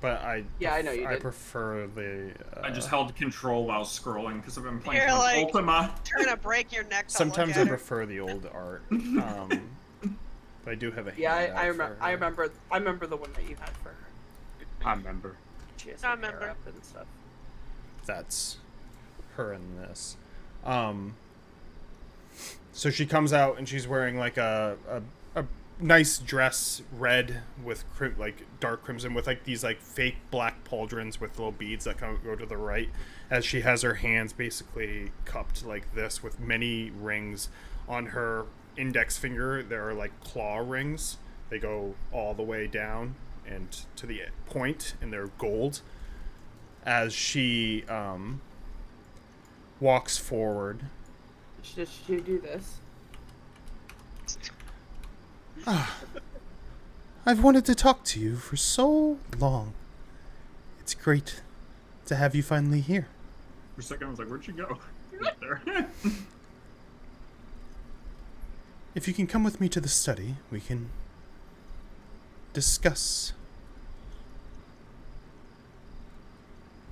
but I I know you I did. prefer the. I just held control while scrolling because I've been playing You're too much like- Ultima. Trying to break your neck. To Sometimes look I at her. prefer the old art. But I do have a Yeah, handout I for remember. her. I remember the one that you had for her. I remember. She has I her hair remember. up and stuff. That's her in this. So she comes out and she's wearing like a nice dress, red with like dark crimson, with like these like fake black pauldrons with little beads that kind of go to the right, as she has her hands basically cupped like this with many rings. On her index finger there are like claw rings. They go all the way down and to the point, and they're gold. As she walks forward. Should she do this? I've wanted to talk to you for so long. It's great to have you finally here. For a second, I was like, where'd she go? Right there. If you can come with me to the study, we can discuss.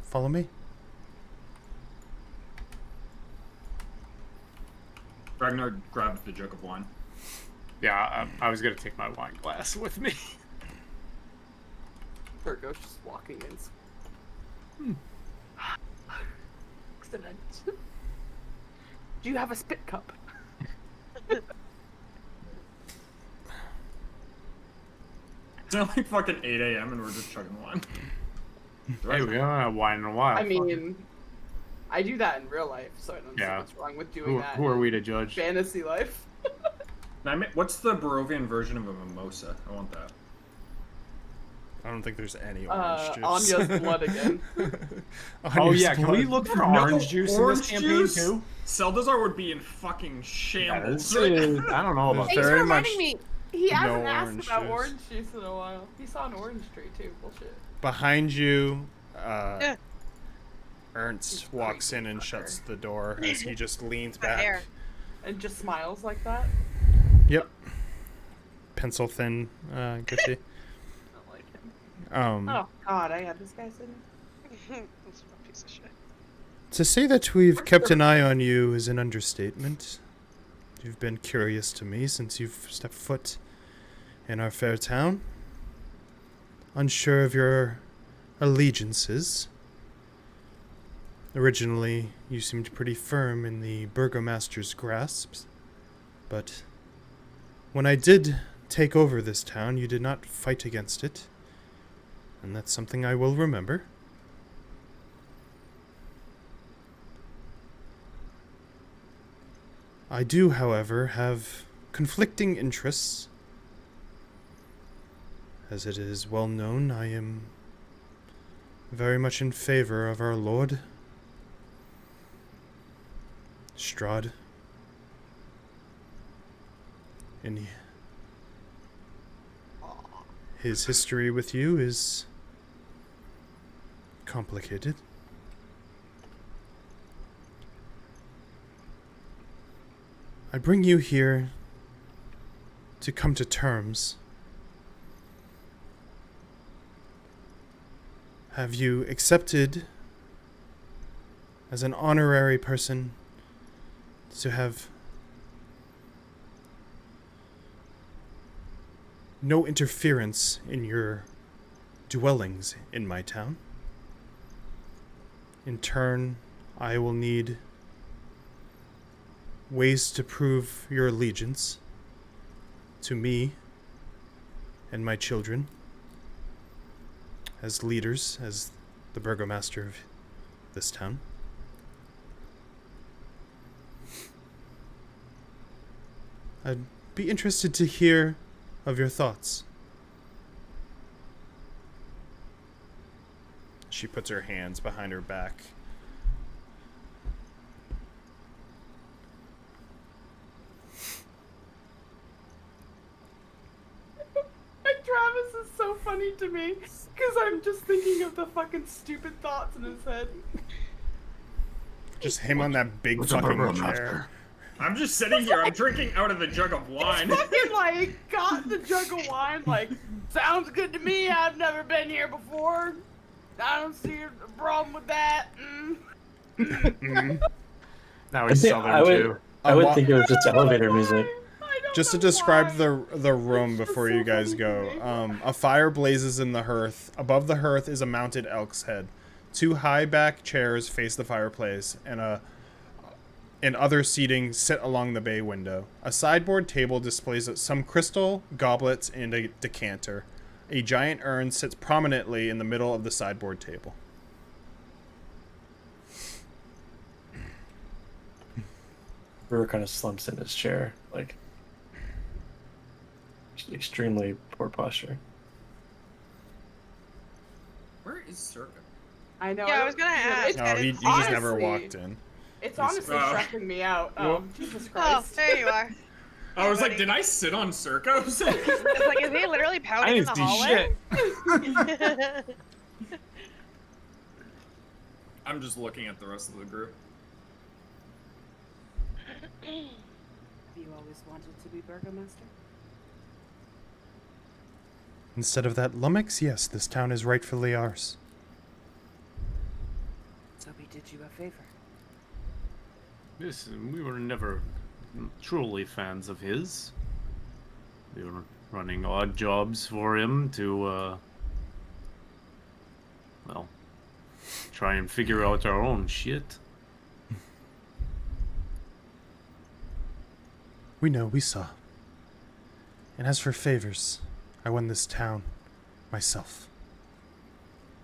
Follow me. Ragnar grabbed the jug of wine. Yeah, I was gonna take my wine glass with me. Turco's just walking in. Excellent. Do you have a spit cup? It's not like fucking 8 a.m. and we're just chugging wine. Hey, we haven't had wine in a while. I mean, I do that in real life, so I don't see Yeah. what's wrong with doing that. Who are in we to judge? Fantasy life. What's the Barovian version of a mimosa? I want that. I don't think there's any orange juice. Anya's blood again. Oh Anya's yeah, can we blood. look for orange juice in orange this campaign juice? too? Seldazar would be in fucking Yeah, shambles. I don't know about He's Very that. reminding much me. He hasn't no asked orange about juice. orange juice in a while. He saw an orange tree too. Bullshit. Behind you, Yeah. Ernst He's walks crazy in and fucker. shuts the door as he just leans My hair. back And just smiles like that. Yep. Pencil thin, Gushy. I like him. Um, Oh God, I got this guy sitting. That's a piece of shit. To say that we've kept an eye on you is an understatement. You've been curious to me since you've stepped foot in our fair town. Unsure of your allegiances. Originally, you seemed pretty firm in the burgomaster's grasps, but when I did take over this town, you did not fight against it, and that's something I will remember. I do, however, have conflicting interests. As it is well known, I am very much in favor of our Lord Strahd. And his history with you is complicated. I bring you here to come to terms. Have you accepted as an honorary person to have no interference in your dwellings in my town? In turn, I will need ways to prove your allegiance to me and my children as leaders, as the burgomaster of this town. I'd be interested to hear of your thoughts. She puts her hands behind her back. Travis is so funny to me because I'm just thinking of the fucking stupid thoughts in his head. Just him on that big fucking chair. I'm just sitting here. I'm drinking out of the jug of wine. Fucking like got the jug of wine. Like sounds good to me. I've never been here before. I don't see a problem with that. Now he's southern too. I would think it was just elevator music. Just to describe the room before you guys go, a fire blazes in the hearth. Above the hearth is a mounted elk's head. 2 high back chairs face the fireplace, and other seating sit along the bay window. A sideboard table displays some crystal, goblets, and a decanter. A giant urn sits prominently in the middle of the sideboard table. Brewer kind of slumps in his chair, like extremely poor posture. Where is Circa? I know. Yeah, I was gonna ask. No, he just never walked in. It's honestly stressing me out. Jesus Oh, Christ. there you are. I was like, did I sit on Circa? It's like, is he literally pouting in the hallway? I'm just looking at the rest of the group. Have you always wanted to be burgomaster? Instead of that lummox, yes, this town is rightfully ours. So he did you a favor. Listen, we were never truly fans of his. We were running odd jobs for him to, well, try and figure out our own shit. We know, we saw. And as for favors, I won this town myself.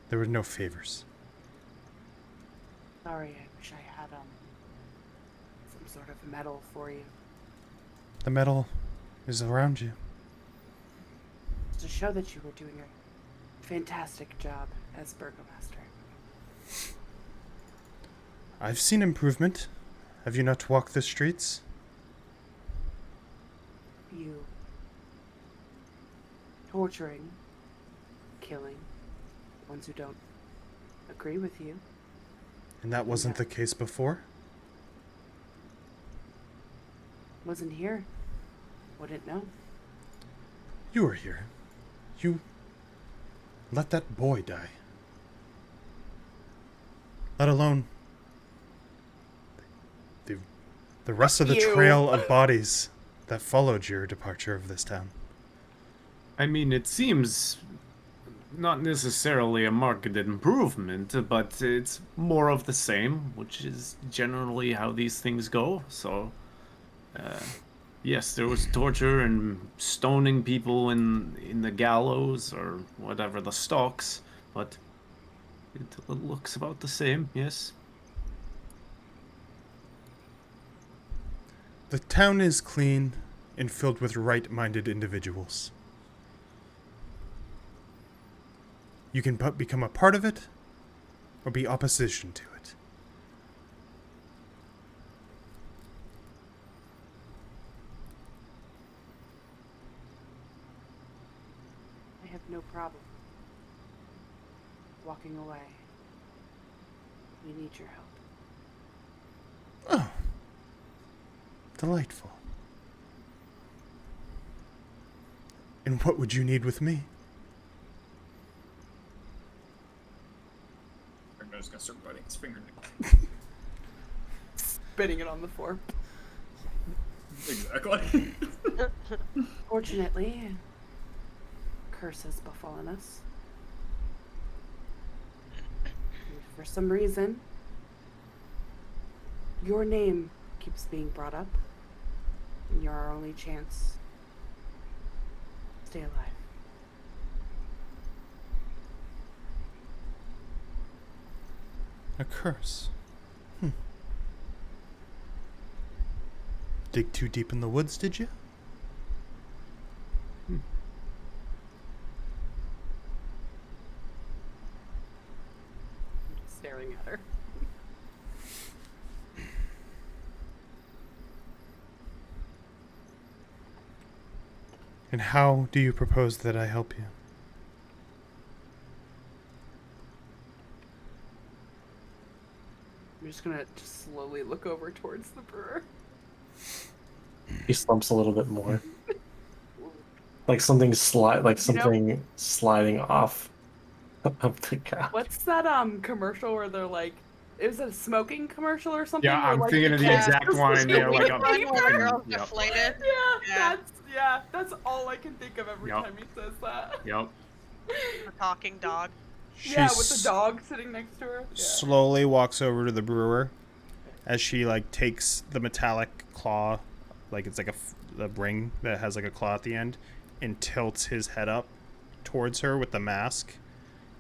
There were no favors. Sorry, I wish I had some sort of medal for you. The medal is around you. To show that you were doing a fantastic job as burgomaster. I've seen improvement. Have you not walked the streets? You torturing, killing ones who don't agree with you. And that wasn't Yeah. the case before? Wasn't here. Wouldn't know. You were here. You let that boy die. Let alone the rest of the You. trail of bodies that followed your departure of this town. I mean, it seems not necessarily a marked improvement, but it's more of the same, which is generally how these things go. So, yes, there was torture and stoning people in the gallows or whatever the stocks, but it looks about the same. Yes. The town is clean and filled with right-minded individuals. You can become a part of it or be opposition to it. I have no problem walking away. We need your help. Oh. Delightful. And what would you need with me? I'm just gonna start biting his fingernail. Spitting it on the floor. Exactly. Fortunately, curse has befallen us. And for some reason, your name keeps being brought up, and you're our only chance. Stay alive. A curse. Dig too deep in the woods, did you? I'm just staring at her. And how do you propose that I help you? I'm just gonna slowly look over towards the brewer. He slumps a little bit more. Like something sliding off of the couch. What's that commercial where they're like, is it a smoking commercial or something? Yeah, where, I'm like, thinking of the gas exact is one, and they're like, One where the girl's Yep. deflated. That's all I can think of every Yep. time he says that. Yep. The talking dog. Yeah, with the dog sitting next to her. Yeah. Slowly walks over to the brewer as she like takes the metallic claw, like it's like a ring that has like a claw at the end, and tilts his head up towards her with the mask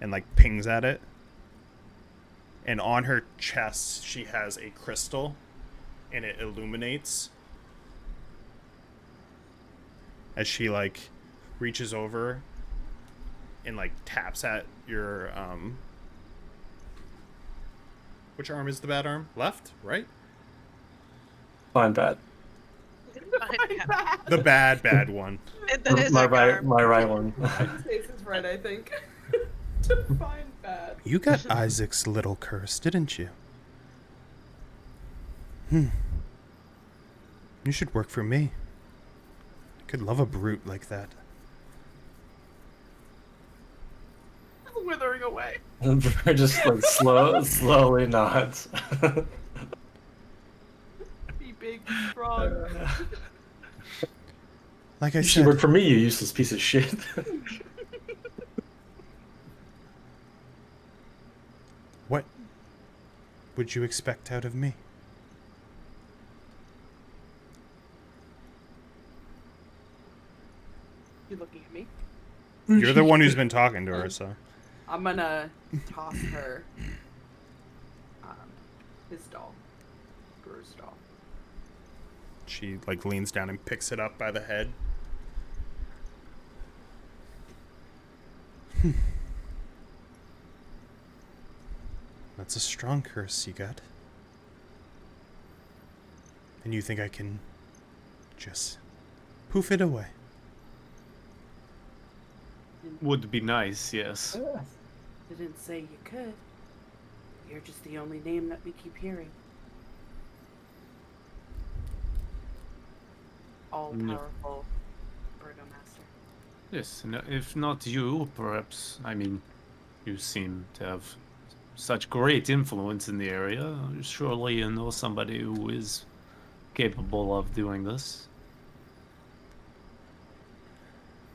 and like pings at it. And on her chest she has a crystal and it illuminates as she like reaches over and like taps at your which arm is the bad arm? Left? Right? Fine, bad. The bad one. That is My our right, arm. my right one. Face is right, I think. To find bad. You got Isaac's little curse, didn't you? You should work for me. I could love a brute like that. Withering away. We're just like slowly nods. Be big, strong. Like I You should said, work for me, you useless piece of shit. what would you expect out of me? You looking at me? You're the one who's been talking to her, so. I'm gonna toss her his doll. Brewer's doll. She like leans down and picks it up by the head. That's a strong curse you got. And you think I can just poof it away? Would be nice, yes. Didn't say you could. You're just the only name that we keep hearing. all-powerful burgomaster. Yes, and if not you, perhaps, I mean, you seem to have such great influence in the area. Surely you know somebody who is capable of doing this.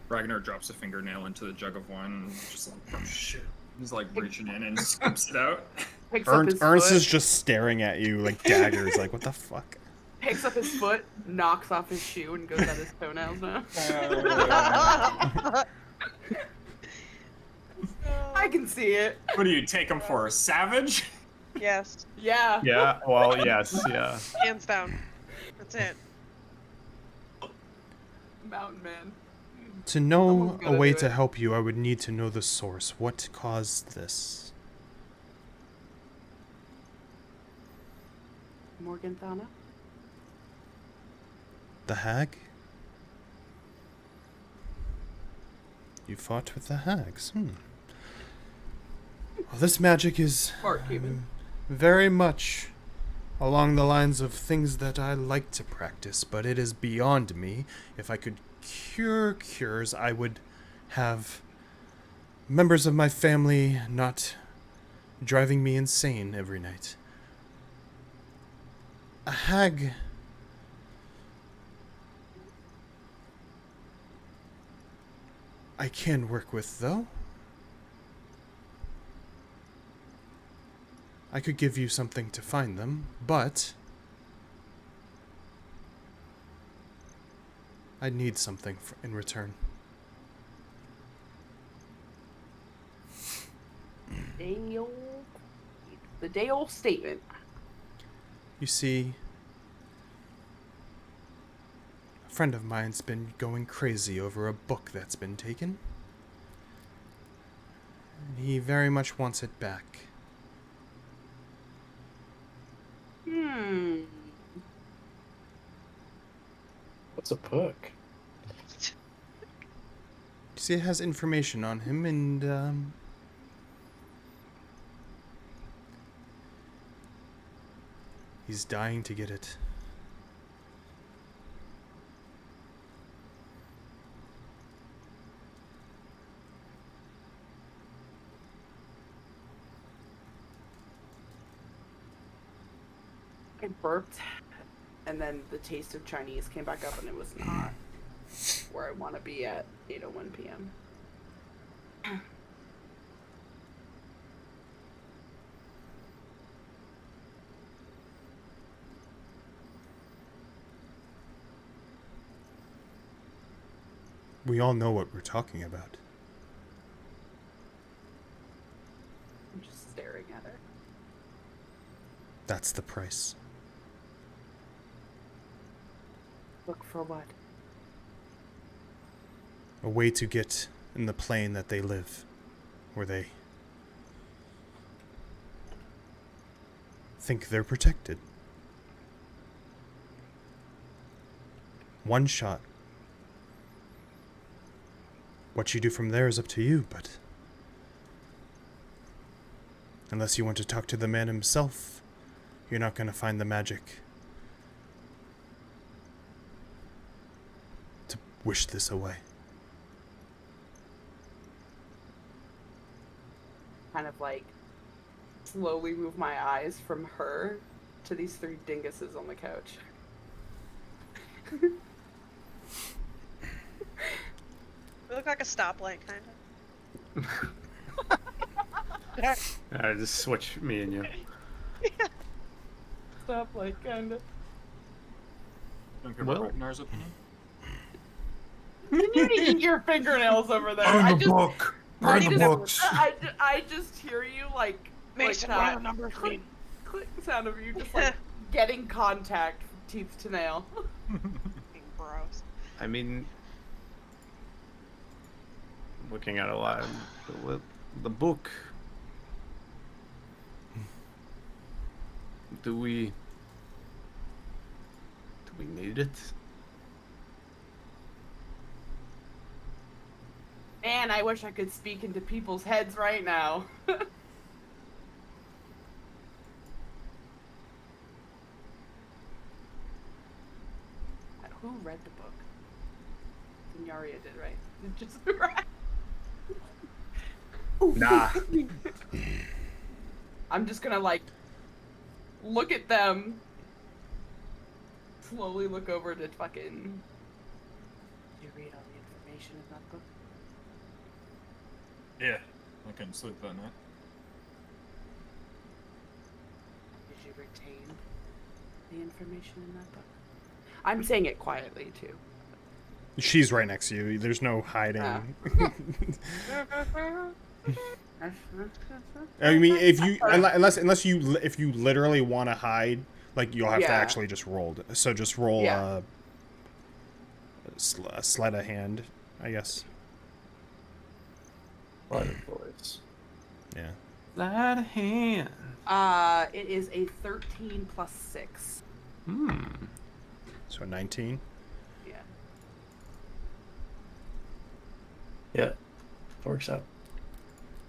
Ragnar drops a fingernail into the jug of wine and just like, oh shit. He's like reaching in and scoops it out. Picks up his Ernst foot. is just staring at you like daggers, like, what the fuck? Picks up his foot, knocks off his shoe, and goes at his toenails now. I can see it. What do you take him for, a savage? Yes, Yeah. Yeah, well, yes, yeah. hands down. That's it. Mountain man. To know Someone's a gotta way do to it. help you, I would need to know the source. What caused this? Morganthana? The hag? You fought with the hags. Well, this magic is Smart human. very much along the lines of things that I like to practice, but it is beyond me. If I could cure cures, I would have members of my family not driving me insane every night. A hag... I can work with, though. I could give you something to find them, but I'd need something in return. The day-old statement. You see, a friend of mine's been going crazy over a book that's been taken. And he very much wants it back. What's a book? You see, it has information on him, and, he's dying to get it. I burped, and then the taste of Chinese came back up, and it was not where I want to be at 8:01 p.m. We all know what we're talking about. I'm just staring at her. That's the price. Look for what? A way to get in the plane that they live, where they think they're protected. One shot. What you do from there is up to you, but unless you want to talk to the man himself, you're not going to find the magic to wish this away. Kind of like slowly move my eyes from her to these three dinguses on the couch. We look like a stoplight, kind of. Alright, just switch me and you. Stop, like, kind of. Don't care Well- about Ragnar's opinion. You eat your fingernails over there. book! Burn the books! I just hear you like Mason, like what are that the numbers click, mean? click sound of you just like getting contact from teeth to nail. Gross. I mean, looking at a lot, the book. Do we need it? Man, I wish I could speak into people's heads right now. I don't Who read the book? Nyaria did, right? Just Nah. I'm just gonna like look at them, slowly look over to fucking. Did you read all the information in that book? Yeah, I couldn't sleep that night. Did you retain the information in that book? I'm saying it quietly too. She's right next to you. There's no hiding. I mean, if you unless you literally want to hide, like you'll have to actually just roll. So just roll a sleight of hand, I guess. Sleight of voice. Yeah. Sleight of hand. It is a 13 plus 6. So 19. Yeah. Yeah, works out.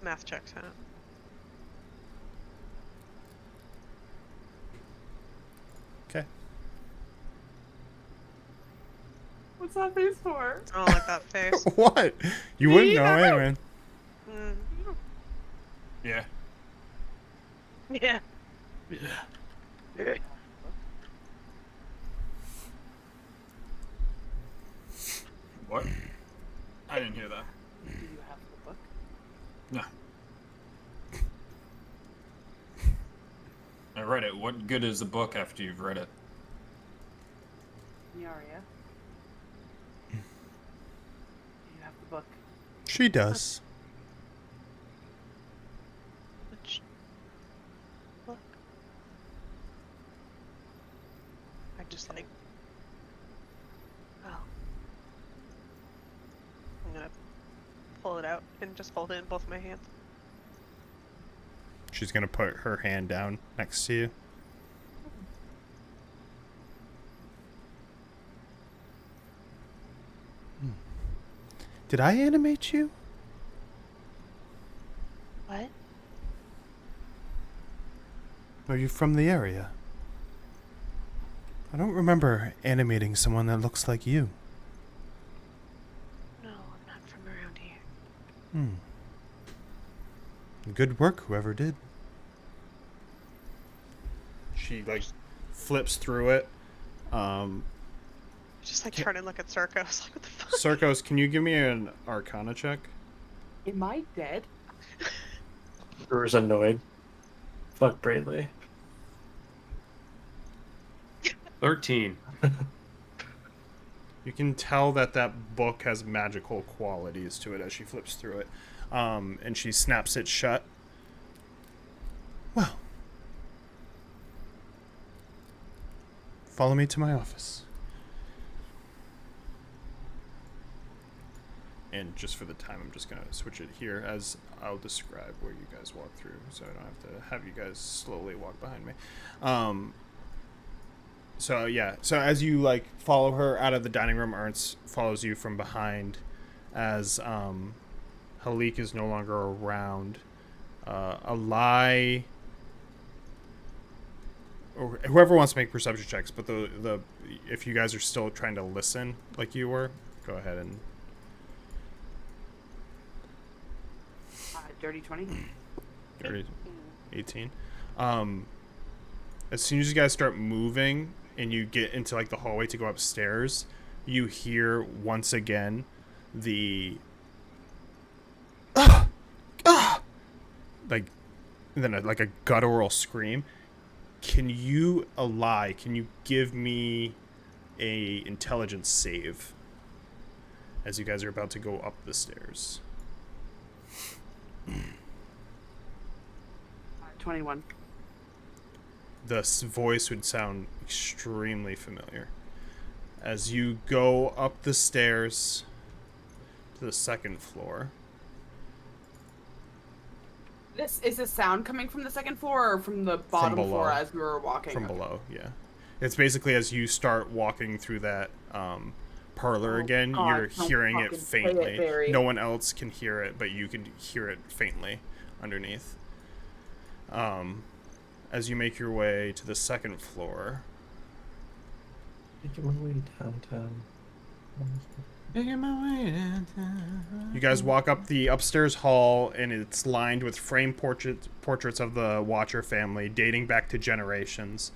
Math checks out. Okay. What's that face for? I don't like that face. What? You wouldn't know anyway. Mm. Yeah. Yeah. What? I didn't hear that. Do you have the book? No. I read it. What good is a book after you've read it? Nyaria. Do you have the book? She does. Which book? I just like. Oh. I'm gonna pull it out and just hold it in both my hands. She's gonna put her hand down next to you. Did I animate you? What? Are you from the area? I don't remember animating someone that looks like you. No, I'm not from around here. Good work, whoever did. She like flips through it. Just like turn and look at Circa. I was like, what the fuck? Circos, can you give me an Arcana check? Am I dead? Brewer's annoyed. Fuck Brayley. 13. You can tell that that book has magical qualities to it as she flips through it. And she snaps it shut. Well, follow me to my office. And just for the time, I'm just going to switch it here as I'll describe where you guys walk through, so I don't have to have you guys slowly walk behind me. So yeah, so as you like follow her out of the dining room, Ernst follows you from behind as Halik is no longer around. Alai, or whoever wants to make perception checks, but the if you guys are still trying to listen like you were, go ahead and. Dirty 20. 18. As soon as you guys start moving and you get into like the hallway to go upstairs, you hear once again the like then like a guttural scream. Can you give me a intelligence save as you guys are about to go up the stairs? 21. This voice would sound extremely familiar. As you go up the stairs to the second floor. Is this sound coming from the second floor or from the bottom floor as we were walking? From below, yeah. It's basically as you start walking through that parlor again, you're hearing it faintly. No one else can hear it, but you can hear it faintly underneath. As you make your way to the second floor, Making my way downtown. Making my way downtown. You guys walk up the upstairs hall, and it's lined with framed portraits of the Watcher family, dating back to generations.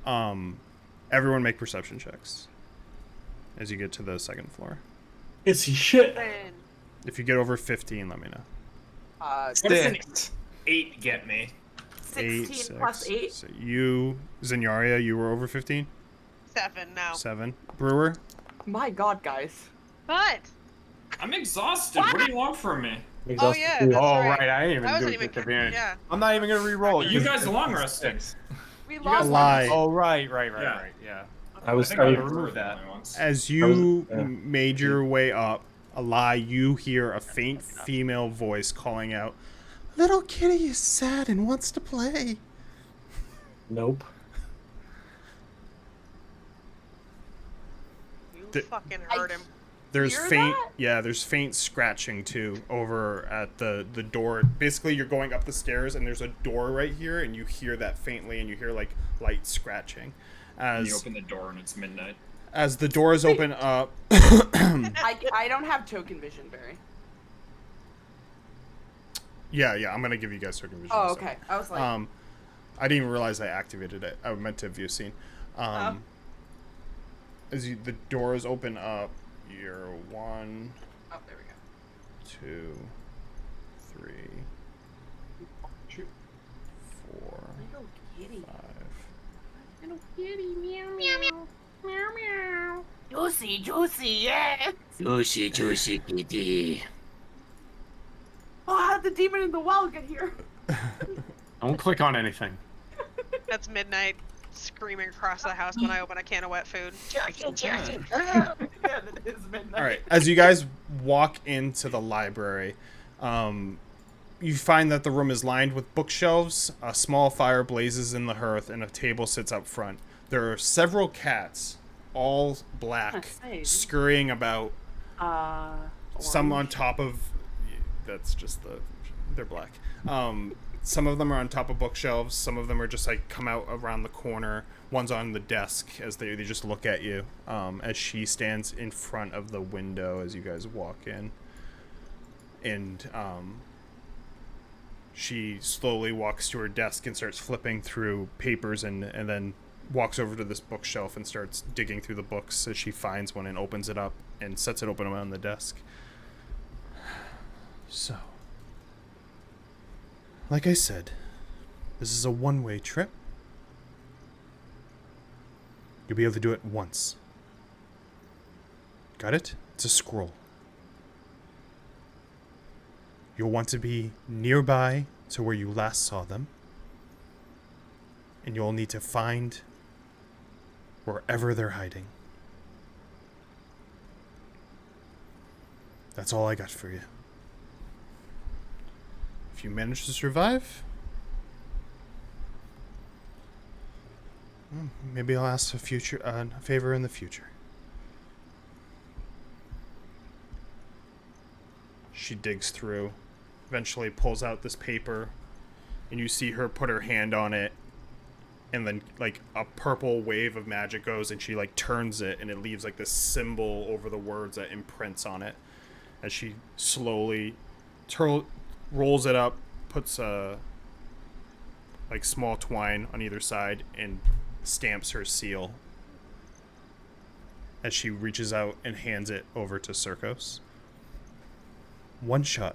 Everyone make perception checks as you get to the second floor. It's shit. Then If you get over 15, let me know. Uh, What does an 8 get me? 16 plus 8. So you, Zenyaria, you were over 15? 7 now. 7. Brewer? my God, guys. What? I'm exhausted. What do you want from me? Oh yeah, that's Oh, right. right. I didn't even I do wasn't it even. at the beginning. Yeah. I'm not even going to re-roll it. You guys long rested. We guys lost. Lie. Oh, right. Yeah. Yeah. I was. think I I was remove remove that. Once. As you yeah. made your way up, Alai, you hear a faint female voice calling out, "Little kitty is sad and wants to play." nope. You Di- fucking heard him. There's Hear faint, that? yeah, there's faint scratching too over at the door. Basically, you're going up the stairs and there's a door right here, and you hear that faintly, and you hear like light scratching. And you As open the door and it's midnight. the doors open up, I don't have token vision, Barry. yeah, I'm gonna give you guys token vision. Oh, so. okay. I was like, I didn't even realize I activated it. I meant to have you seen. The doors open up, you're 1, oh, there we go. 2, 3, 4, Little kitty. 5. Little kitty. Meow meow. Meow meow. Juicy, juicy, yeah. Juicy, juicy kitty. Oh, how did the demon in the well get here? Don't click on anything. That's midnight, screaming across the house when I open a can of wet food. Yeah, that is midnight. All right, as you guys walk into the library, you find that the room is lined with bookshelves. A small fire blazes in the hearth, and a table sits up front. There are several cats, all black, Same. scurrying about. Some on Orange. top of. That's just they're black. Some of them are on top of bookshelves. Some of them are just like come out around the corner. One's on the desk as they just look at you as she stands in front of the window as you guys walk in. And she slowly walks to her desk and starts flipping through papers and then walks over to this bookshelf and starts digging through the books as she finds one and opens it up and sets it open on the desk. So, like I said, this is a one-way trip. You'll be able to do it once. Got it? It's a scroll. You'll want to be nearby to where you last saw them. And you'll need to find wherever they're hiding. That's all I got for you. If you manage to survive, maybe I'll ask a favor in the future. She digs through, eventually pulls out this paper, and you see her put her hand on it, and then like a purple wave of magic goes, and she like turns it, and it leaves like this symbol over the words that imprints on it. As she slowly rolls it up, puts a like small twine on either side, and stamps her seal. As she reaches out and hands it over to Circos. One shot.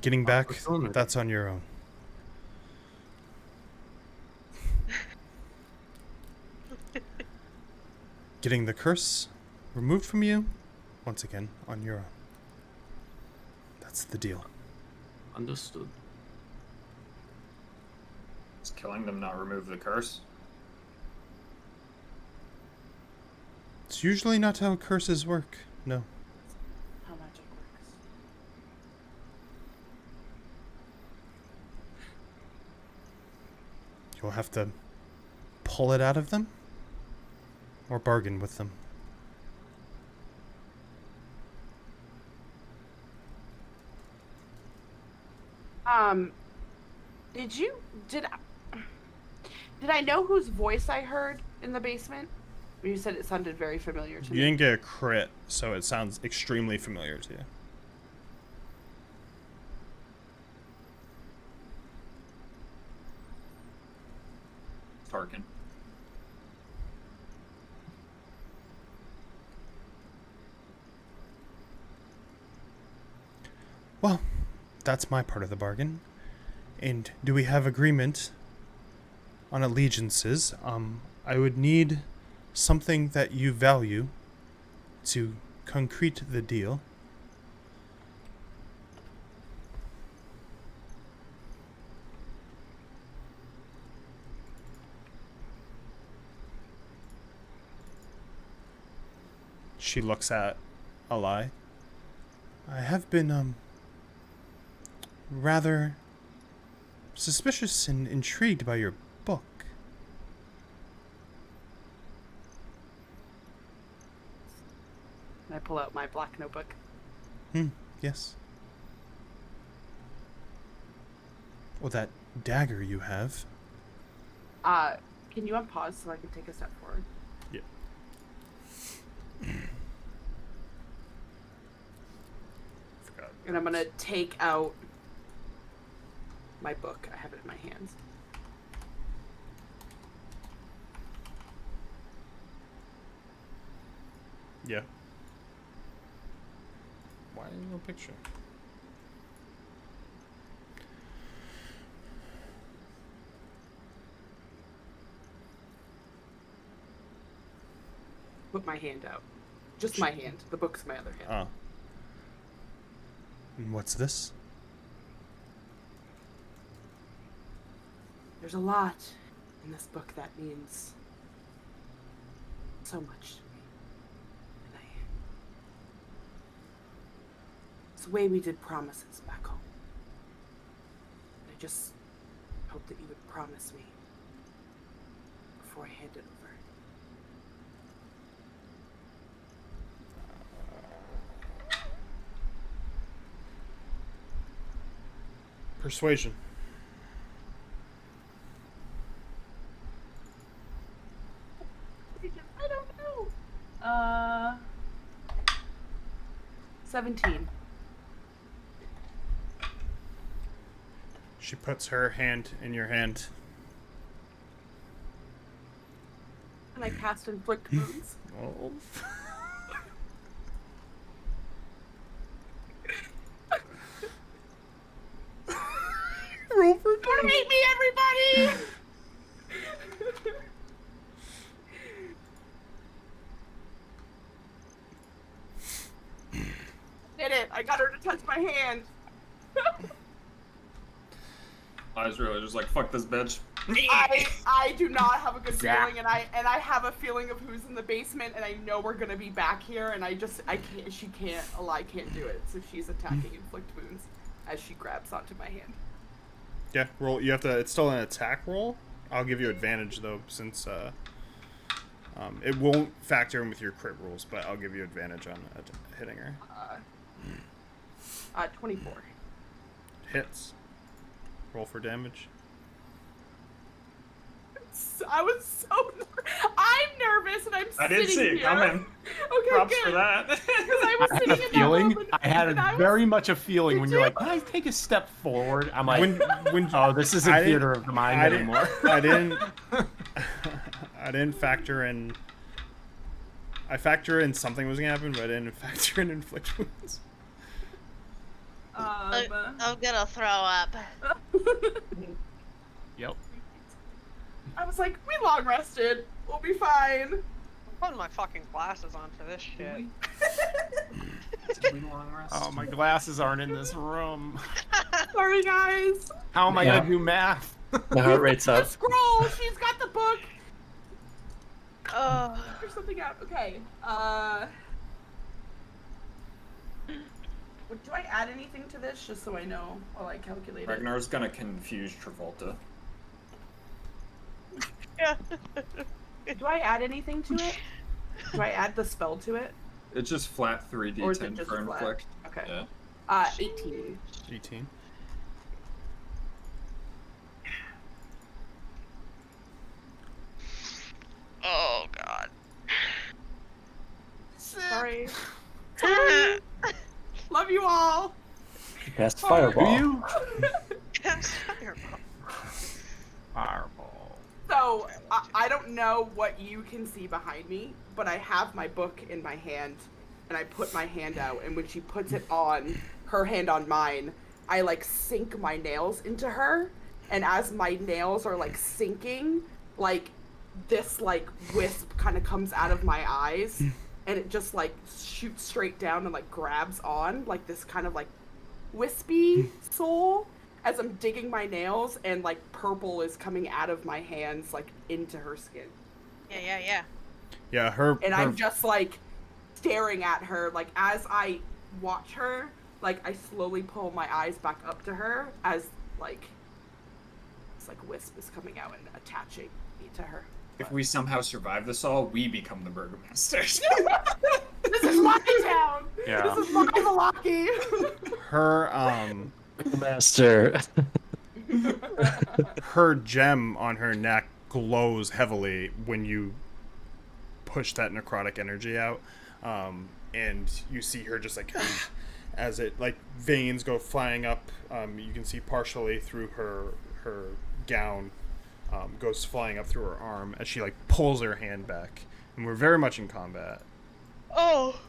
Getting back, that's on your own. Getting the curse removed from you, once again, on your own. That's the deal. Understood. Does killing them not remove the curse? It's usually not how curses work, no. How magic works. You'll have to pull it out of them, or bargain with them. Did I know whose voice I heard in the basement? You said it sounded very familiar to You me. didn't get a crit, so it sounds extremely familiar to you. Tarkin. Well, that's my part of the bargain. And do we have agreement on allegiances? I would need something that you value to concrete the deal. She looks at Alai. I have been, rather suspicious and intrigued by your book. And I pull out my black notebook. Yes. Well, that dagger you have. Can you unpause so I can take a step forward? Yeah. And I'm gonna take out my book. I have it in my hands. Yeah. Why no picture? Put my hand out. Just my hand. The book's my other hand. Oh. And what's this? There's a lot in this book that means so much to me. And it's the way we did promises back home. And I just hope that you would promise me before I hand it over. Persuasion. I don't know. 17. She puts her hand in your hand. And I cast Inflict Wounds. Oh. Roll for Don't hate me, everybody! Did it! I got her to touch my hand. I was really just like, fuck this bitch. I do not have a good Yeah. feeling, and I have a feeling of who's in the basement, and I know we're gonna be back here, and I can't. She can't. Alai can't do it, so she's attacking Inflict Wounds as she grabs onto my hand. Yeah, roll. You have to. It's still an attack roll. I'll give you advantage though, since it won't factor in with your crit rolls, but I'll give you advantage on hitting her. 24. Hits. Roll for damage. I was so. I'm nervous, and I'm I sitting did see it here. coming. Okay, Props good. for that. Because I was I sitting had a in feeling. that moment, I had and I was- very much a feeling Did when you're you? like, "Can I take a step forward?" I'm like, When "Oh, this isn't I didn't- theater of the mind I didn't- anymore." I didn't. I didn't factor in. I factor in something was gonna happen, but I didn't factor in inflict wounds. I'm gonna throw up. Yep. I was like, we long rested. We'll be fine. I'm putting my fucking glasses on for this shit. Oh, my glasses aren't in this room. Sorry, guys. How am I Yeah. gonna do math? My heart rate's The up. scroll. She's got the book. Oh. There's something out. Okay. Do I add anything to this just so I know while I calculate it? Ragnar's gonna confuse Travolta. Yeah. Do I add anything to it? Do I add the spell to it? It's just flat Or is it 3d10 just for flat? inflict. Okay. Yeah. 18. 18. Sorry. Sorry. Love you all. Cast Do fireball. you? Cast fireball. Fireball. So I don't know what you can see behind me, but I have my book in my hand, and I put my hand out, and when she puts it on, her hand on mine, I like sink my nails into her, and as my nails are like sinking, like this like wisp kind of comes out of my eyes, and it just like shoots straight down and like grabs on like this kind of like wispy soul as I'm digging my nails, and like purple is coming out of my hands like into her skin. Yeah. Yeah, her. And her I'm just like staring at her, like as I watch her, like I slowly pull my eyes back up to her as like it's like wisp is coming out and attaching me to her. If we somehow survive this all, we become the burgomasters. This is my town. Yeah. This is my Vallaki. her Master. her gem on her neck glows heavily when you push that necrotic energy out, and you see her just like as it like veins go flying up. You can see partially through her gown, goes flying up through her arm as she like pulls her hand back, and we're very much in combat. Oh.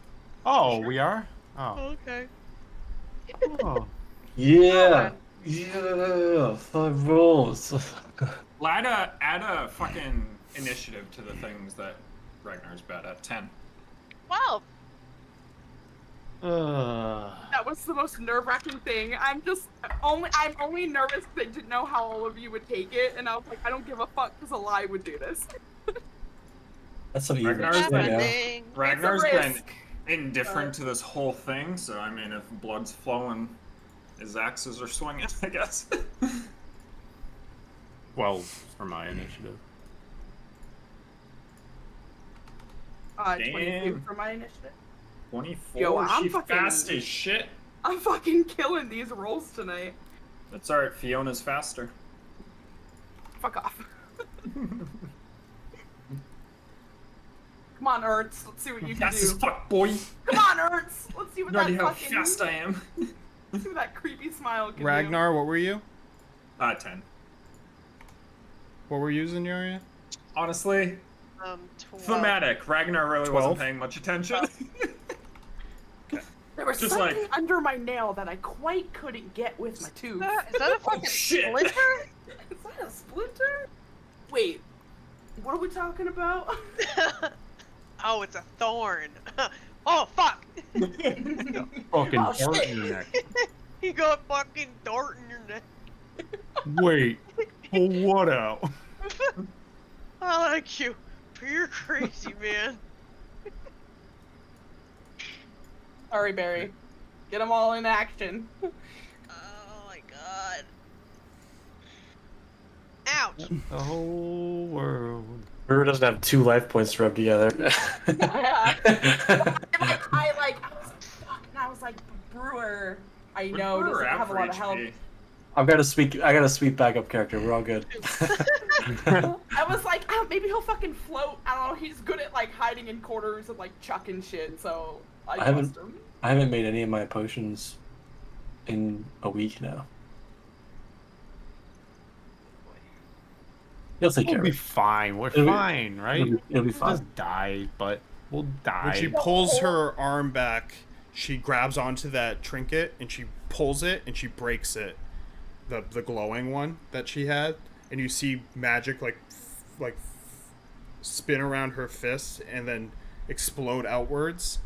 Oh, we are? Oh. Okay. Oh. Yeah. Yeah. 5 rolls. Add a fucking initiative to the things that Ragnar's bad at. 10. 12. That was the most nerve-wracking thing. I'm only nervous because I didn't know how all of you would take it, and I was like, I don't give a fuck because a lie would do this. That's so evil. Ragnar's Yeah. Happening. Ragnar's It's a been risk. indifferent to this whole thing, so I mean, if blood's flowing, his axes are swinging, I guess. 12 for my initiative. 22 Damn. for my initiative. 24. Yo, I'm She fucking- fast as shit. I'm fucking killing these rolls tonight. That's alright, Fiona's faster. Fuck off. Come on, Ernst. Let's see what you can Fast as do. fuck, boy. Come on, Ernst. Let's see what You already that how fucking. fast I am. Let's see what that creepy smile can Ragnar, what were you? 10. What were you using, Yuria? Honestly, 12. thematic. Ragnar really 12? wasn't paying much attention. do. There was Just something like- under my nail that I quite couldn't get with my tooth. Is that a fucking shit. splinter? Is that a splinter? Wait, what are we talking about? Oh, it's a thorn. Oh, fuck. Fucking Oh, shit. dart in your neck. You got a fucking dart in your neck. Wait. Pull what out? I like you, but you're crazy, man. Sorry, Barry. Get them all in action. Oh my god. Ouch. The whole world. Brewer doesn't have 2 life points to rub together. I was like, Brewer. I know Brewer doesn't at have a for lot of help. HP. I got a sweet backup character. We're all good. I was like, oh, maybe he'll fucking float. I don't know. He's good at like hiding in corners and like chucking shit. So I haven't- trust him. I haven't made any of my potions in a week now. You'll take care We'll of be it. fine. We're It'll be- fine, right? It'll be We'll fine. just die, but we'll When she die. pulls her arm back, she grabs onto that trinket and she pulls it and she breaks it, the glowing one that she had, and you see magic like spin around her fist and then explode outwards,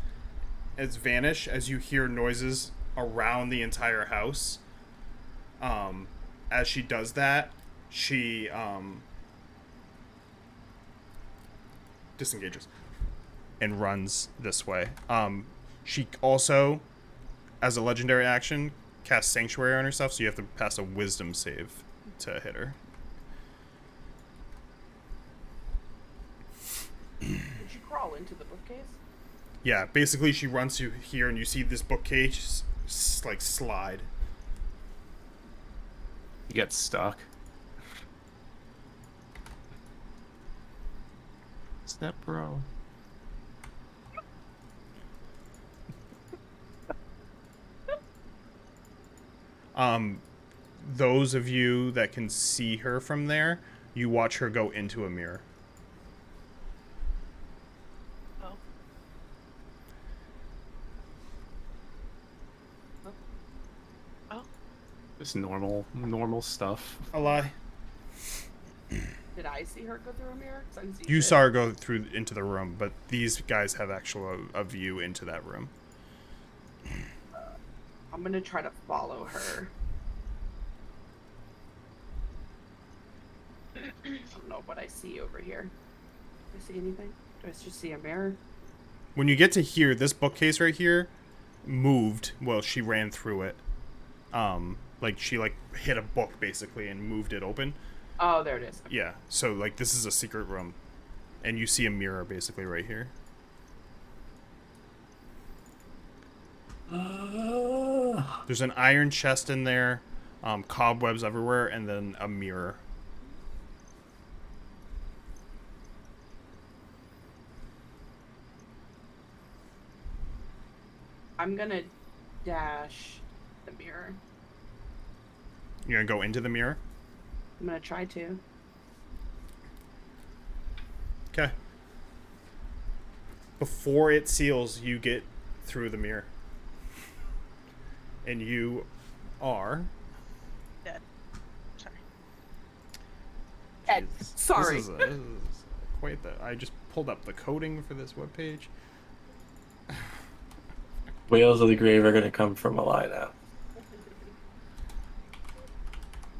as vanish as you hear noises around the entire house. As she does that, she disengages and runs this way. She also, as a legendary action, casts Sanctuary on herself, so you have to pass a Wisdom save to hit her. Did she crawl into the bookcase? Yeah, basically she runs to here, and you see this bookcase like slide. You get stuck. Step bro. Those of you that can see her from there, you watch her go into a mirror. Oh. Oh. Just normal stuff. A lie. Did I see her go through a mirror? 'Cause I didn't see You shit. saw her go through into the room, but these guys have a view into that room. I'm gonna try to follow her. I don't know what I see over here. Do I see anything? Do I just see a mirror? When you get to here, this bookcase right here moved. Well, she ran through it. Like she hit a book basically and moved it open. Oh, there it is. Yeah. So like this is a secret room, and you see a mirror basically right here. There's an iron chest in there, cobwebs everywhere, and then a mirror. I'm gonna dash the mirror. You're gonna go into the mirror? I'm gonna try to. Okay. Before it seals, you get through the mirror. And you are... Dead. Sorry. Ed, sorry. This is quite the... I just pulled up the coding for this webpage. Whales of the grave are going to come from a lie now.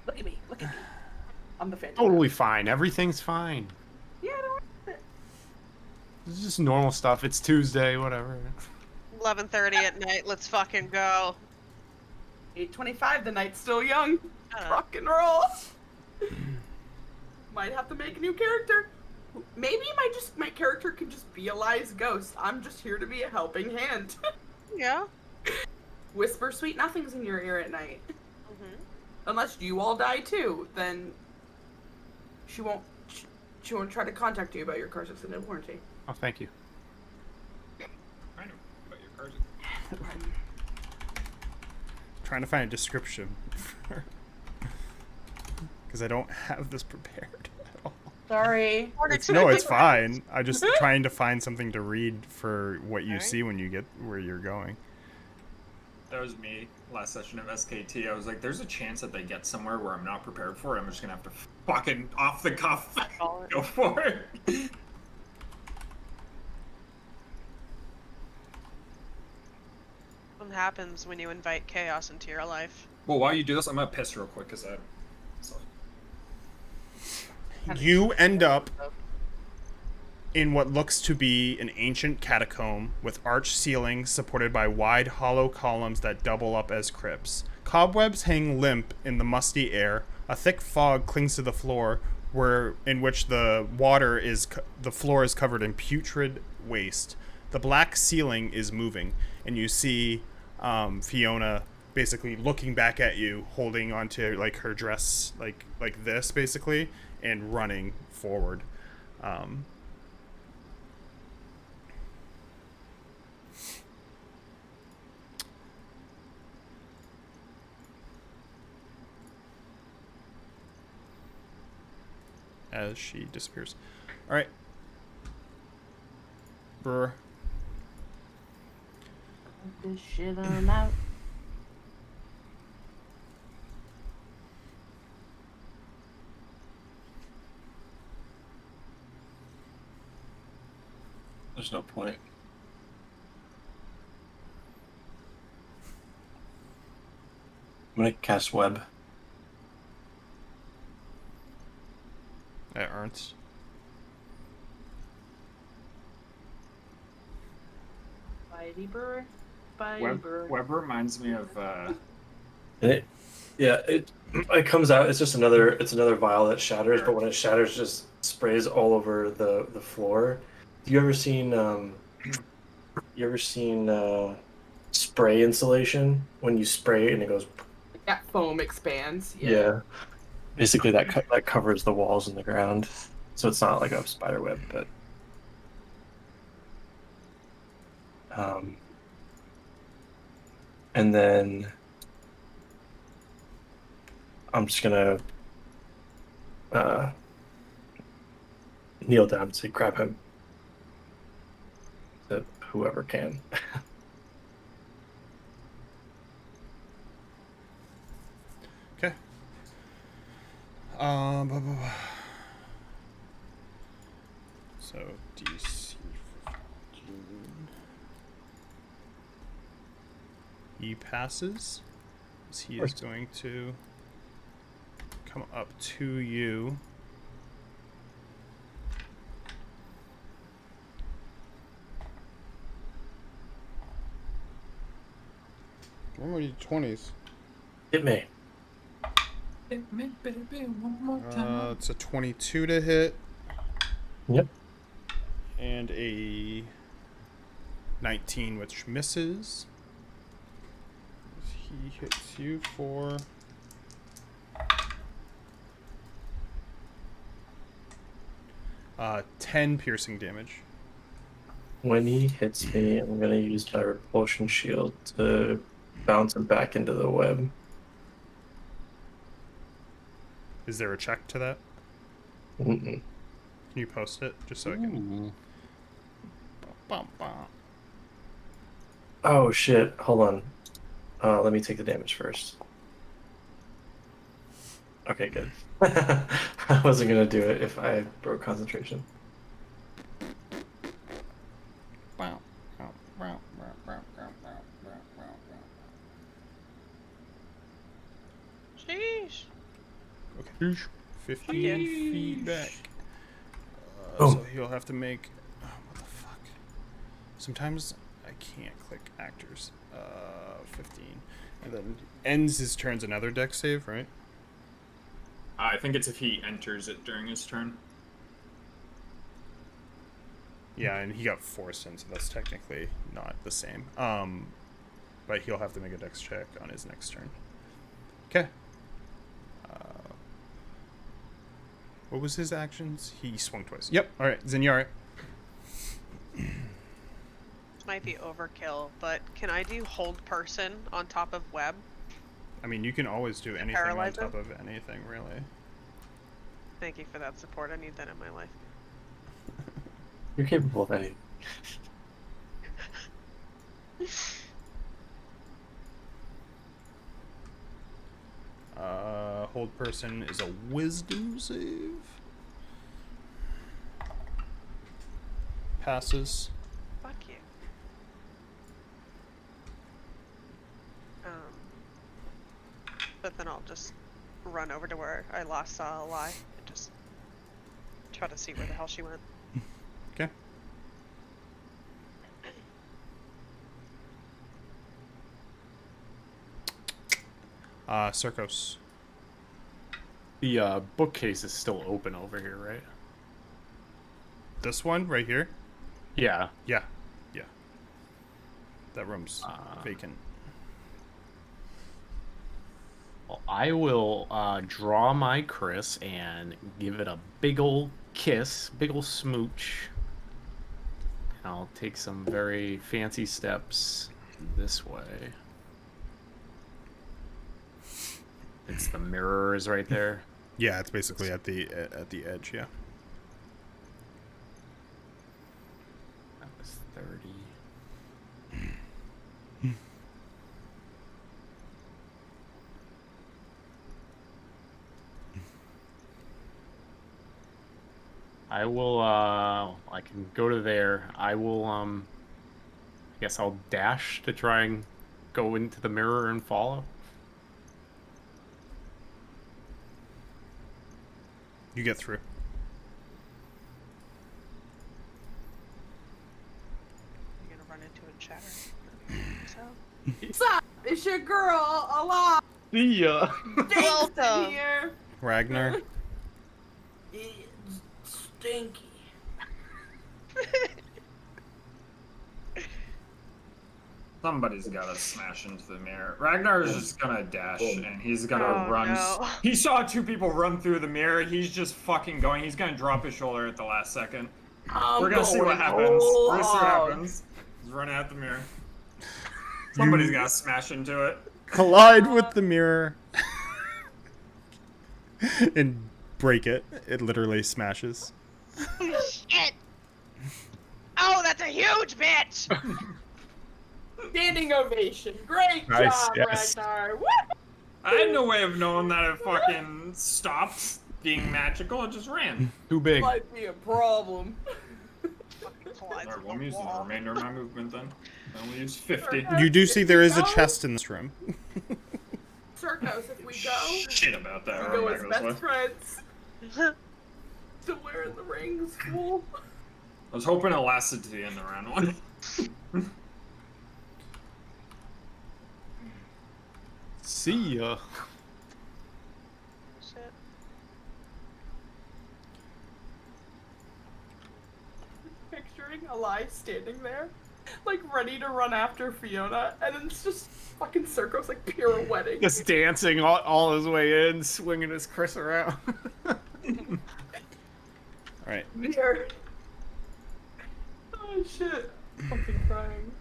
Look at me. Look at me. I'm the phantom. Totally fine. Everything's fine. Yeah, don't worry. It's just normal stuff. It's Tuesday, whatever. 11:30 at night. Let's fucking go. 8:25. The night's still young. Shut up. Rock and roll. Might have to make a new character. Maybe my character can just be Eli's ghost. I'm just here to be a helping hand. Yeah. Whisper sweet nothings in your ear at night. Mm-hmm. Unless you all die too, then she won't try to contact you about your car's extended warranty. Oh, thank you. I know about your cards. Trying to find a description. Because I don't have this prepared at all. Sorry. No, it's fine. I'm just trying to find something to read for what you Alright. see when you get where you're going. That was me last session of SKT. I was like, there's a chance that they get somewhere where I'm not prepared for it. I'm just gonna have to fucking off the cuff Call it. go for it. What happens when you invite chaos into your life? Well, while you do this, I'm gonna piss real quick because You end up in what looks to be an ancient catacomb with arched ceilings supported by wide hollow columns that double up as crypts. Cobwebs hang limp in the musty air. A thick fog clings to the floor, in which the floor is covered in putrid waste. The black ceiling is moving, and you see Fiona basically looking back at you, holding onto like her dress, like this basically, and running forward. As she disappears. All right, Brewer. This shit on out. There's no point. I'm gonna cast web. At Ernst. Bitey Brewer. Bitey Web, Brewer. Web reminds me of And it comes out. It's just another vial that shatters, but when it shatters, it just sprays all over the floor. You ever seen spray insulation when you spray it and it goes? That foam expands. Yeah. Basically, that covers the walls and the ground, so it's not like a spider web, but. And then I'm just gonna kneel down and say, grab him. To whoever can. Okay. Blah, blah, blah. So DC 15. He passes. He is going to come up to you. Remember your 20s. Hit me. One more time. It's a 22 to hit. Yep. And a 19, which misses. He hits you for 10 piercing damage. When he hits me, I'm gonna use my repulsion shield to bounce him back into the web. Is there a check to that? Mm-mm. Can you post it just so I can? Bum, bum. Oh shit! Hold on. Let me take the damage first. Okay, good. I wasn't gonna do it if I broke concentration. Sheesh. Okay. 15 yeah. feet back. Oh. So he'll have to make. Oh, what the fuck? Sometimes I can't click actors. 15. And then ends his turn's another dex save, right? I think it's if he enters it during his turn. Yeah, and he got forced in, so that's technically not the same. But he'll have to make a dex check on his next turn. Okay. What was his actions? He swung twice. Yep. All right, Zinni. This might be overkill, but can I do hold person on top of web? I mean, you can always do anything on Paralyze top him? of anything, really. Thank you for that support. I need that in my life. You're capable of anything. Hold person is a wisdom save. Passes. Fuck you. But then I'll just run over to where I last saw a lie and just try to see where the hell she went. Okay. Circos. The bookcase is still open over here, right? This one right here? Yeah. Yeah. Yeah. That room's vacant. Well, I will draw my Chris and give it a big ol' kiss, big ol' smooch. I'll take some very fancy steps this way. It's the mirrors right there. Yeah, it's basically at the edge, yeah. That was 30. I will, I can go to there. I will, I guess I'll dash to try and go into the mirror and follow. You get through. You're gonna run into a chatter. So. What's up? It's your girl, Allah. See ya. Welcome. Here. Ragnar. It's stinky. Somebody's gotta smash into the mirror. Ragnar is just gonna dash and he's gonna Oh, run. no. He saw two people run through the mirror. He's just fucking going. He's gonna drop his shoulder at the last second. We're gonna see what happens. We're gonna see what happens. He's running at the mirror. Somebody's gotta smash into it. Collide with the mirror. and break it. It literally smashes. Shit! Oh, that's a huge bitch! Standing ovation. Great Nice, job, yes. Ragnar. Woo! I had no way of knowing that it fucking stopped being magical. It just ran. Too big. Might be a problem. Flies Alright, in well, I'm the using the wall. remainder of my movement then. I only used 50. You do see there is a chest in this room. Circos, if we go, Shit about that. we Or go back as this best way. friends. To wearing the rings, fool. I was hoping it lasted to the end of round one. See ya. Shit. Picturing Eli standing there, like ready to run after Fiona, and then it's just fucking Circos like pirouetting. Just dancing all his way in, swinging his Chris around. Alright. Here. Oh shit. Fucking crying.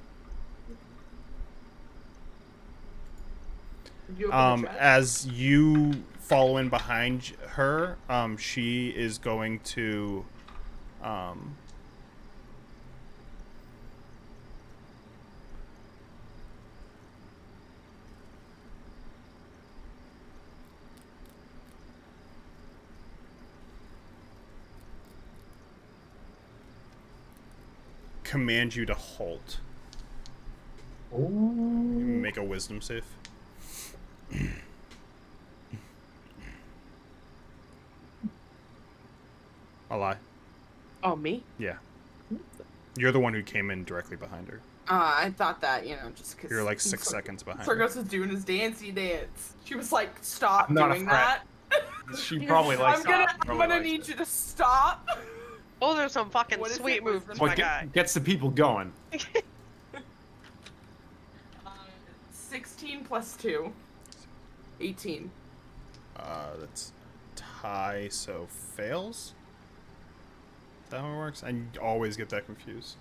You open the chest? As you follow in behind her, she is going to command you to halt. Make a wisdom save. A lie. Oh, me? Yeah. You're the one who came in directly behind her. I thought that, just because. You're like 6 seconds behind her. Circos was doing his dancey dance. She was like, "Stop I'm not a doing threat. that." She probably likes I'm gonna need you to stop. Those are some fucking What is sweet it? movements, What my guy. gets the people going. 16 plus 2. 18. That's tie, so fails? Is that how it works? I always get that confused.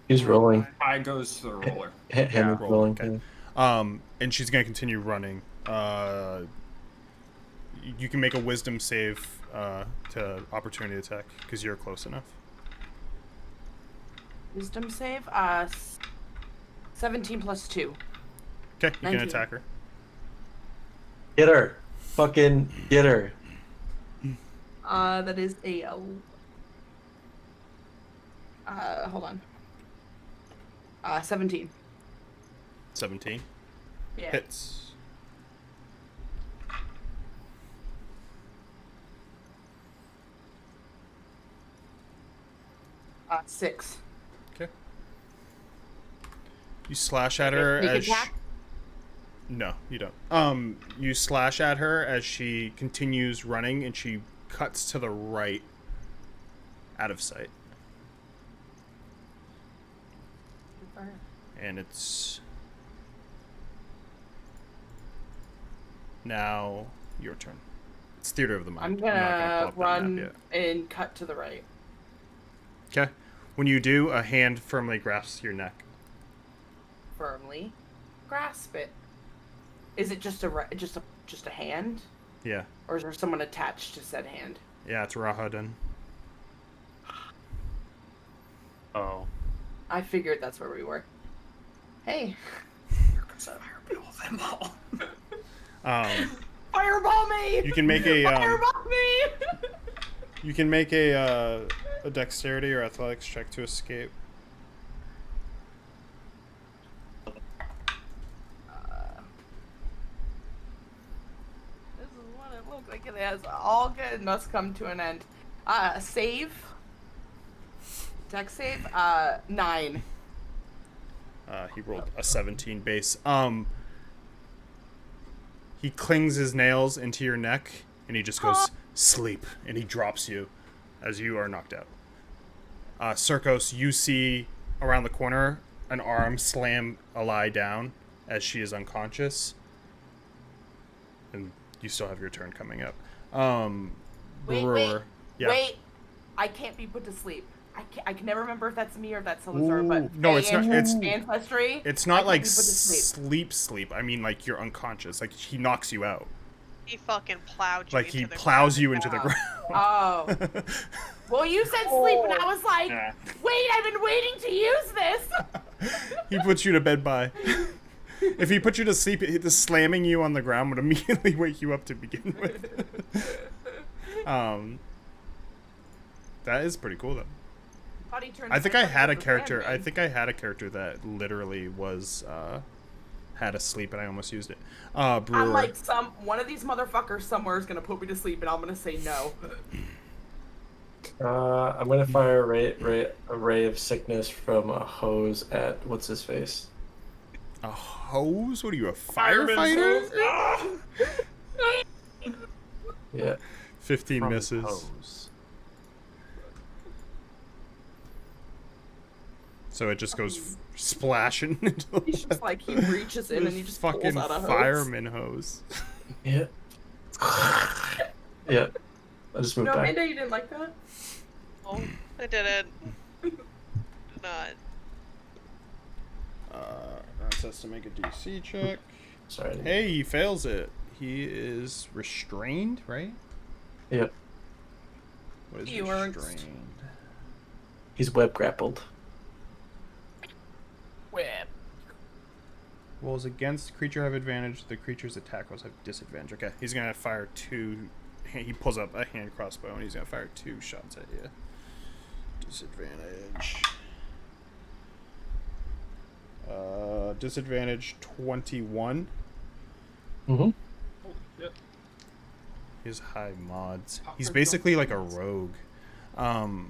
He's rolling. I goes to the roller. Him roll, rolling. okay. And she's gonna continue running. You can make a wisdom save to opportunity attack because you're close enough. Wisdom save? 17 plus 2. Okay, you 19. can attack her. Get her. Fucking get her. That is a. Hold on. 17. 17 Yeah. hits. Six. Okay. You slash at her Sneak as attack? no, you don't. You slash at her as she continues running, and she cuts to the right, out of sight. And it's now your turn. It's theater of the mind. I'm not gonna pull up that map run and cut to the right. yet. Okay. When you do, a hand firmly grasps your neck. Firmly grasp it. Is it just a hand, Yeah. or is there someone attached to said hand? Yeah, it's Rahadin. Oh. I figured that's where we were. Hey, Fireball them all. fireball me! You can make a Fireball me! you can make a dexterity or athletics check to escape. This is what it looks like. It has all good must come to an end. Save. Dex save. 9. He rolled a 17 base. He clings his nails into your neck, and he just goes, sleep, and he drops you as you are knocked out. Circos, you see around the corner an arm slam Alai down as she is unconscious. And you still have your turn coming up. Brewer. Yeah. Wait. I can't be put to sleep. I can never remember if that's me or if that's Salazar, but no, it's not. It's ancestry. It's I not can't like be put to sleep. sleep. I mean, like you're unconscious. Like he knocks you out. He fucking plowed you Like into he the plows ground. you into the ground. Oh. Well, you said sleep, and I was like, Yeah. wait, I've been waiting to use this. He puts you to bed by. If he put you to sleep, the slamming you on the ground would immediately wake you up to begin with. That is pretty cool though. Thought he turned I think into I had a the character. Sandman. I think I had a character that literally was had a sleep, and I almost used it. Brewer. I'm like, one of these motherfuckers somewhere is gonna put me to sleep, and I'm gonna say no. I'm gonna fire a ray of sickness from a hose at what's his face. A hose? What are you, a Fireman's firefighter? Yeah. 15 From misses. hose. So it just goes splashing into the He's just like, he reaches in and he just pulls fucking out a hose. fireman hose. Yeah. Yeah. I just moved No, back. Amanda, you didn't like that? Oh, I didn't. Not. That has to make a DC check. Sorry. Hey, he fails it. He is restrained, right? Yep. What is He works. restrained? He's web grappled. Whip. Rolls against creature have advantage. The creature's attack rolls have disadvantage. Okay, he's gonna fire two. He pulls up a hand crossbow and he's gonna fire 2 shots at you. Disadvantage. Disadvantage 21. Mm-hmm. His high mods. He's basically like a rogue. 21.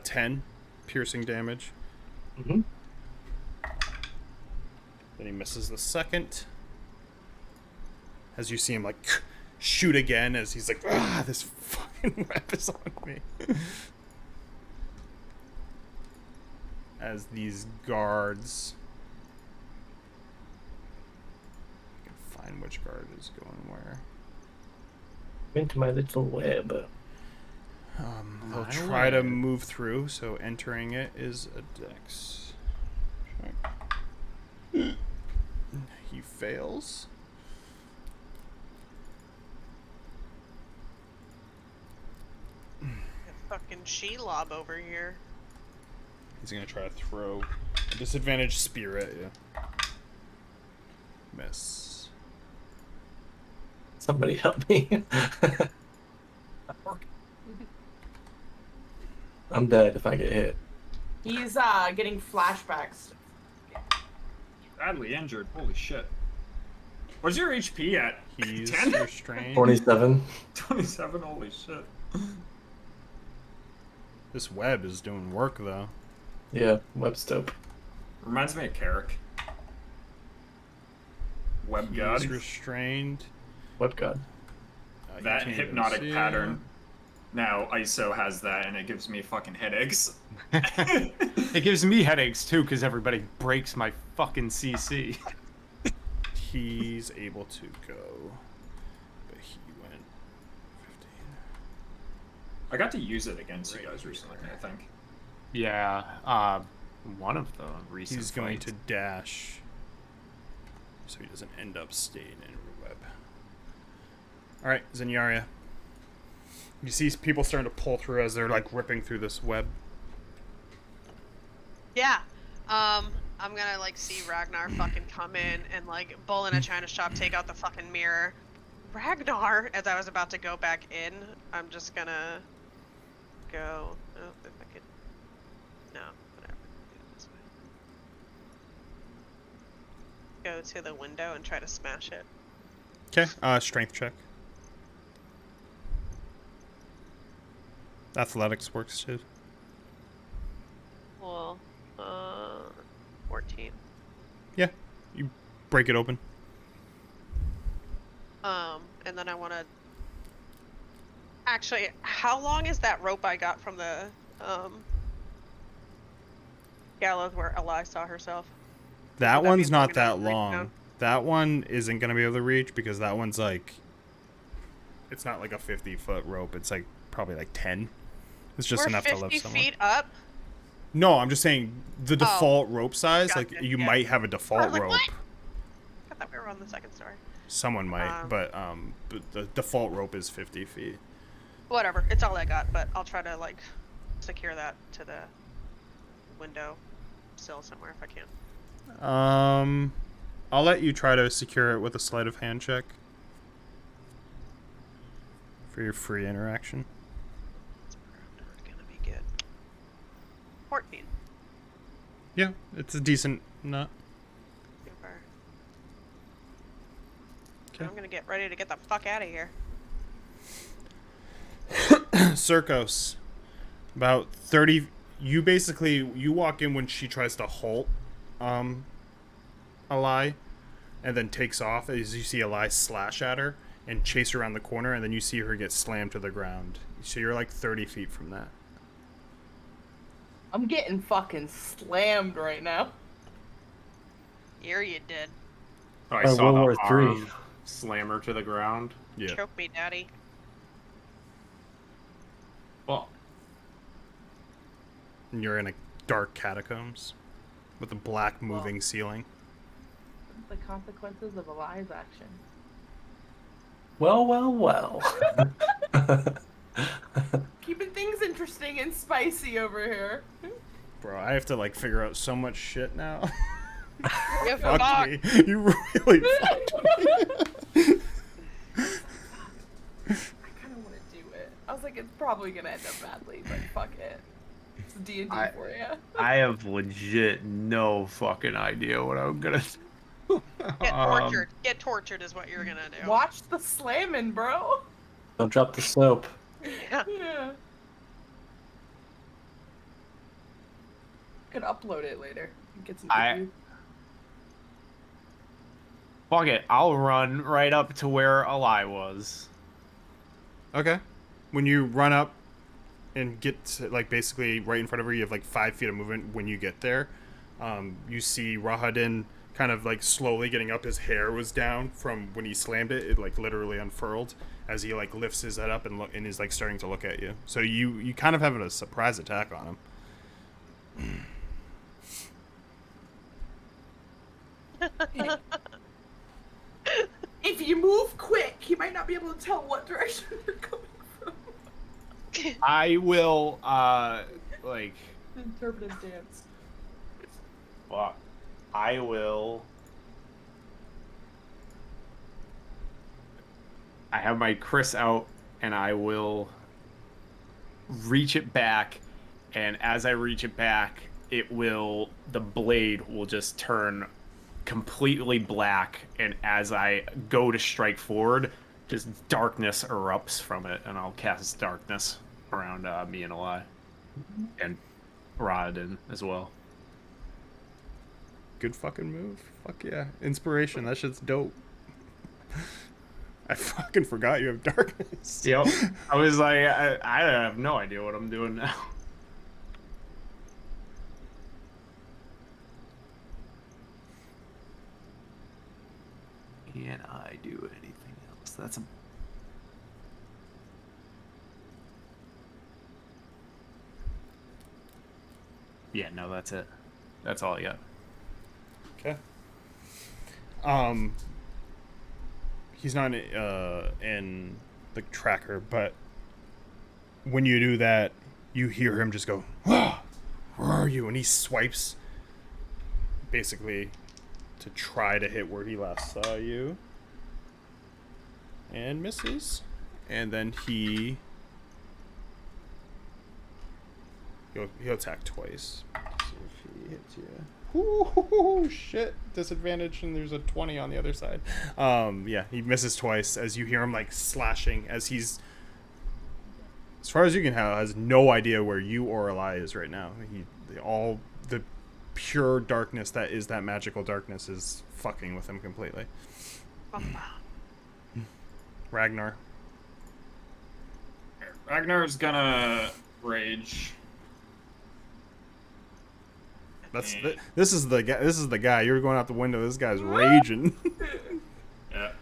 10 piercing damage. Mm-hmm. Then he misses the second. As you see him like shoot again, as he's like, ah, this fucking web is on me. As these guards, I can find which guard is going where. Into my little web. They'll My try to word. move through, so entering it is a dex check. He fails. Fucking Shelob over here. He's gonna try to throw a disadvantage spear at you. Miss. Somebody help me. I'm dead if I get hit. He's getting flashbacks. Badly injured. Holy shit. What's your HP at? He's 10? restrained. 27. 27? Holy shit. This web is doing work though. Yeah, web's dope. Reminds me of Carrick. Web god. He's restrained. Web god. You That can't hypnotic even see pattern. him. Now ISO has that and it gives me fucking headaches. It gives me headaches too because everybody breaks my fucking CC. He's able to go, but he went 15. I got to use it against you guys recently, I think. Yeah, one of the recent He's going fights. to dash, so he doesn't end up staying in a web. All right, Zenyaria. You see people starting to pull through as they're like ripping through this web. Yeah. I'm gonna like see Ragnar fucking come in and like bull in a china shop, take out the fucking mirror. Ragnar, as I was about to go back in, I'm just gonna go. Oh, if I could. No, whatever. Do it this way. Go to the window and try to smash it. Okay, strength check. Athletics works too. Well, 14. Yeah, you break it open. And then I want to. Actually, how long is that rope I got from the gallows where Eli saw herself? That Would that one's be not long enough that to reach long. down? That one isn't gonna be able to reach because that one's like, it's not like a 50-foot rope. It's like probably like 10. It's just We're enough to 50 lift someone. feet up. No, I'm just saying the default rope size. Gotcha, Like, you yeah. might have a I default was like, rope. what? I thought we were on the second story. Someone might, but the default rope is 50 feet. Whatever. It's all I got, but I'll try to, like, secure that to the window sill somewhere if I can. I'll let you try to secure it with a sleight of hand check for your free interaction. It's probably not gonna be good. 14. Yeah, it's a decent nut. Super. Okay. I'm gonna get ready to get the fuck out of here. Circos, about 30. You walk in when she tries to halt Alai, and then takes off as you see Alai slash at her and chase her around the corner, and then you see her get slammed to the ground. So you're like 30 feet from that. I'm getting fucking slammed right now. Here you did. Oh, I By saw World the War III. arm slam her to the ground. Yeah. Choke me, daddy. Well, And you're in a dark catacombs with a black moving ceiling. The consequences of Eli's action. Well, well, well. Keeping things interesting and spicy over here. Bro, I have to like figure out so much shit now. You Fuck fuck. me. You really fucked me. I kind of want to do it. I was like, it's probably gonna end up badly, but fuck it. It's D&D for you. I have legit no fucking idea what I'm gonna do. Get tortured. Get tortured is what you're gonna do. Watch the slamming, bro. Don't drop the soap. Yeah. Yeah. Could upload it later. Get some reviews. Fuck it, I'll run right up to where Alai was. Okay. When you run up and get to, like, basically right in front of her, you have like 5 feet of movement. When you get there, you see Rahadin kind of like slowly getting up. His hair was down from when he slammed it. It like literally unfurled as he like lifts his head up and look and is like starting to look at you. So you kind of have a surprise attack on him. If you move quick, he might not be able to tell what direction you're coming from. I will, like, Interpretive dance. fuck. I will. I have my Chris out, and I will reach it back, and as I reach it back, the blade will just turn completely black, and as I go to strike forward, just darkness erupts from it, and I'll cast darkness around me and Alai, and Rodden as well. Good fucking move. Fuck yeah. Inspiration. That shit's dope. I fucking forgot you have darkness. Yep. I was like, I have no idea what I'm doing now. Can I do anything else? That's a... Yeah, no, that's it. That's all I got. Okay. He's not in the tracker, but when you do that, you hear him just go, "Ah, where are you?" And he swipes, basically, to try to hit where he last saw you, and misses. And then he'll attack twice. See if he hits you. Ooh, shit. Disadvantage, and there's a 20 on the other side. Yeah, he misses twice as you hear him, like, slashing as he's, as far as you can tell, has no idea where you or Eli is right now. All the pure darkness that is that magical darkness is fucking with him completely. Ragnar. Ragnar's gonna rage. This is the guy. You're going out the window. This guy's raging. Yeah.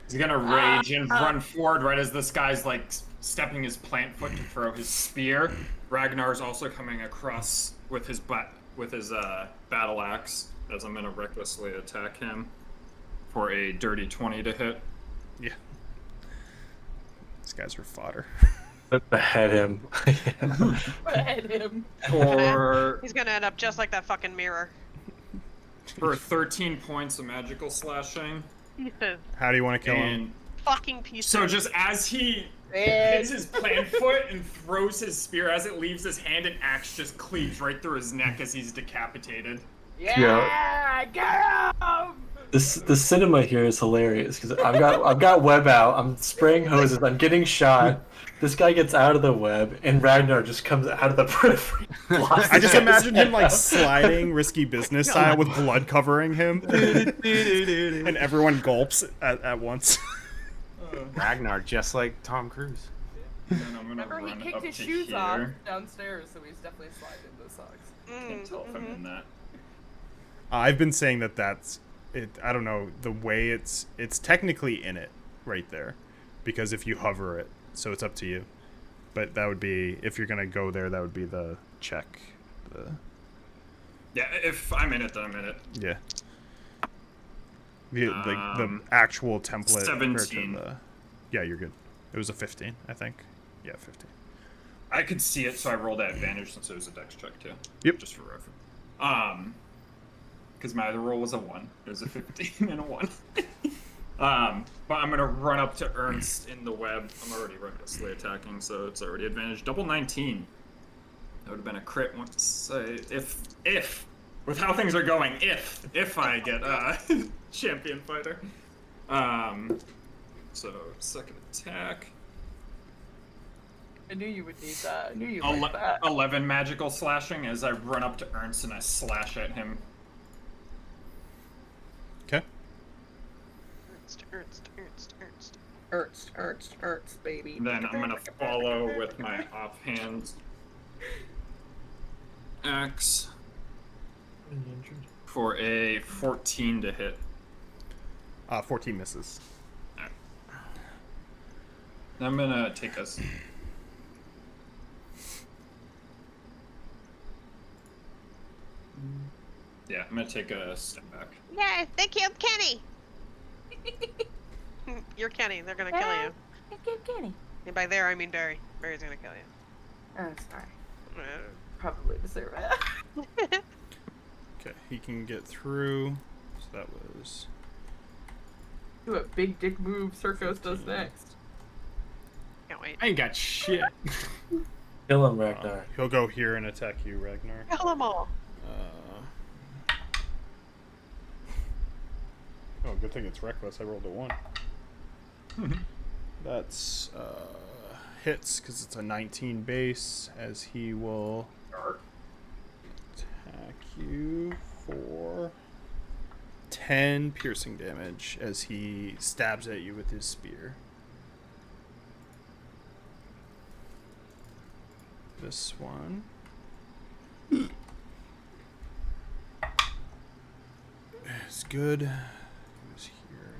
He's gonna rage and run forward right as this guy's like stepping his plant foot to throw his spear. Ragnar's also coming across with his battle axe, as I'm gonna recklessly attack him for a dirty 20 to hit. Yeah. These guys are fodder. Behead him. Behead him. He's gonna end up just like that fucking mirror. For 13 points of magical slashing. How do you want to kill him? Fucking piece. So just as he hits his plant foot and throws his spear, as it leaves his hand, an axe just cleaves right through his neck as he's decapitated. Yeah, get him! The cinema here is hilarious because I've got web out. I'm spraying hoses. I'm getting shot. This guy gets out of the web, and Ragnar just comes out of the periphery. I just imagine him like sliding risky business style with blood covering him, and everyone gulps at once. Ragnar, just like Tom Cruise. And I'm gonna Remember, he run kicked up his to shoes here. off downstairs, so he's definitely sliding those socks. Can't tell if I'm in that. I've been saying that's it. I don't know the way it's technically in it right there, because if you hover it, so it's up to you. But that would be, if you're gonna go there, that would be the check. Yeah, if I'm in it, then I'm in it. Yeah. The actual template. 17. Yeah, you're good. It was a 15, I think. Yeah, 15. I could see it, so I rolled at advantage since it was a dex check too. Yep. Just for reference. Because my other roll was a 1. It was a 15 and a 1. But I'm gonna run up to Ernst in the web. I'm already recklessly attacking, so it's already advantage. Double 19. That would have been a crit once. If with how things are going, if I get champion fighter. So second attack. I knew you would need that. I knew you'd like that. 11 magical slashing as I run up to Ernst and I slash at him. Okay. Ernst, baby. And then I'm gonna follow with my offhand axe for a 14 to hit. 14 misses. Right. I'm gonna take us. Yeah, I'm gonna take a step back. Yeah, they killed Kenny. You're Kenny. They're gonna kill you. They killed Kenny. And by there, I mean Barry. Barry's gonna kill you. Oh, sorry. Probably deserve it. Okay, he can get through. So that was. Do a big dick move Circos does next. Can't wait. I ain't got shit. Kill him, Ragnar. He'll go here and attack you, Ragnar. Kill them all. Oh, good thing it's reckless. I rolled a 1. That's hits because it's a 19 base, as he will attack you for 10 piercing damage as he stabs at you with his spear. This one is good. Who's here?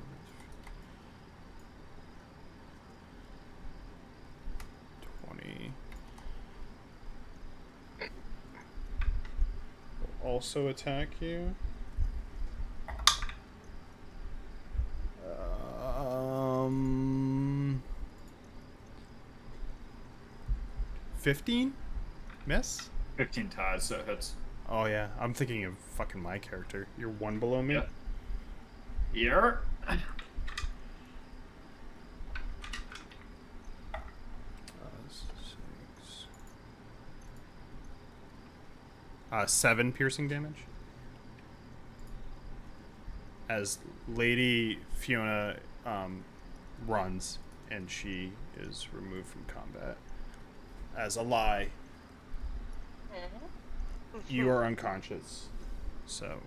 Will also attack you. 15? Miss? 15 ties, so it hits. Oh yeah, I'm thinking of fucking my character. You're 1 below me? Yeah. Here. 7 piercing damage. As Lady Fiona runs, and she is removed from combat. As a lie, you are unconscious. So,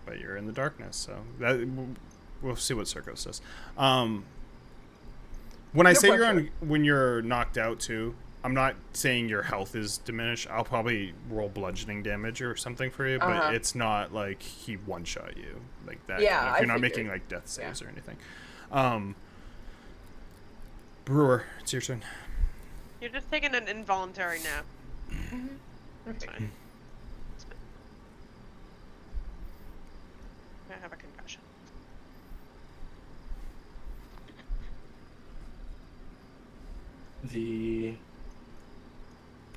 but you're in the darkness. So that we'll see what Circos says. When I say you're on, when you're knocked out too, I'm not saying your health is diminished. I'll probably roll bludgeoning damage or something for you, but it's not like he one-shot you like that. Yeah, You're not figured. making like death saves or anything. Brewer, it's your turn. You're just taking an involuntary nap. That's Okay. fine. That's fine. I have a concussion. The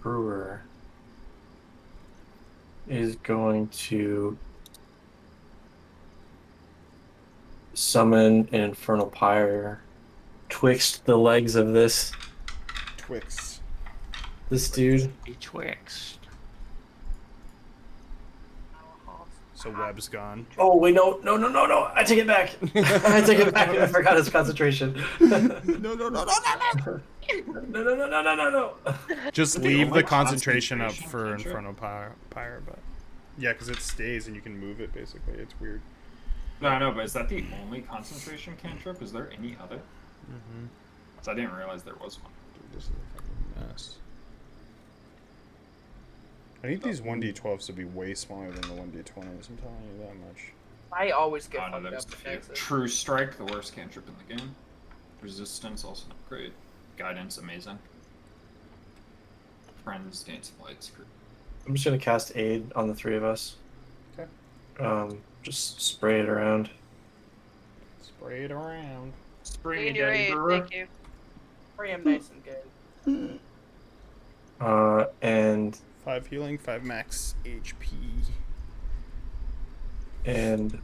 brewer is going to summon an infernal pyre twixt the legs of this dude. Betwixt. So Webb's gone. Oh wait, no! I take it back. I take it back. I forgot his concentration. No. Just The leave only the concentration up concentration for cantrip? Infernal Pyre, but yeah, because it stays and you can move it. Basically, it's weird. No, I know, but is that the only concentration cantrip? Is there any other? Mm-hmm. 'Cause I didn't realize there was one. Dude, this is a fucking mess. I need these 1d12s to be way smaller than the 1d20s. I'm telling you that much. I always get Oh no, fucked there's up the with few. Exit. True Strike, the worst cantrip in the game. Resistance, also not great. Guidance, amazing. Friends, gains flight, screw. I'm just gonna cast aid on the three of us. Okay. Just spray it around. Spray it around. Spray Need me, your Daddy aid, Brewer. thank you. I am nice and good. And 5 healing, 5 max HP. and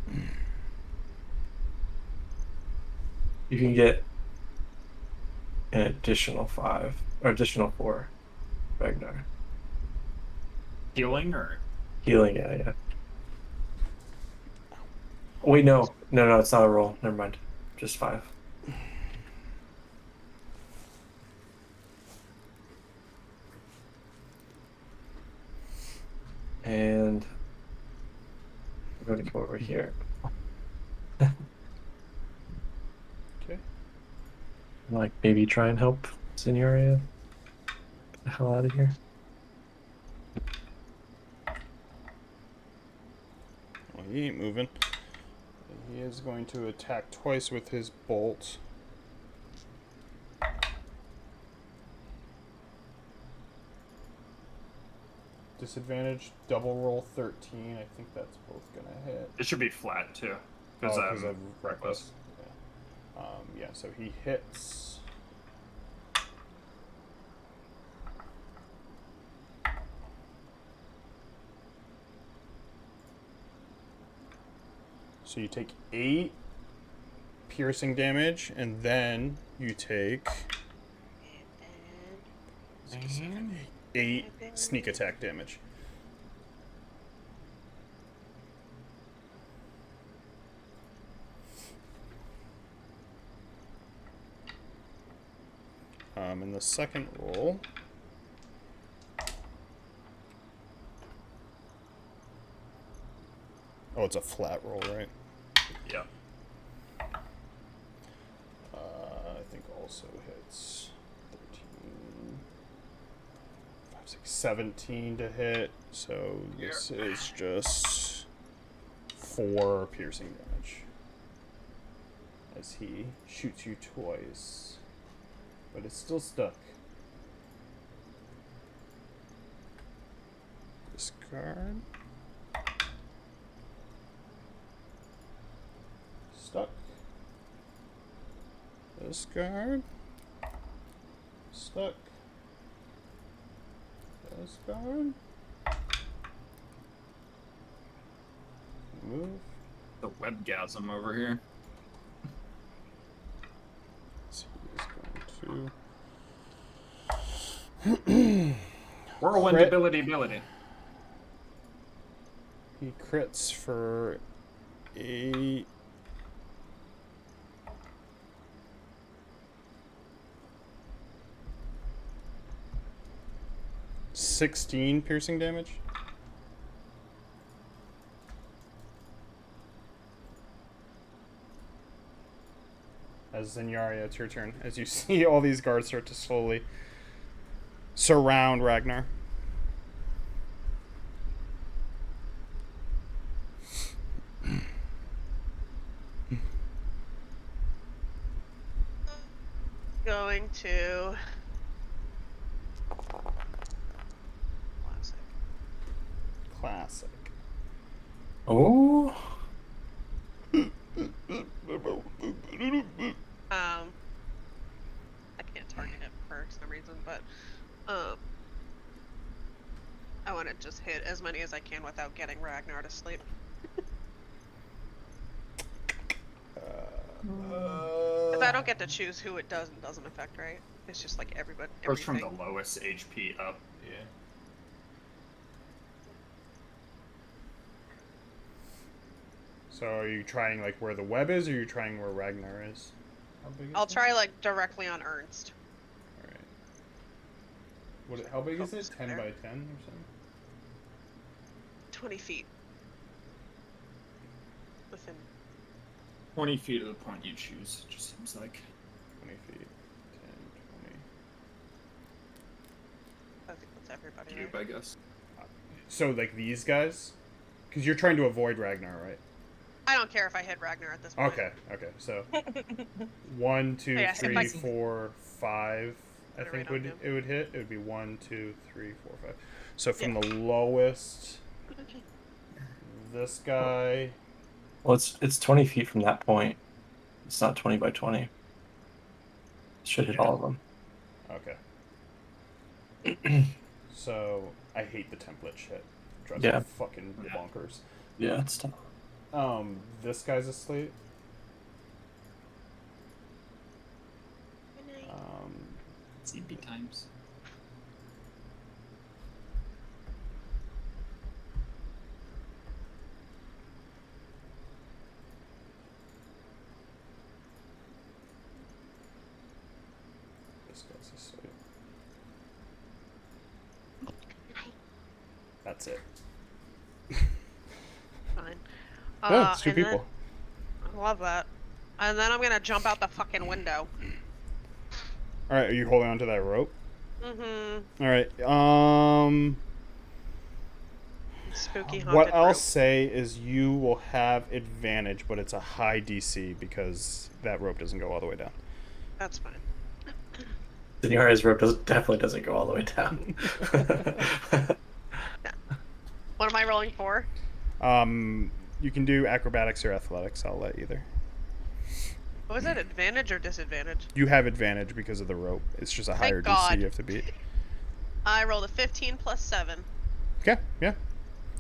you can get an additional 5 or additional 4, Ragnar. Healing or Healing, yeah. Wait, no, it's not a roll. Never mind. Just 5. And I'm going to go over here. Okay. Like, maybe try and help Signoria get the hell out of here. Well, he ain't moving. He is going to attack twice with his bolt. Disadvantage, double roll 13. I think that's both gonna hit. it should be flat too, Oh, because because I'm of reckless. Yeah, so he hits. So you take 8 piercing damage, and then you take 8 sneak attack damage. In the second roll, oh, it's a flat roll, right? yeah. I think also hits 13, 5, 6, 17 to hit. So this is just 4 piercing damage as he shoots you twice, but it's still stuck. Discard. Stuck. Discard. Stuck. Discard. Move. The webgasm over here. So he is going Whirlwind Crit. ability. He crits for 8. 16 piercing damage. As Zenyaria, it's your turn. As you see all these guards start to slowly surround Ragnar. Going to. Classic. Oh. I can't target it for some reason, but I want to just hit as many as I can without getting Ragnar to sleep. If I don't get to choose who it does and doesn't affect, right? It's just like everybody. Goes from Everything. the lowest HP up. Yeah. So are you trying like where the web is, or are you trying where Ragnar is? How big is I'll it? try like directly on Ernst. Alright. How big is it? Focus 10 there. by 10 or something? 20 feet. Within. 20 feet of the point you choose. It just seems like 20 feet. 10, 20. I think that's everybody. cube, Right? I guess. So like these guys? Because you're trying to avoid Ragnar, right? I don't care if I hit Ragnar at this point. Okay, so 1, 2, Yeah, if 3, I- 4, 5. I Put it think right on him. it would hit. It would be 1, 2, 3, 4, 5. So from Yeah. the lowest, this guy. Well, it's 20 feet from that point. It's not 20 by 20. It should hit all of them. Okay. So I hate the template shit. Drives me Yeah. fucking bonkers. Yeah, it's tough. This guy's asleep. Good night. CP times. This guy's asleep. That's it. Fine. Oh, it's 2 and then- people. I love that. And then I'm gonna jump out the fucking window. All right, are you holding onto that rope? Mm-hmm. All right. Spooky haunted What I'll rope. say is you will have advantage, but it's a high DC because that rope doesn't go all the way down. That's fine. Seniori's rope definitely doesn't go all the way down. What am I rolling for? You can do acrobatics or athletics. I'll let either. Was it advantage or disadvantage? You have advantage because of the rope. It's just a higher DC God. you have to beat. I rolled a 15 plus 7. Okay, yeah.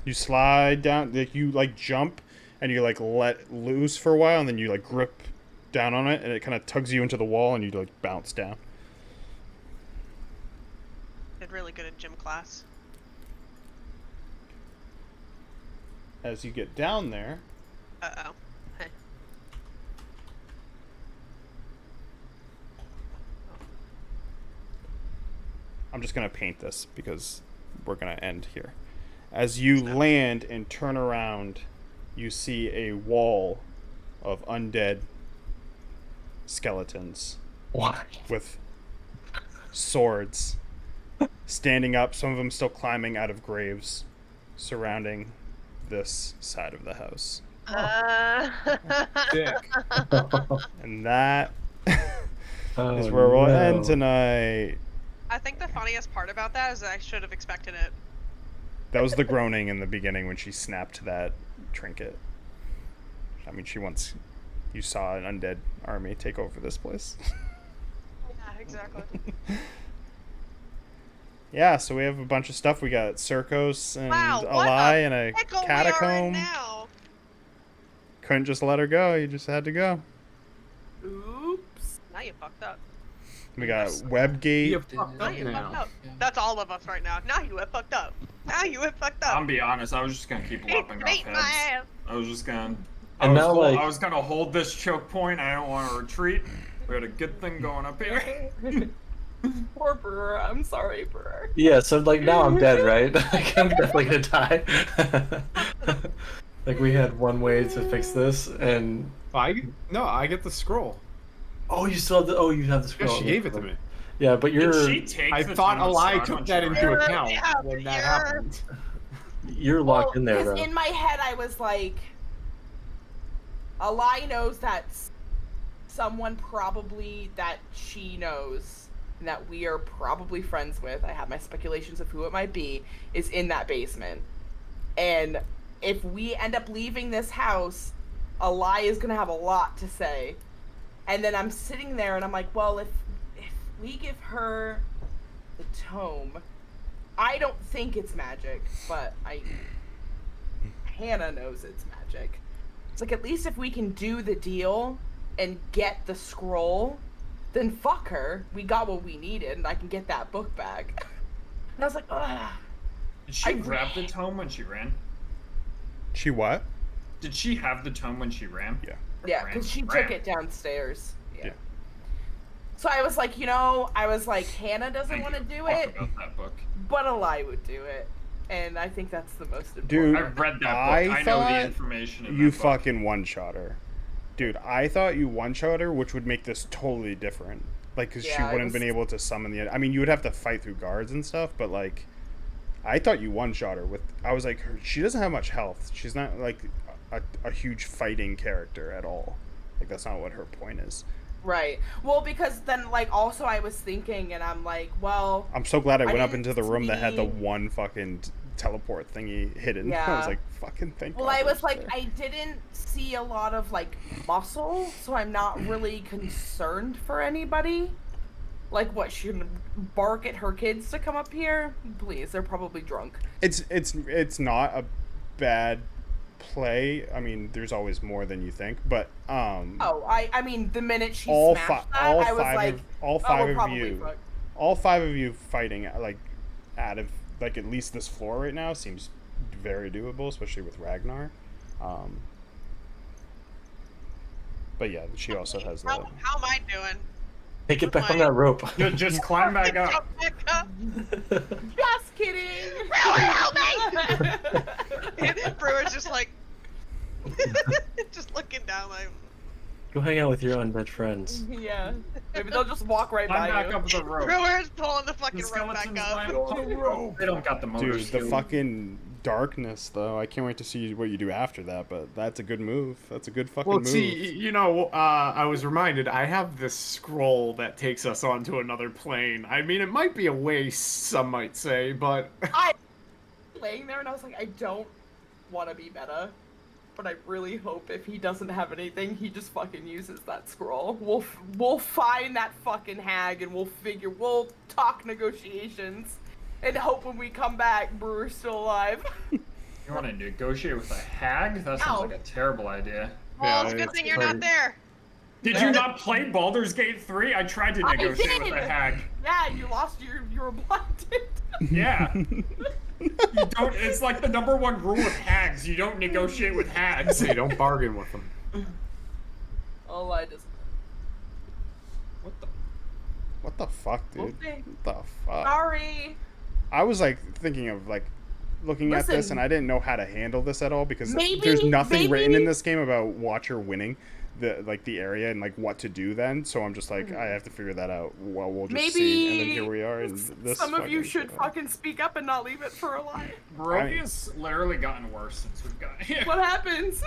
You slide down, like you like jump, and you like let loose for a while, and then you like grip down on it, and it kind of tugs you into the wall, and you like bounce down. Did really good in gym class. As you get down there, Uh-oh. Hey. I'm just gonna paint this because we're gonna end here. As you land and turn around, you see a wall of undead skeletons Why? with swords standing up, some of them still climbing out of graves, surrounding this side of the house. Dick. And that Oh, is where we'll no. end tonight. I think the funniest part about that is that I should have expected it. That was the groaning in the beginning when she snapped that trinket. I mean, you saw an undead army take over this place. Yeah, exactly. Yeah, so we have a bunch of stuff. We got Circos and Wow, a what lie a and a pickle we are in catacomb. now. Couldn't just let her go. You just had to go. Oops. Now you fucked up. We got Webgate. You fucked Now up you now. fucked up. That's all of us right now. Now you have fucked up. Now you have fucked up. I'll be honest, I was just gonna keep lopping off Beat my heads. ass. I was just gonna. And now, like- I was gonna hold this choke point. I don't want to retreat. We had a good thing going up here. Poor Brewer. I'm sorry, Brewer. Yeah, so like now I'm dead, right? Like I'm definitely gonna die. Like we had one way to fix this, and I get the scroll. oh, you still have the Yeah, scroll. she gave it to me. Yeah, but Did she take I the thought tome of Alai Strahd took when that she into ran? account Yeah, when that yeah. happened. you're locked in there though. In my head, I was like, Alai knows that someone probably that she knows and that we are probably friends with, I have my speculations of who it might be, is in that basement. And if we end up leaving this house, Alai is going to have a lot to say. And then I'm sitting there and I'm like, well, if we give her the tome, I don't think it's magic, but Hannah knows it's magic. It's like, at least if we can do the deal and get the scroll, then fuck her. We got what we needed, and I can get that book back. And I was like, ugh. Did she grab the tome when she ran? She what? Did she have the tome when she ran? Yeah. Yeah, because she Ran. took it downstairs. Yeah. Yeah. So I was like, Hannah doesn't want to do Talk it, about that book. but Alai would do it. And I think that's the most important. Dude, I've read that book. I I know the thought information in you that book. fucking one-shot her. Dude, I thought you one-shot her, which would make this totally different. Like, because she Yeah, wouldn't have been able to summon the... I mean, you would have to fight through guards and stuff, but, like, I thought you one-shot her with... I was like, she doesn't have much health. She's not, like, a huge fighting character at all. Like, that's not what her point is. Right. Well, because then, like, also I was thinking, and I'm like, well... I'm so glad I went up didn't into the room that had the see- one fucking teleport thingy hidden. I Yeah. was like, fucking thank Well, God I was that's like, there. I didn't see a lot of, like, muscle, so I'm not really concerned for anybody. Like, what, she gonna bark at her kids to come up here? Please, they're probably drunk. It's not a bad play. I mean, there's always more than you think, but Oh, I mean, the minute she all smashed fi- that, all I was five like, of all oh, five we're of probably you, fucked. all five of you fighting like out of like at least this floor right now seems very doable, especially with Ragnar. But yeah, she also has the. How am I doing? Hey, get back on that rope. Just climb back up. Jump back up. Just kidding! Brewer, help me! Brewer's just like, just looking down like. Go hang out with your undead friends. Yeah. Maybe they'll just walk right Climb by back you. up the rope. Brewer's pulling the fucking The rope back skeletons up. climb up the rope. They don't got the motor Dude, the skills. fucking darkness though. I can't wait to see what you do after that. But that's a good move. That's a good fucking Well, move. see, I was reminded I have this scroll that takes us onto another plane. I mean, it might be a waste, some might say, but I laying there and I was like, I don't want to be meta, but I really hope if he doesn't have anything, he just fucking uses that scroll. We'll find that fucking hag and we'll talk negotiations and hope when we come back, Brewer's still alive. You want to negotiate with a hag? That sounds Ow. like a terrible idea. Well, it's a good thing you're not there. Did you not play Baldur's Gate 3? I tried to I negotiate with did. a hag. Yeah, you lost you were blinded. Yeah. You don't. It's like the #1 rule with hags. You don't negotiate with hags. you don't bargain with them. Oh, I just. What the? What the fuck, dude? Okay. What the fuck? Sorry. I was like thinking of like looking at this, Listen. and I didn't know how to handle this at all because Maybe- there's nothing written in maybe- this game about Watcher winning the area and like what to do then. So I'm just like, I have to figure that out. Well, we'll just see. And then here we are. And this some of you fucking- should fucking speak up and not leave it for a lie. Barovia's literally gotten worse since we've got here. What happens?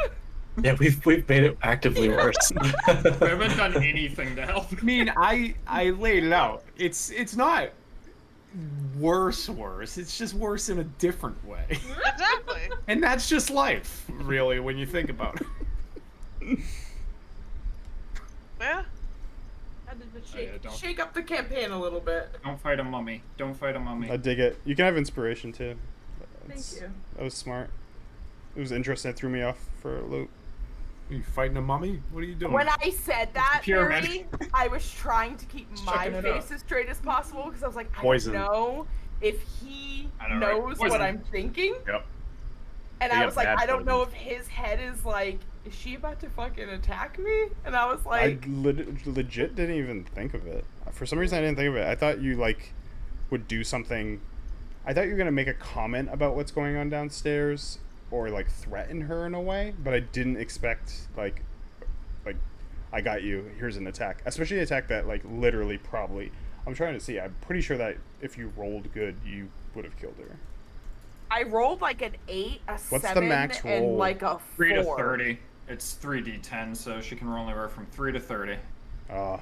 Yeah, we've made it actively worse. We haven't done anything to help. I mean, I laid it out. It's not worse. It's just worse in a different way. Exactly. And that's just life, really, when you think about it. Yeah. Had to just Oh, yeah, don't- shake up the campaign a little bit. Don't fight a mummy. Don't fight a mummy. I dig it. You can have inspiration too. Thank you. That was smart. It was interesting. It threw me off for a loop. Are you fighting a mummy? What are you doing? When I said that, Pyramid. Mary, I was trying to keep my checking it face out. as straight as possible because I was like, I Poison. don't know if he I know, right? knows Poison. what I'm thinking. Yep. And They I got was like, bad I don't know poison. if his head is like, is she about to fucking attack me? And I was I like, legit didn't even think of it. For some reason, I didn't think of it. I thought you like would do something. I thought you were gonna make a comment about what's going on downstairs or like threaten her in a way, but I didn't expect like I got you. Here's an attack, especially an attack that like literally probably I'm trying to see. I'm pretty sure that if you rolled good, you would have killed her. I rolled like an 8, a What's the 7, max roll? and like a 4. 3 to 30. It's 3d10, so she can roll anywhere from 3 to 30. Yeah.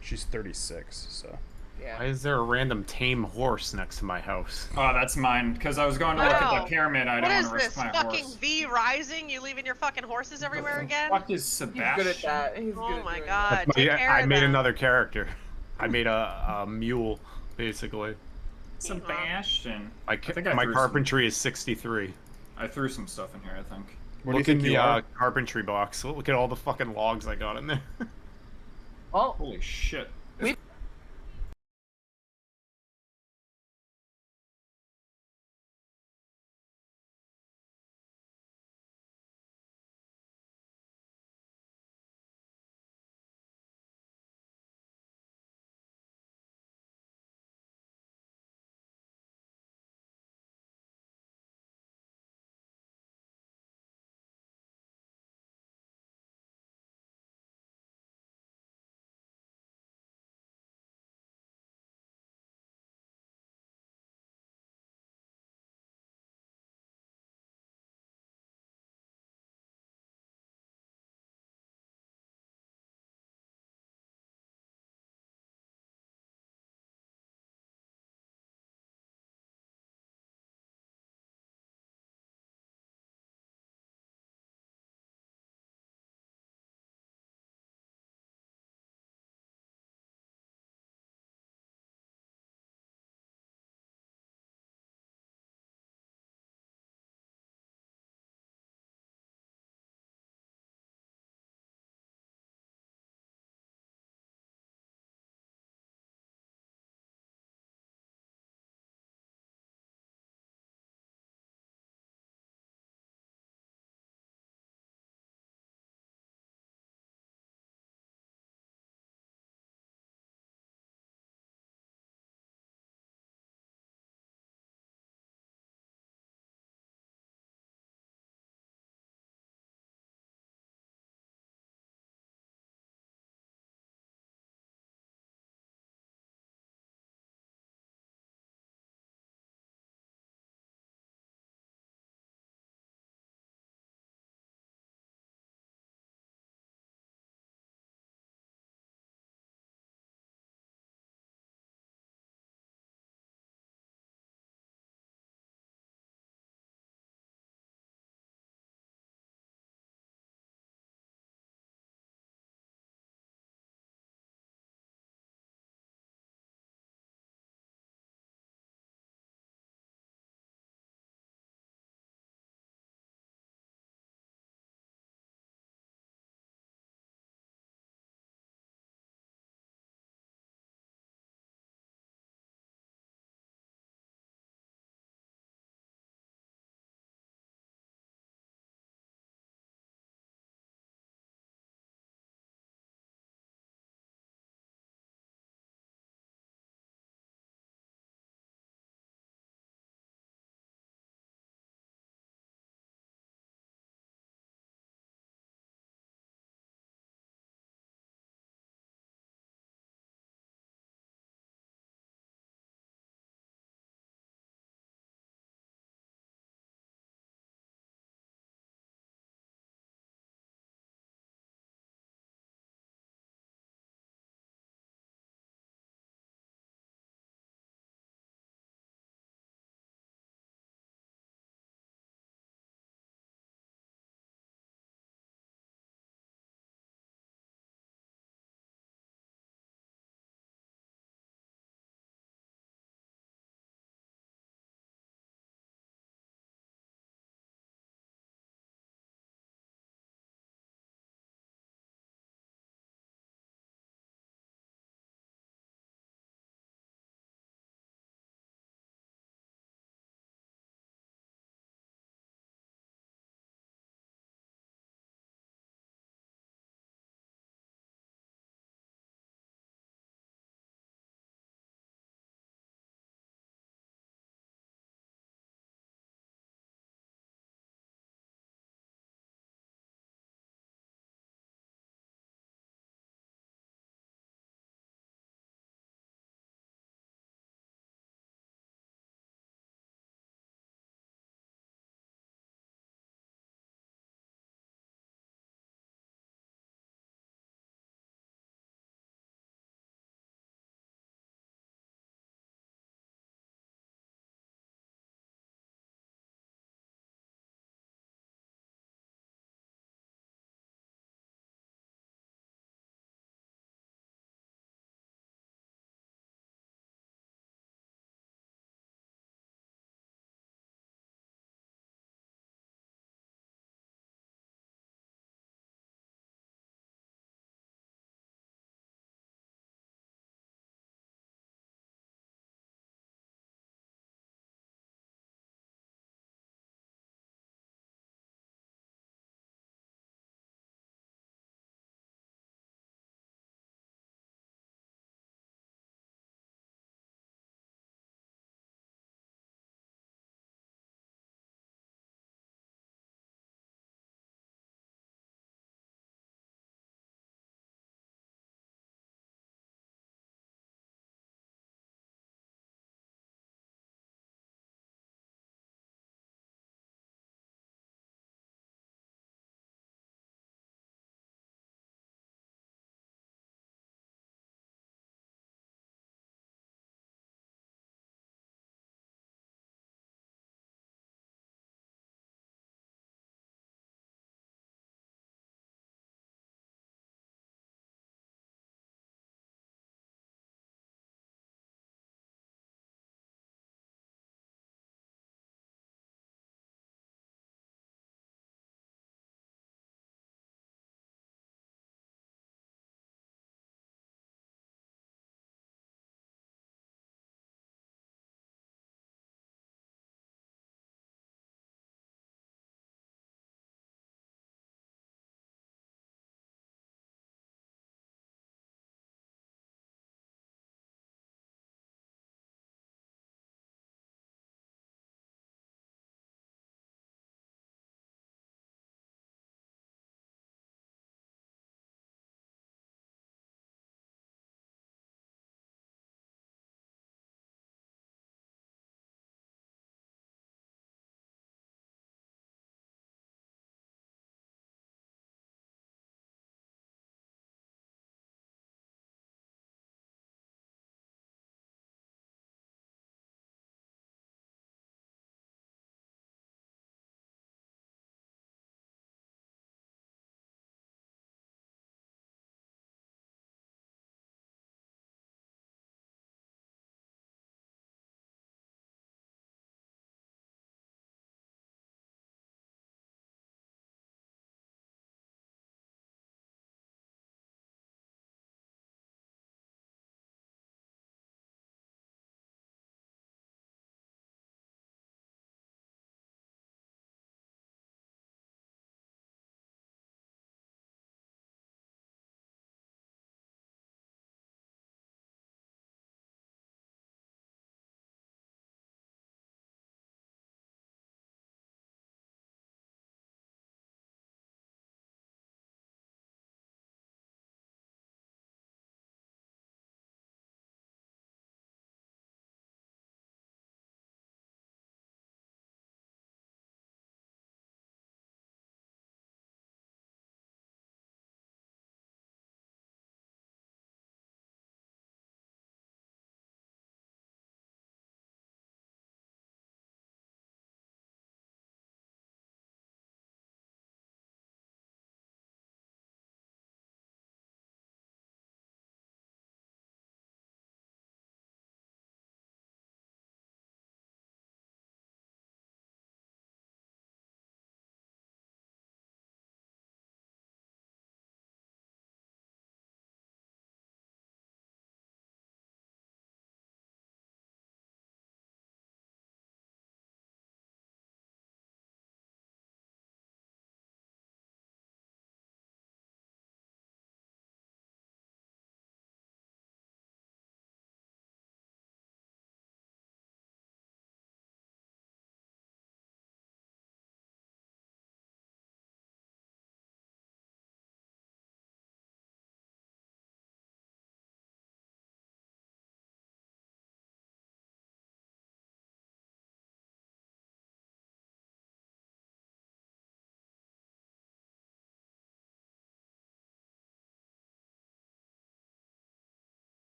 She's 36, so. Yeah. Why is there a random tame horse next to my house? Oh, that's mine. Because I was going to look at Wow. the pyramid. I What don't is want to risk this? my Fucking horse. V Rising? You leaving your fucking horses everywhere again? Fuck is He's Sebastian? good at that. He's good Oh at my doing god. that. Take Yeah, care I of made them. another character. I made a mule, basically. Sebastian. My, think I my threw carpentry is 63. I threw some stuff in here, I think. What do you Look in think you the are? carpentry box. Look at all the fucking logs I got in there. Oh, Holy shit. we've